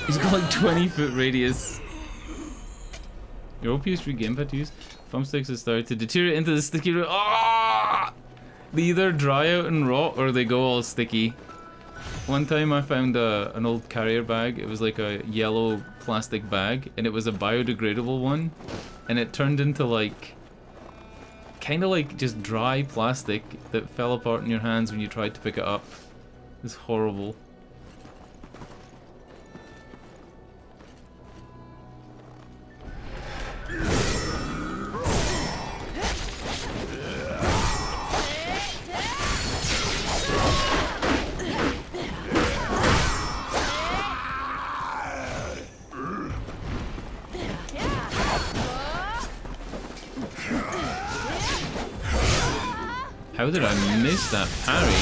S1: He's got like 20-foot radius. Your OP3 gamepad to use. Thumbsticks have started to deteriorate into the sticky. Ah! They either dry out and rot or they go all sticky. One time I found an old carrier bag. It was like a yellow plastic bag, and it was a biodegradable one, and it turned into like kind of like just dry plastic that fell apart in your hands when you tried to pick it up. It's horrible. How did I miss that parry?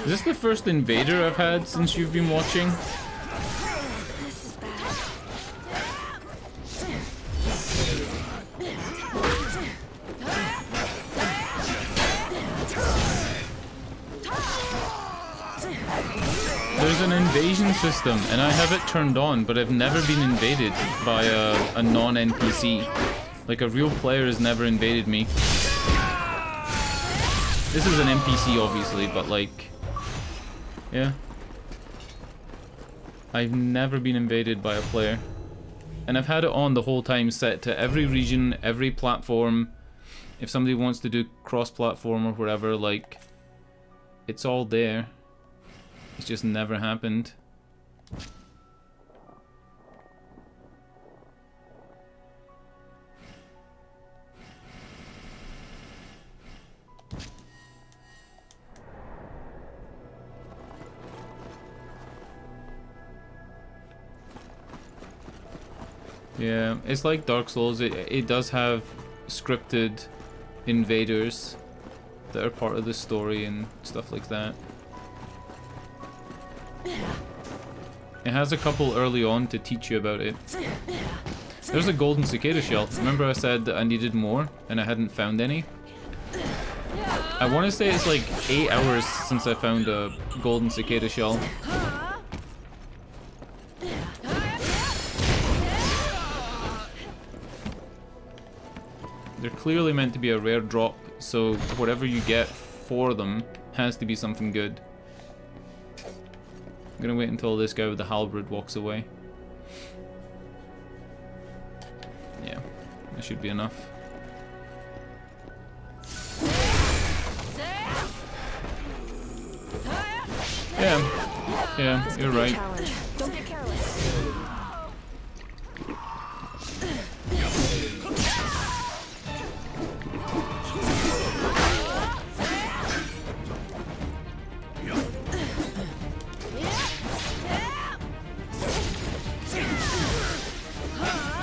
S1: Is this the first invader I've had since you've been watching?
S12: This is bad.
S1: There's an invasion system, and I have it turned on, but I've never been invaded by a non-NPC. Like, a real player has never invaded me. This is an NPC, obviously, but like... yeah. I've never been invaded by a player. And I've had it on the whole time, set to every region, every platform. If somebody wants to do cross-platform or whatever, like... it's all there. It's just never happened. Yeah, it's like Dark Souls. It does have scripted invaders that are part of the story and stuff like that. It has a couple early on to teach you about it. There's a golden cicada shell. Remember I said that I needed more and I hadn't found any? I want to say it's like 8 hours since I found a golden cicada shell. They're clearly meant to be a rare drop, so whatever you get for them has to be something good. I'm gonna wait until this guy with the halberd walks away. Yeah, that should be enough. Yeah, you're right.
S12: Don't get careless.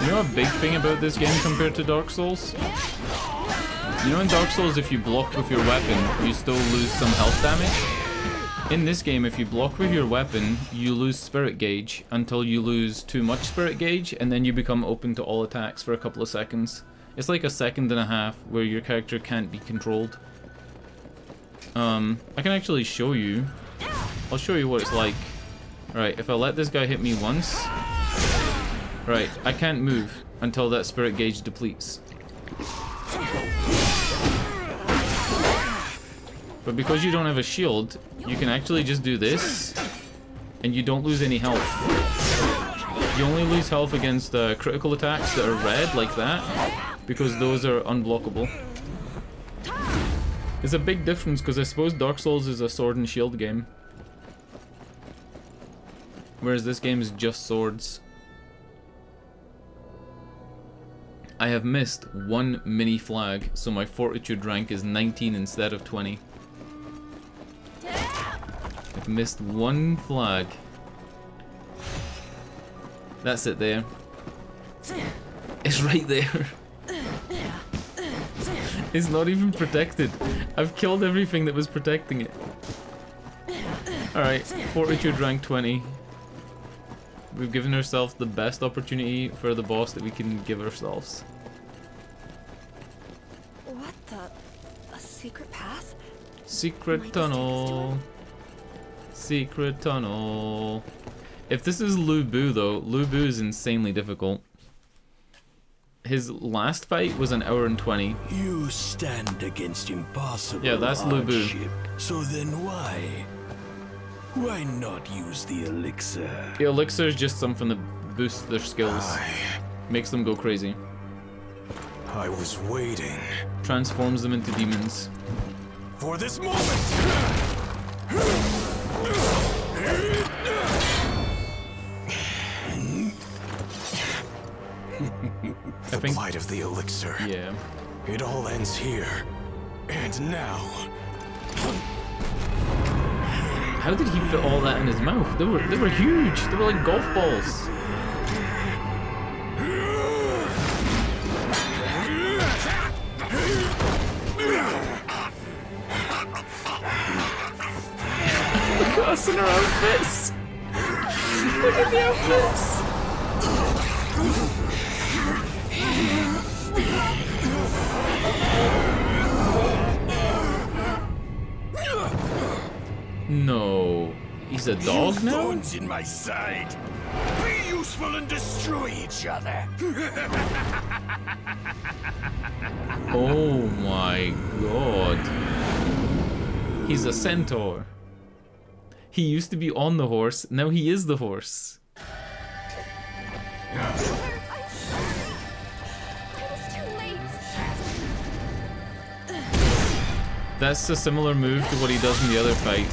S1: You know a big thing about this game compared to Dark Souls? You know in Dark Souls if you block with your weapon, you still lose some health damage? In this game, if you block with your weapon, you lose spirit gauge until you lose too much spirit gauge, and then you become open to all attacks for a couple of seconds. It's like a second and a half where your character can't be controlled. I can actually show you. I'll show you what it's like. Alright, if I let this guy hit me once... Right, I can't move until that spirit gauge depletes. But because you don't have a shield, you can actually just do this, and you don't lose any health. You only lose health against critical attacks that are red, like that, because those are unblockable. It's a big difference, because I suppose Dark Souls is a sword and shield game. Whereas this game is just swords. I have missed one mini flag, so my fortitude rank is 19 instead of 20. I've missed one flag. That's it there. It's right there. It's not even protected. I've killed everything that was protecting it. Alright, fortitude rank 20. We've given ourselves the best opportunity for the boss that we can give ourselves.
S12: What the? A secret path?
S1: Secret tunnel. Secret tunnel. If this is Lu Bu though, Lu Bu is insanely difficult. His last fight was an hour and 20.
S7: You stand against impossible.
S1: Yeah, that's Lu Bu.
S7: So then why? Why not use the elixir?
S1: The elixir is just something that boosts their skills. Makes them go crazy.
S4: I was waiting.
S1: Transforms them into demons.
S7: For this moment!
S4: The plight of the elixir.
S1: Yeah.
S4: It all ends here. And now.
S1: How did he fit all that in his mouth? They were huge. They were like golf balls. Look at us in our outfits. Look at the outfits. No, he's a dog now?
S7: Thorns in my side. Be useful and destroy each other.
S1: Oh my god. He's a centaur. He used to be on the horse, now he is the horse. That's a similar move to what he does in the other fight.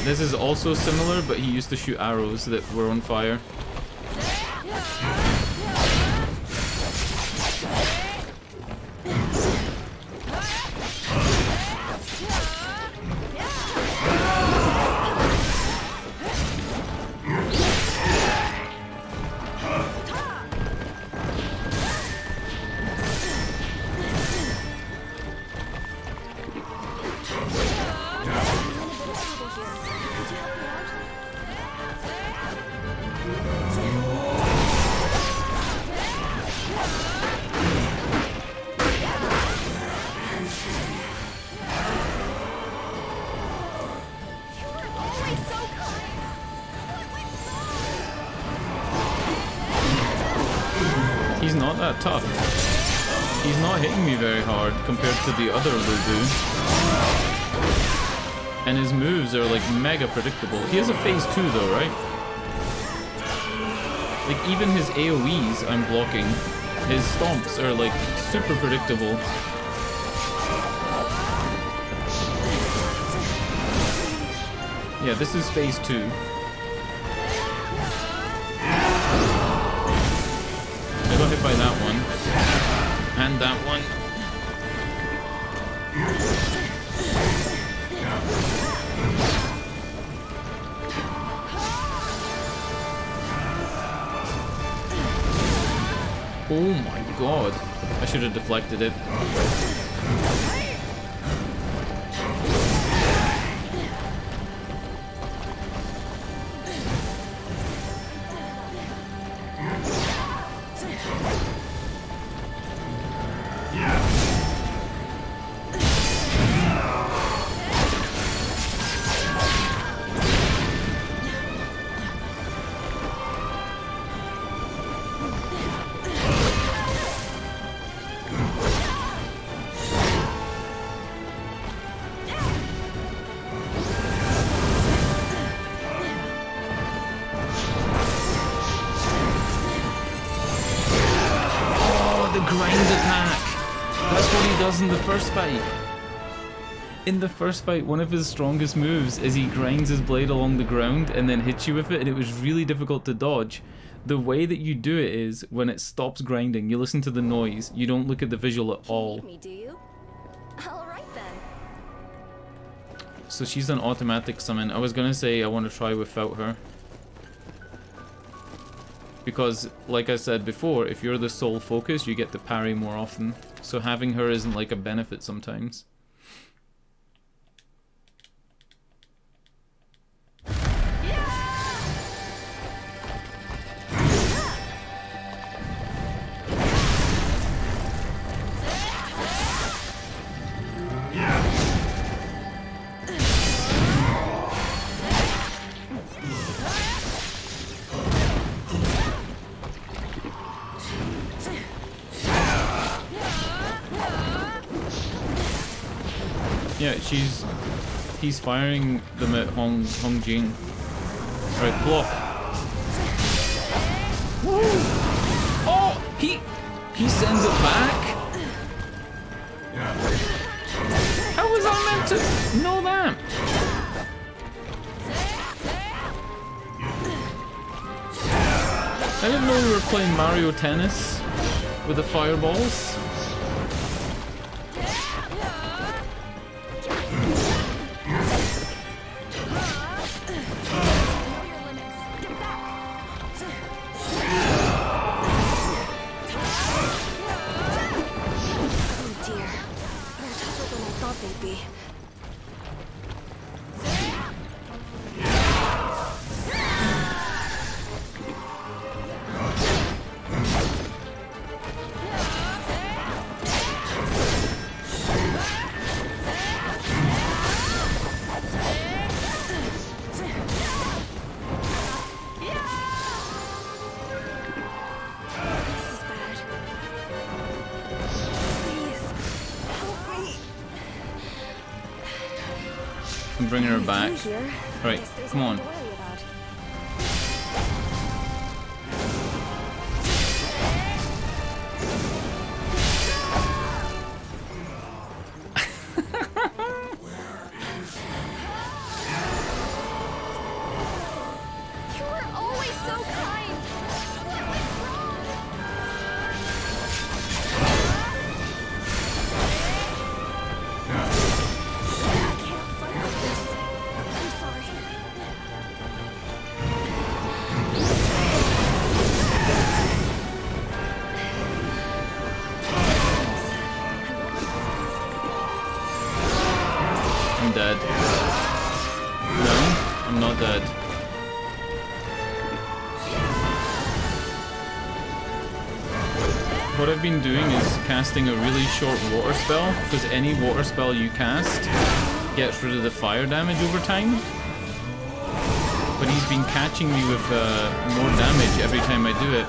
S1: This is also similar, but he used to shoot arrows that were on fire. that tough. He's not hitting me very hard compared to the other Lubu. And his moves are like mega predictable. He has a phase 2 though, right? Like even his AoEs I'm blocking. His stomps are like super predictable. Yeah, this is phase 2. I got hit by that one. And that one. Oh my god. I should have deflected it. In the first fight. In the first fight, one of his strongest moves is he grinds his blade along the ground and then hits you with it, and it was really difficult to dodge. The way that you do it is when it stops grinding, you listen to the noise, you don't look at the visual at all.
S12: Me, do you? All right then.
S1: So she's an automatic summon. I was gonna say I want to try without her. Because, like I said before, if you're the sole focus, you get to parry more often. So having her isn't like a benefit sometimes. Yeah, he's firing them at Hong Jing. Right, block. Woo! Oh, he sends it back. How was I meant to know that? I didn't know we were playing Mario Tennis with the fireballs. I'm bringing her back. Right, come on. Dead. No, I'm not dead. What I've been doing is casting a really short water spell, because any water spell you cast gets rid of the fire damage over time. But he's been catching me with more damage every time I do it.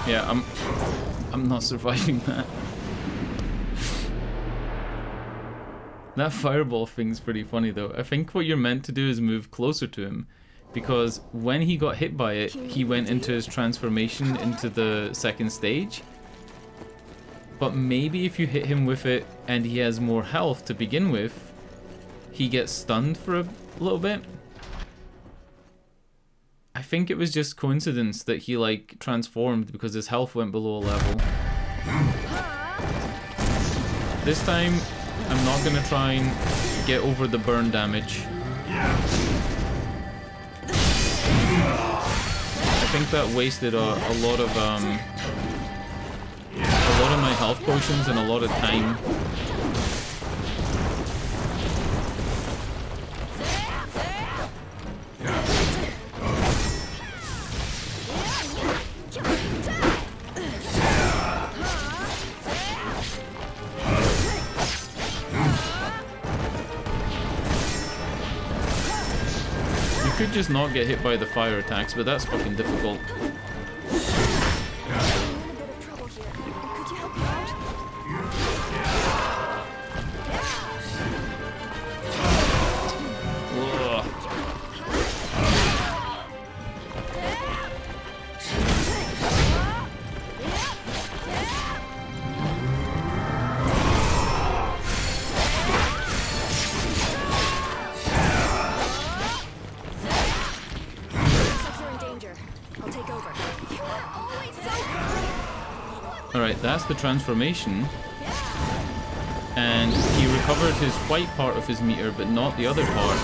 S1: Yeah, I'm not surviving that. That fireball thing's pretty funny though. I think what you're meant to do is move closer to him, because when he got hit by it, he went into his transformation into the second stage. But maybe if you hit him with it and he has more health to begin with, he gets stunned for a little bit. I think it was just coincidence that he like transformed because his health went below a level. This time, I'm not gonna try and get over the burn damage. I think that wasted a lot of my health potions and a lot of time. You could just not get hit by the fire attacks, but that's fucking difficult. Alright, that's the transformation. And he recovered his white part of his meter, but not the other part.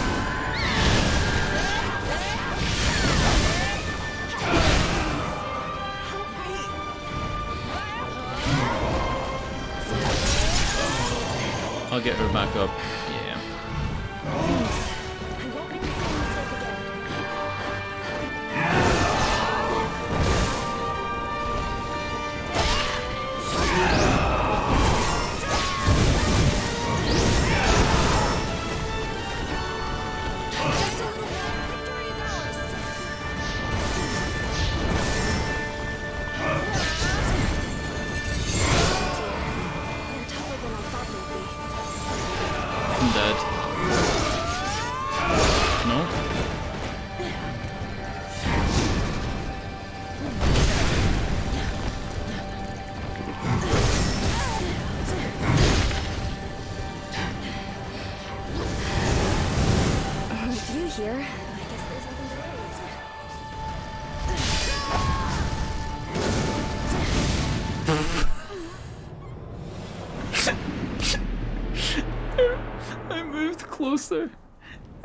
S1: I'll get her back up. Yeah.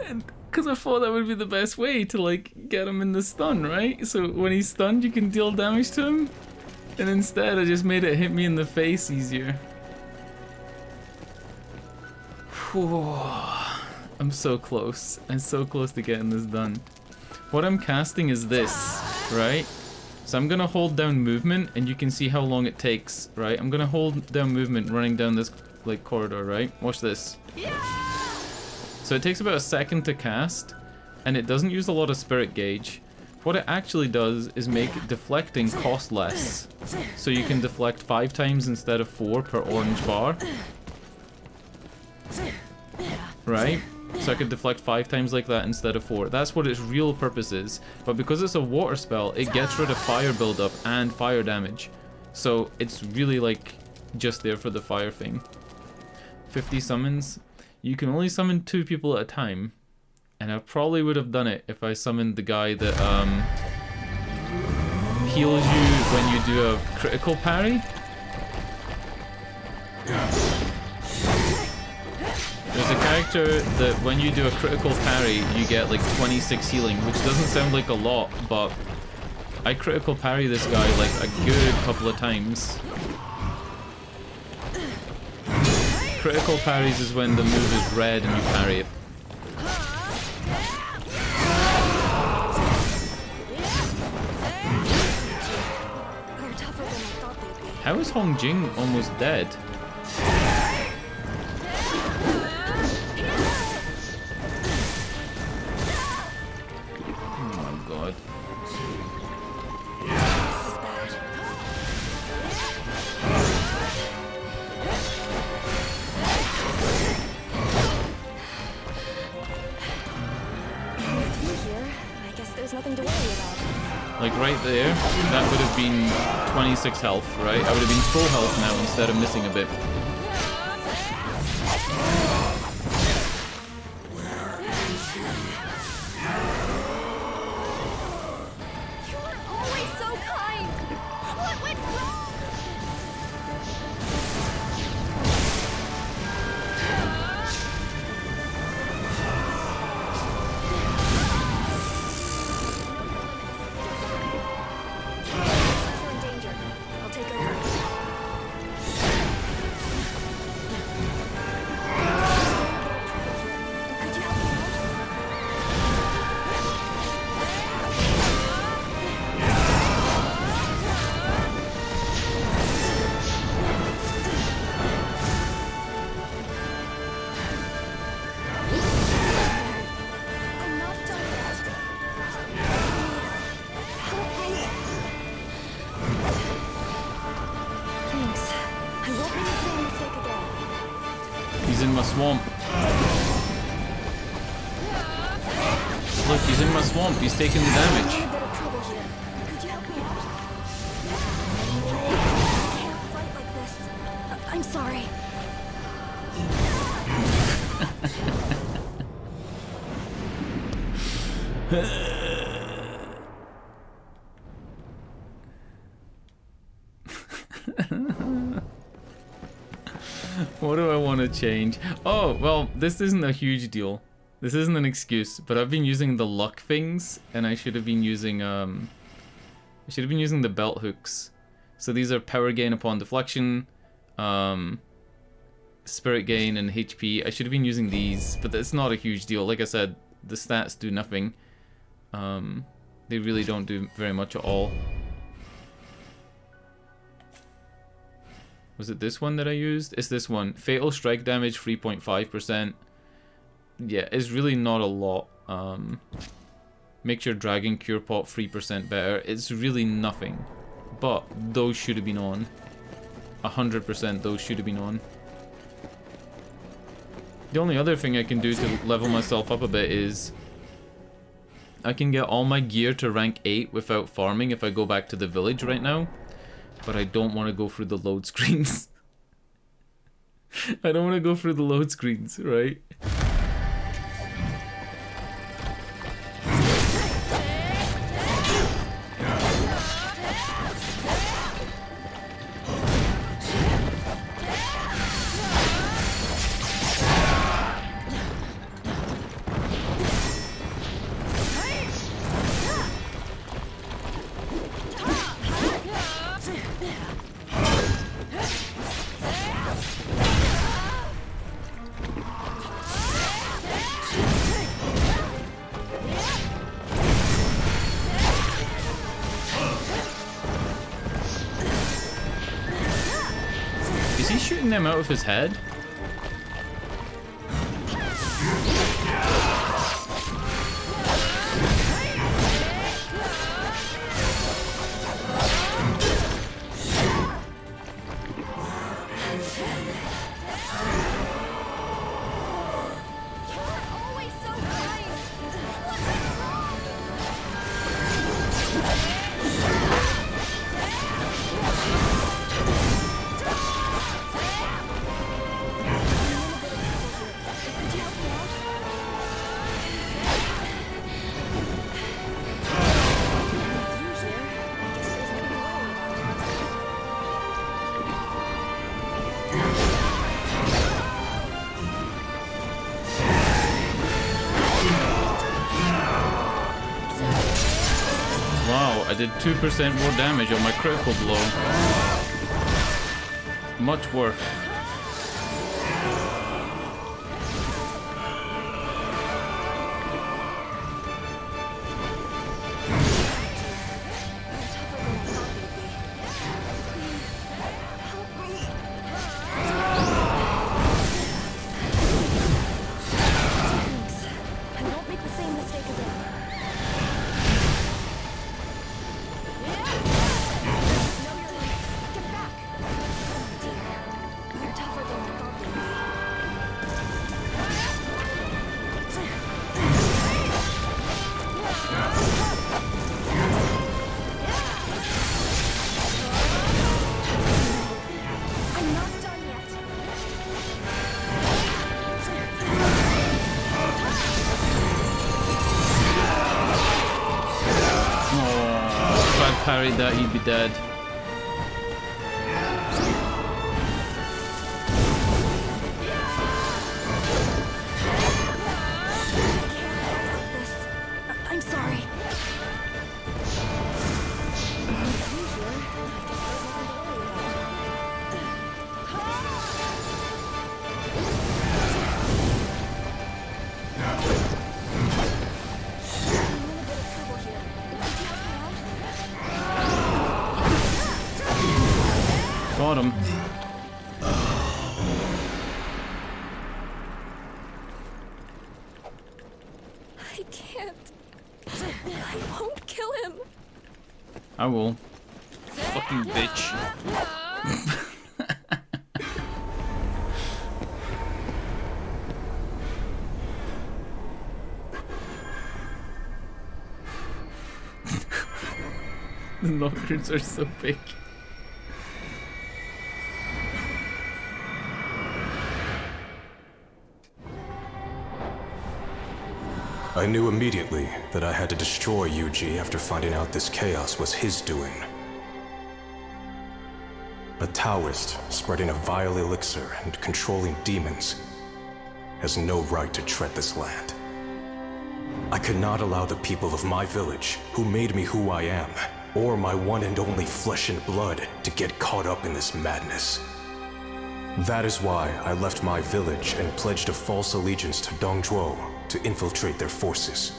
S1: And because I thought that would be the best way to like get him in the stun, right? So when he's stunned you can deal damage to him, and instead I just made it hit me in the face easier. Whew. I'm so close. I'm so close to getting this done. What I'm casting is this, right? So I'm gonna hold down movement and you can see how long it takes, right? I'm gonna hold down movement running down this like corridor, right? Watch this. So it takes about a second to cast, and it doesn't use a lot of spirit gauge. What it actually does is make deflecting cost less. So you can deflect 5 times instead of 4 per orange bar. Right? So I could deflect 5 times like that instead of 4. That's what its real purpose is. But because it's a water spell, it gets rid of fire buildup and fire damage. So it's really like just there for the fire thing. 50 summons. You can only summon 2 people at a time, and I probably would have done it if I summoned the guy that heals you when you do a critical parry. There's a character that when you do a critical parry, you get like 26 healing, which doesn't sound like a lot, but I critical parry this guy like a good couple of times. Critical parries is when the move is red and you parry it. How is Hong Jing almost dead? Oh my god.
S12: here. I guess there's nothing to worry about.
S1: Like right there, that would have been 26 health, right? I would have been full health now instead of missing a bit. Swamp. Look, he's in my swamp. He's taking the damage.
S12: I'm sorry.
S1: What do I want to change? Oh, well, this isn't a huge deal. This isn't an excuse, but I've been using the luck things, and I should have been using the belt hooks. So these are power gain upon deflection, spirit gain, and HP. I should have been using these, but it's not a huge deal. Like I said, the stats do nothing. They really don't do very much at all. Was it this one that I used? It's this one. Fatal strike damage 3.5%. Yeah, it's really not a lot. Makes your dragon cure pot 3% better. It's really nothing. But those should have been on. 100% those should have been on. The only other thing I can do to level myself up a bit is I can get all my gear to rank 8 without farming if I go back to the village right now. But I don't want to go through the load screens. I don't want to go through the load screens, right? Them out of his head? I did 2% more damage on my critical blow. Much worth. parried that, he'd be dead.
S12: I'm sorry.
S1: Got him.
S12: I can't. I won't kill him.
S1: I will. Fucking bitch. The knockers are so big.
S15: I knew immediately that I had to destroy Yuji after finding out this chaos was his doing. A Taoist spreading a vile elixir and controlling demons has no right to tread this land. I could not allow the people of my village, who made me who I am, or my one and only flesh and blood, to get caught up in this madness. That is why I left my village and pledged a false allegiance to Dongzhuo to infiltrate their forces.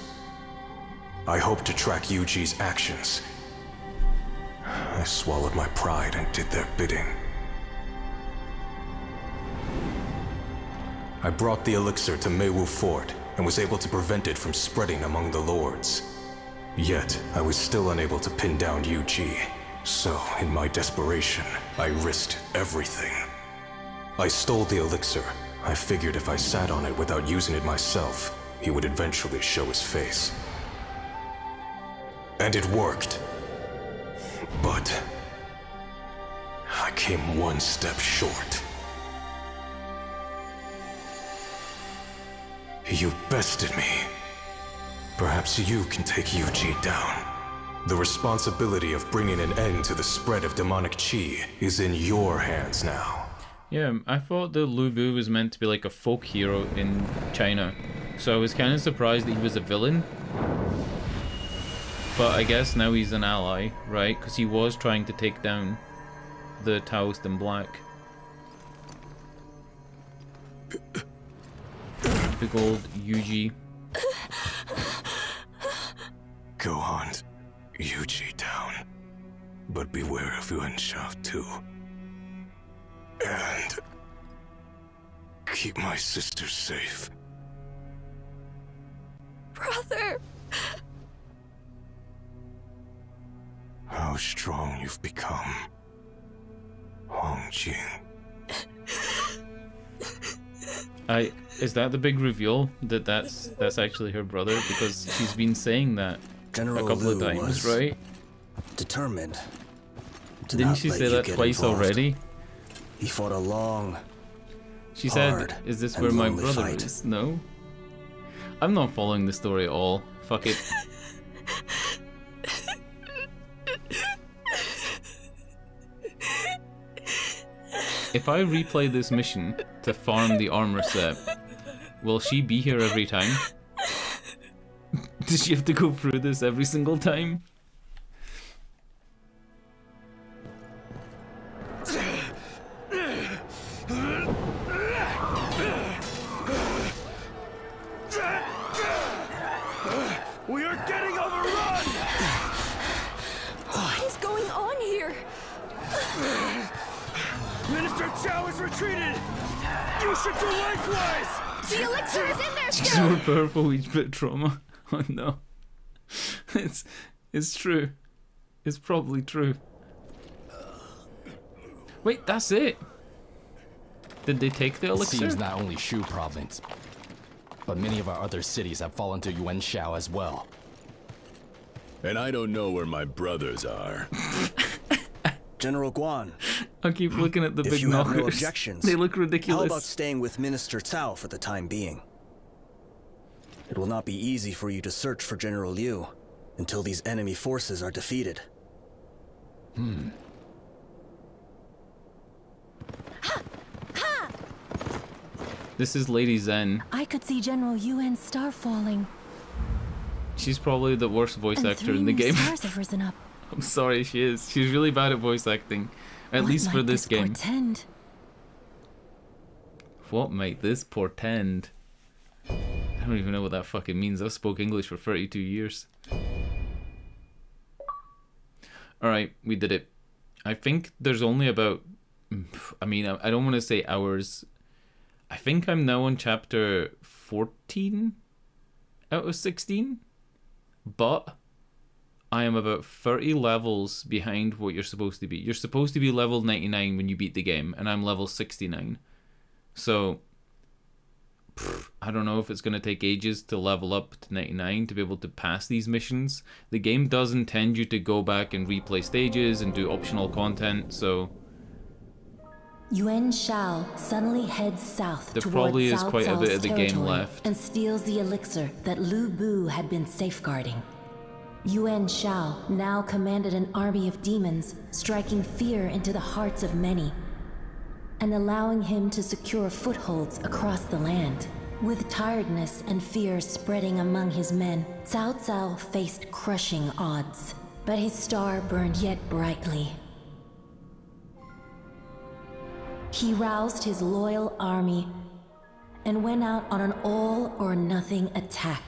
S15: I hope to track Yuji's actions. I swallowed my pride and did their bidding. I brought the elixir to Meiwu Fort and was able to prevent it from spreading among the lords. Yet, I was still unable to pin down Yuji. So, in my desperation, I risked everything. I stole the elixir. I figured if I sat on it without using it myself, he would eventually show his face. And it worked. But I came one step short. You bested me. Perhaps you can take Yuji down. The responsibility of bringing an end to the spread of demonic chi is in your hands now.
S1: Yeah, I thought the Lu Bu was meant to be like a folk hero in China, so I was kind of surprised that he was a villain. But I guess now he's an ally, right? Because he was trying to take down the Taoist in black. Big old Yuji.
S15: Go hunt Yuji down, but beware of Yuan Shao too. And keep my sister safe.
S12: Brother!
S15: How strong you've become, Hongjing.
S1: Is that the big reveal that that's actually her brother? Because she's been saying that
S11: General
S1: a couple of
S11: Liu
S1: times,
S11: was
S1: right?
S11: Determined.
S1: Didn't she say that twice already?
S11: He fought a long.
S1: She said, "Is this where my brother is?" No. I'm not following the story at all. Fuck it. If I replay this mission to farm the armor set, will she be here every time? Does she have to go through this every single time?
S7: We are getting overrun!
S12: What is going on here?
S7: Minister Chao is retreated! You should do likewise!
S12: The elixir is in there
S1: She's
S12: still!
S1: more powerful each bit trauma. Oh no. It's true. It's probably true. Wait, that's it? Did they take the elixir?
S3: It seems not only Shu province, but many of our other cities have fallen to Yuan Shao as well.
S6: And I don't know where my brothers are.
S11: General Guan.
S1: I keep looking at the big
S11: if you
S1: knockers.
S11: have no objections,
S1: They look ridiculous.
S11: How about staying with Minister Cao for the time being? It will not be easy for you to search for General Liu until these enemy forces are defeated.
S1: This is Lady Zen.
S16: I could see General Yuen's star falling.
S1: She's probably the worst voice actor in the game.
S16: Stars have risen up.
S1: I'm sorry, she is. She's really bad at voice acting. At least for this game.
S16: Portend?
S1: What might this portend? I don't even know what that fucking means. I've spoke English for 32 years. Alright, we did it. I think there's only about... I mean, I don't want to say hours. I think I'm now on chapter 14 out of 16. But I am about 30 levels behind what you're supposed to be. You're supposed to be level 99 when you beat the game, and I'm level 69. So, I don't know if it's going to take ages to level up to 99 to be able to pass these missions. The game does intend you to go back and replay stages and do optional content, so...
S16: Yuan Shao suddenly heads south
S1: there
S16: towards
S1: probably is
S16: Cao
S1: quite a
S16: Cao's
S1: bit of the game
S16: territory
S1: left.
S16: and steals the elixir that Lu Bu had been safeguarding. Yuan Shao now commanded an army of demons, striking fear into the hearts of many, and allowing him to secure footholds across the land. With tiredness and fear spreading among his men, Cao Cao faced crushing odds, but his star burned yet brightly. He roused his loyal army and went out on an all-or-nothing attack.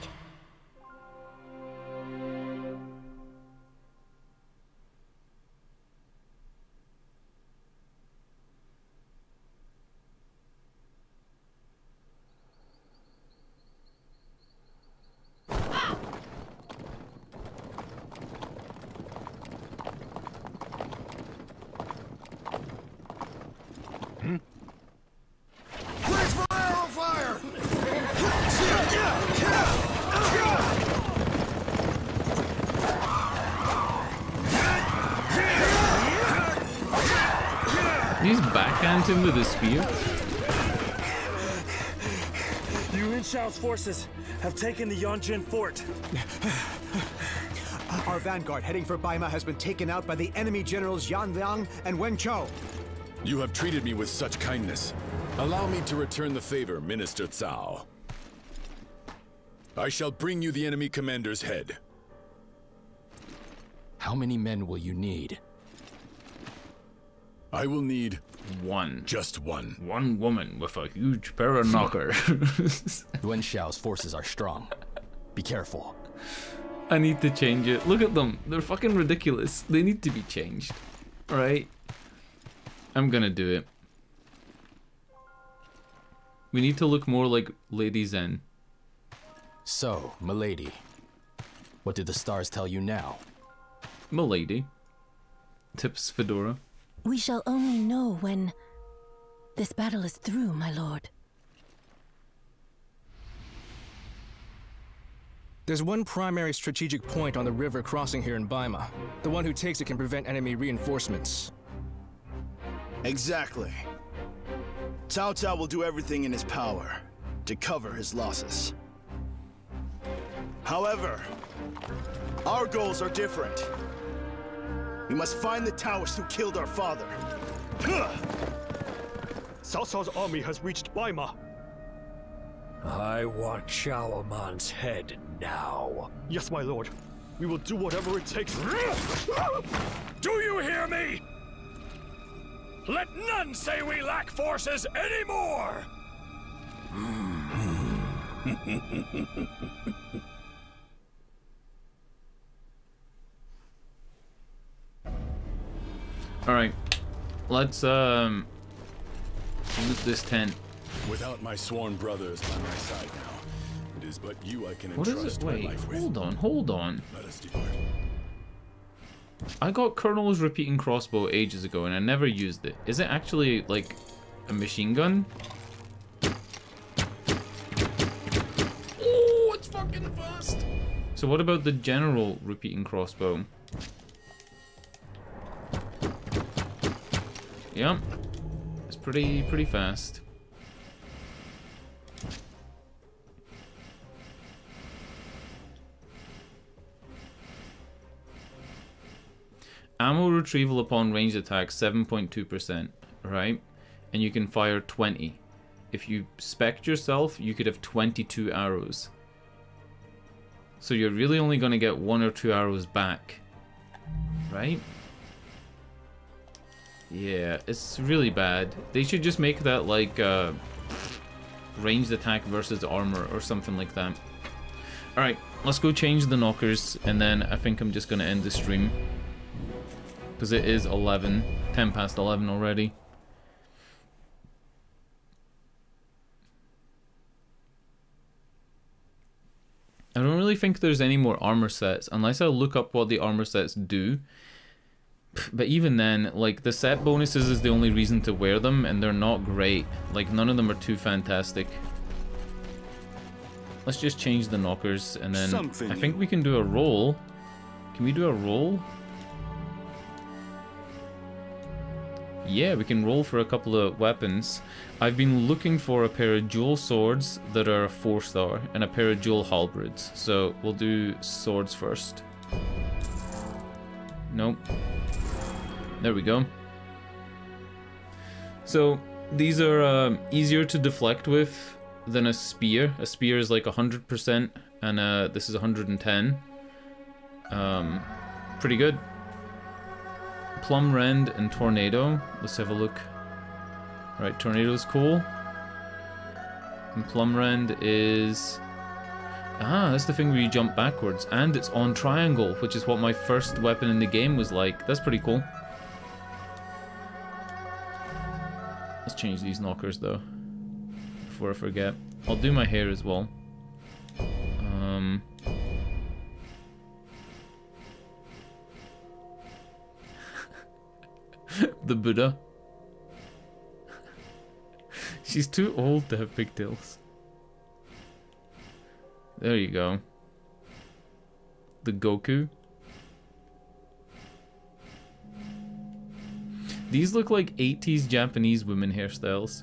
S1: He's backhand him with a spear.
S17: Yuan Shao's forces have taken the Yonjin fort.
S18: Our vanguard heading for Baima has been taken out by the enemy generals Yan Liang and Wen Chou.
S6: You have treated me with such kindness. Allow me to return the favor, Minister Cao. I shall bring you the enemy commander's head.
S3: How many men will you need?
S6: I will need
S1: one.
S6: Just one.
S1: One woman with a huge pair of knockers.
S3: Yuan Shao's forces are strong. Be careful.
S1: I need to change it. Look at them. They're fucking ridiculous. They need to be changed. Alright. I'm gonna do it. We need to look more like Lady Zen.
S3: So, milady, what did the stars tell you now?
S1: Milady. Tips Fedora.
S16: We shall only know when this battle is through, my lord.
S8: There's one primary strategic point on the river crossing here in Baima. The one who takes it can prevent enemy reinforcements.
S19: Exactly. Cao Cao will do everything in his power to cover his losses. However, our goals are different. We must find the Taoists who killed our father.
S17: Cao Cao's army has reached Baima. I want Chao Aman's head now. Yes, my lord. We will do whatever it takes.
S13: Do you hear me? Let none say we lack forces anymore!
S1: Alright. Let's loot this tent.
S6: Without my sworn brothers by my side now, it is but you I can
S1: What is
S6: entrust
S1: it?
S6: my
S1: Wait,
S6: life with.
S1: hold on.
S6: Let us depart.
S1: I got Colonel's repeating crossbow ages ago and I never used it. Is it actually like a machine gun? Oh, it's fucking fast. So what about the general repeating crossbow? Yep. It's pretty fast. Ammo retrieval upon ranged attack 7.2%, right? And you can fire 20. If you spec'd yourself, you could have 22 arrows. So you're really only going to get 1 or 2 arrows back, right? Yeah, it's really bad. They should just make that like ranged attack versus armor or something like that. Alright, let's go change the knockers, and then I think I'm just going to end the stream. Because it is 10 past 11 already. I don't really think there's any more armor sets, unless I look up what the armor sets do. But even then, like, the set bonuses is the only reason to wear them, and they're not great. Like, none of them are too fantastic. Let's just change the knockers, and then I think we can do a roll. Can we do a roll? Yeah, we can roll for a couple of weapons. I've been looking for a pair of dual swords that are 4-star, and a pair of dual halberds. So, we'll do swords first. Nope. There we go. So, these are easier to deflect with than a spear. A spear is like 100%, and this is 110. Pretty good. Plum Rend and Tornado. Let's have a look. Right, Tornado's cool. And Plum Rend is... Ah, that's the thing where you jump backwards. And it's on triangle, which is what my first weapon in the game was like. That's pretty cool. Let's change these knockers though, before I forget. I'll do my hair as well. The Buddha. She's too old to have pigtails. There you go. The Goku. These look like 80s Japanese women hairstyles.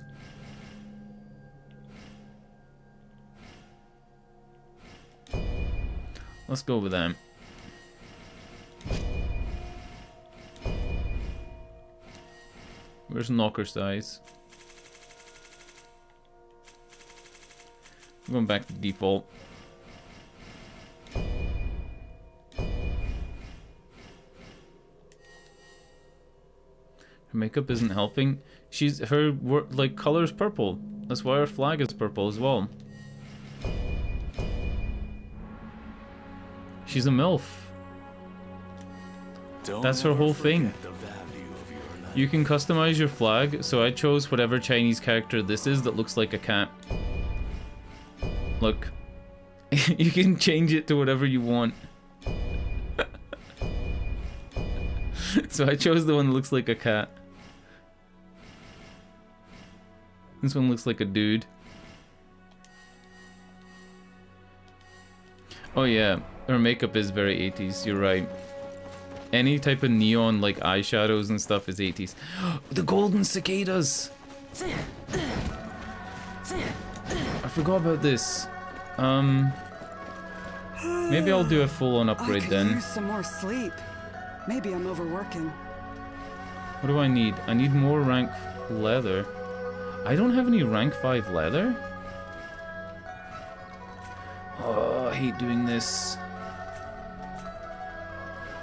S1: Let's go with them. Where's knocker size? I'm going back to default. Her makeup isn't helping. Her like color's purple. That's why her flag is purple as well. She's a MILF. That's her whole thing. You can customize your flag, so I chose whatever Chinese character this is that looks like a cat. Look. You can change it to whatever you want. So I chose the one that looks like a cat. This one looks like a dude. Oh yeah, her makeup is very 80s, you're right. Any type of neon like eyeshadows and stuff is 80s. The golden cicadas! I forgot about this. Maybe I'll do a full-on upgrade then.
S10: I could use some more sleep. Maybe I'm overworking.
S1: What do I need? I need more rank leather. I don't have any rank 5 leather? Oh, I hate doing this.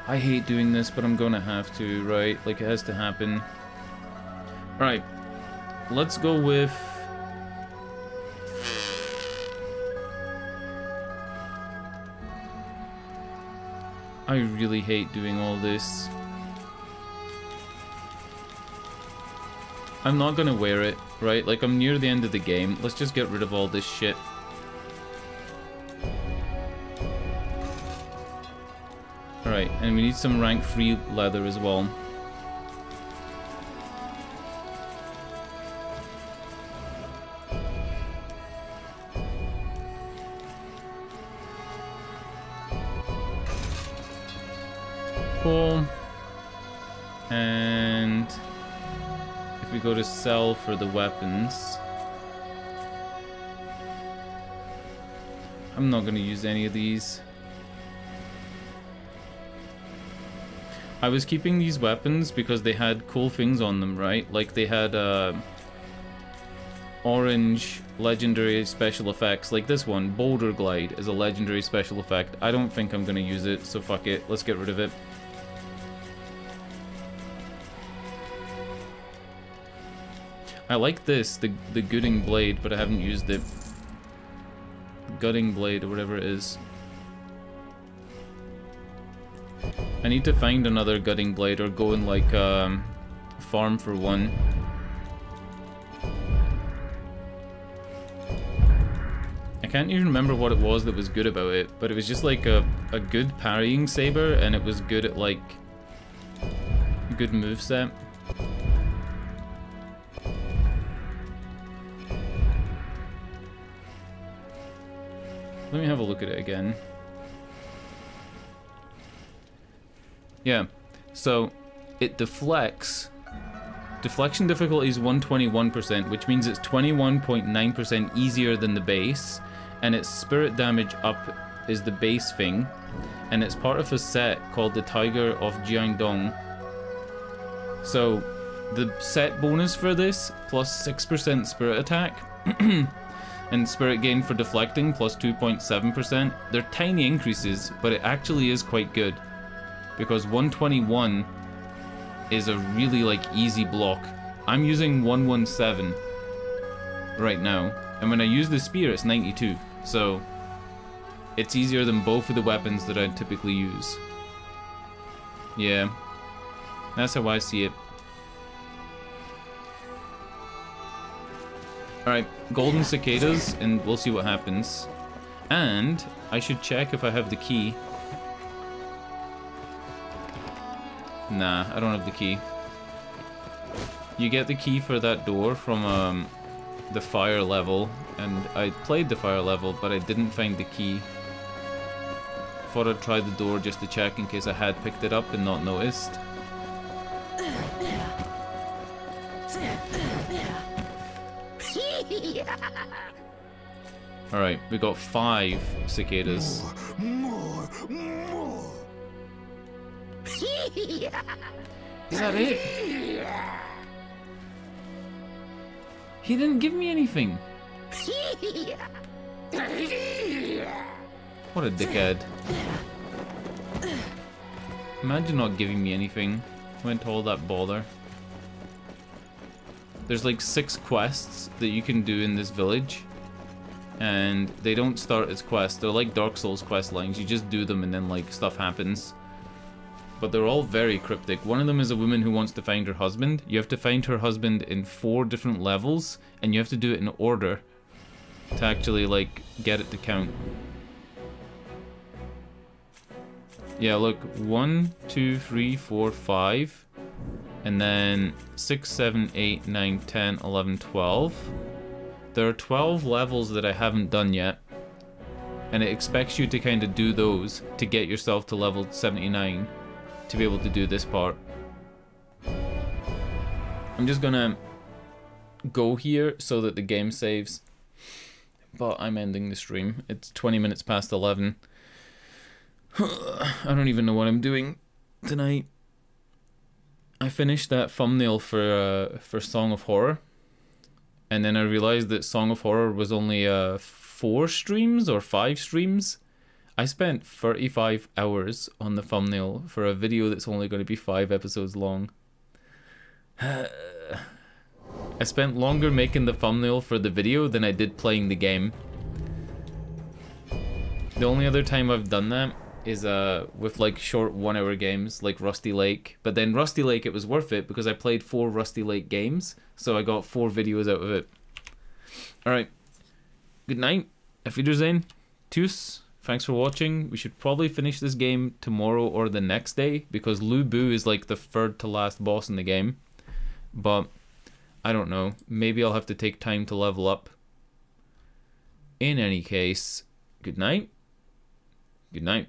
S1: I hate doing this, but I'm gonna have to, right? Like, it has to happen. Alright. Let's go with... I really hate doing all this. I'm not gonna wear it, right? Like, I'm near the end of the game. Let's just get rid of all this shit. Alright, and we need some rank 3 leather as well. Cool. And if we go to sell for the weapons, I'm not going to use any of these. I was keeping these weapons because they had cool things on them, right? Like they had orange legendary special effects, like this one, Boulder Glide, is a legendary special effect. I don't think I'm gonna use it, so fuck it, let's get rid of it. I like this, the Gutting Blade, but I haven't used it. Gutting Blade, or whatever it is. I need to find another Gutting Blade, or go and like farm for one. I can't even remember what it was that was good about it, but it was just like a good parrying saber, and it was good at like a good moveset. Let me have a look at it again. Yeah, so it deflects. Deflection difficulty is 121%, which means it's 21.9% easier than the base, and its spirit damage up is the base thing, and it's part of a set called the Tiger of Jiangdong. So the set bonus for this, plus 6% spirit attack, and spirit gain for deflecting, plus 2.7%. They're tiny increases, but it actually is quite good, because 121 is a really like easy block. I'm using 117 right now, and when I use the spear it's 92, so it's easier than both of the weapons that I typically use. Yeah, that's how I see it. Alright, golden cicadas, and we'll see what happens. And I should check if I have the key. Nah, I don't have the key. You get the key for that door from the fire level, and I played the fire level, but I didn't find the key. Thought I'd try the door just to check in case I had picked it up and not noticed. Alright, we got 5 cicadas.
S9: More.
S1: Is that it? He didn't give me anything. What a dickhead. Imagine not giving me anything. Went to all that bother. There's like 6 quests that you can do in this village, and they don't start as quests. They're like Dark Souls quest lines. You just do them and then like stuff happens. But they're all very cryptic. One of them is a woman who wants to find her husband. You have to find her husband in 4 different levels, and you have to do it in order to actually like get it to count. Yeah, look, 1, 2, 3, 4, 5, and then 6, 7, 8, 9, 10, 11, 12. There are 12 levels that I haven't done yet, and it expects you to kind of do those to get yourself to level 79 to be able to do this part. I'm just gonna go here so that the game saves, but I'm ending the stream. It's 20 minutes past 11. I don't even know what I'm doing tonight. I finished that thumbnail for Song of Horror, and then I realized that Song of Horror was only 4 streams or 5 streams. I spent 35 hours on the thumbnail for a video that's only going to be 5 episodes long. I spent longer making the thumbnail for the video than I did playing the game. The only other time I've done that is with like short 1-hour games like Rusty Lake. But then Rusty Lake, it was worth it because I played 4 Rusty Lake games, so I got 4 videos out of it. Alright, good night, auf Wiedersehen, tschüss. Thanks for watching. We should probably finish this game tomorrow or the next day, because Lu Bu is like the 3rd to last boss in the game. But I don't know. Maybe I'll have to take time to level up. In any case, good night. Good night.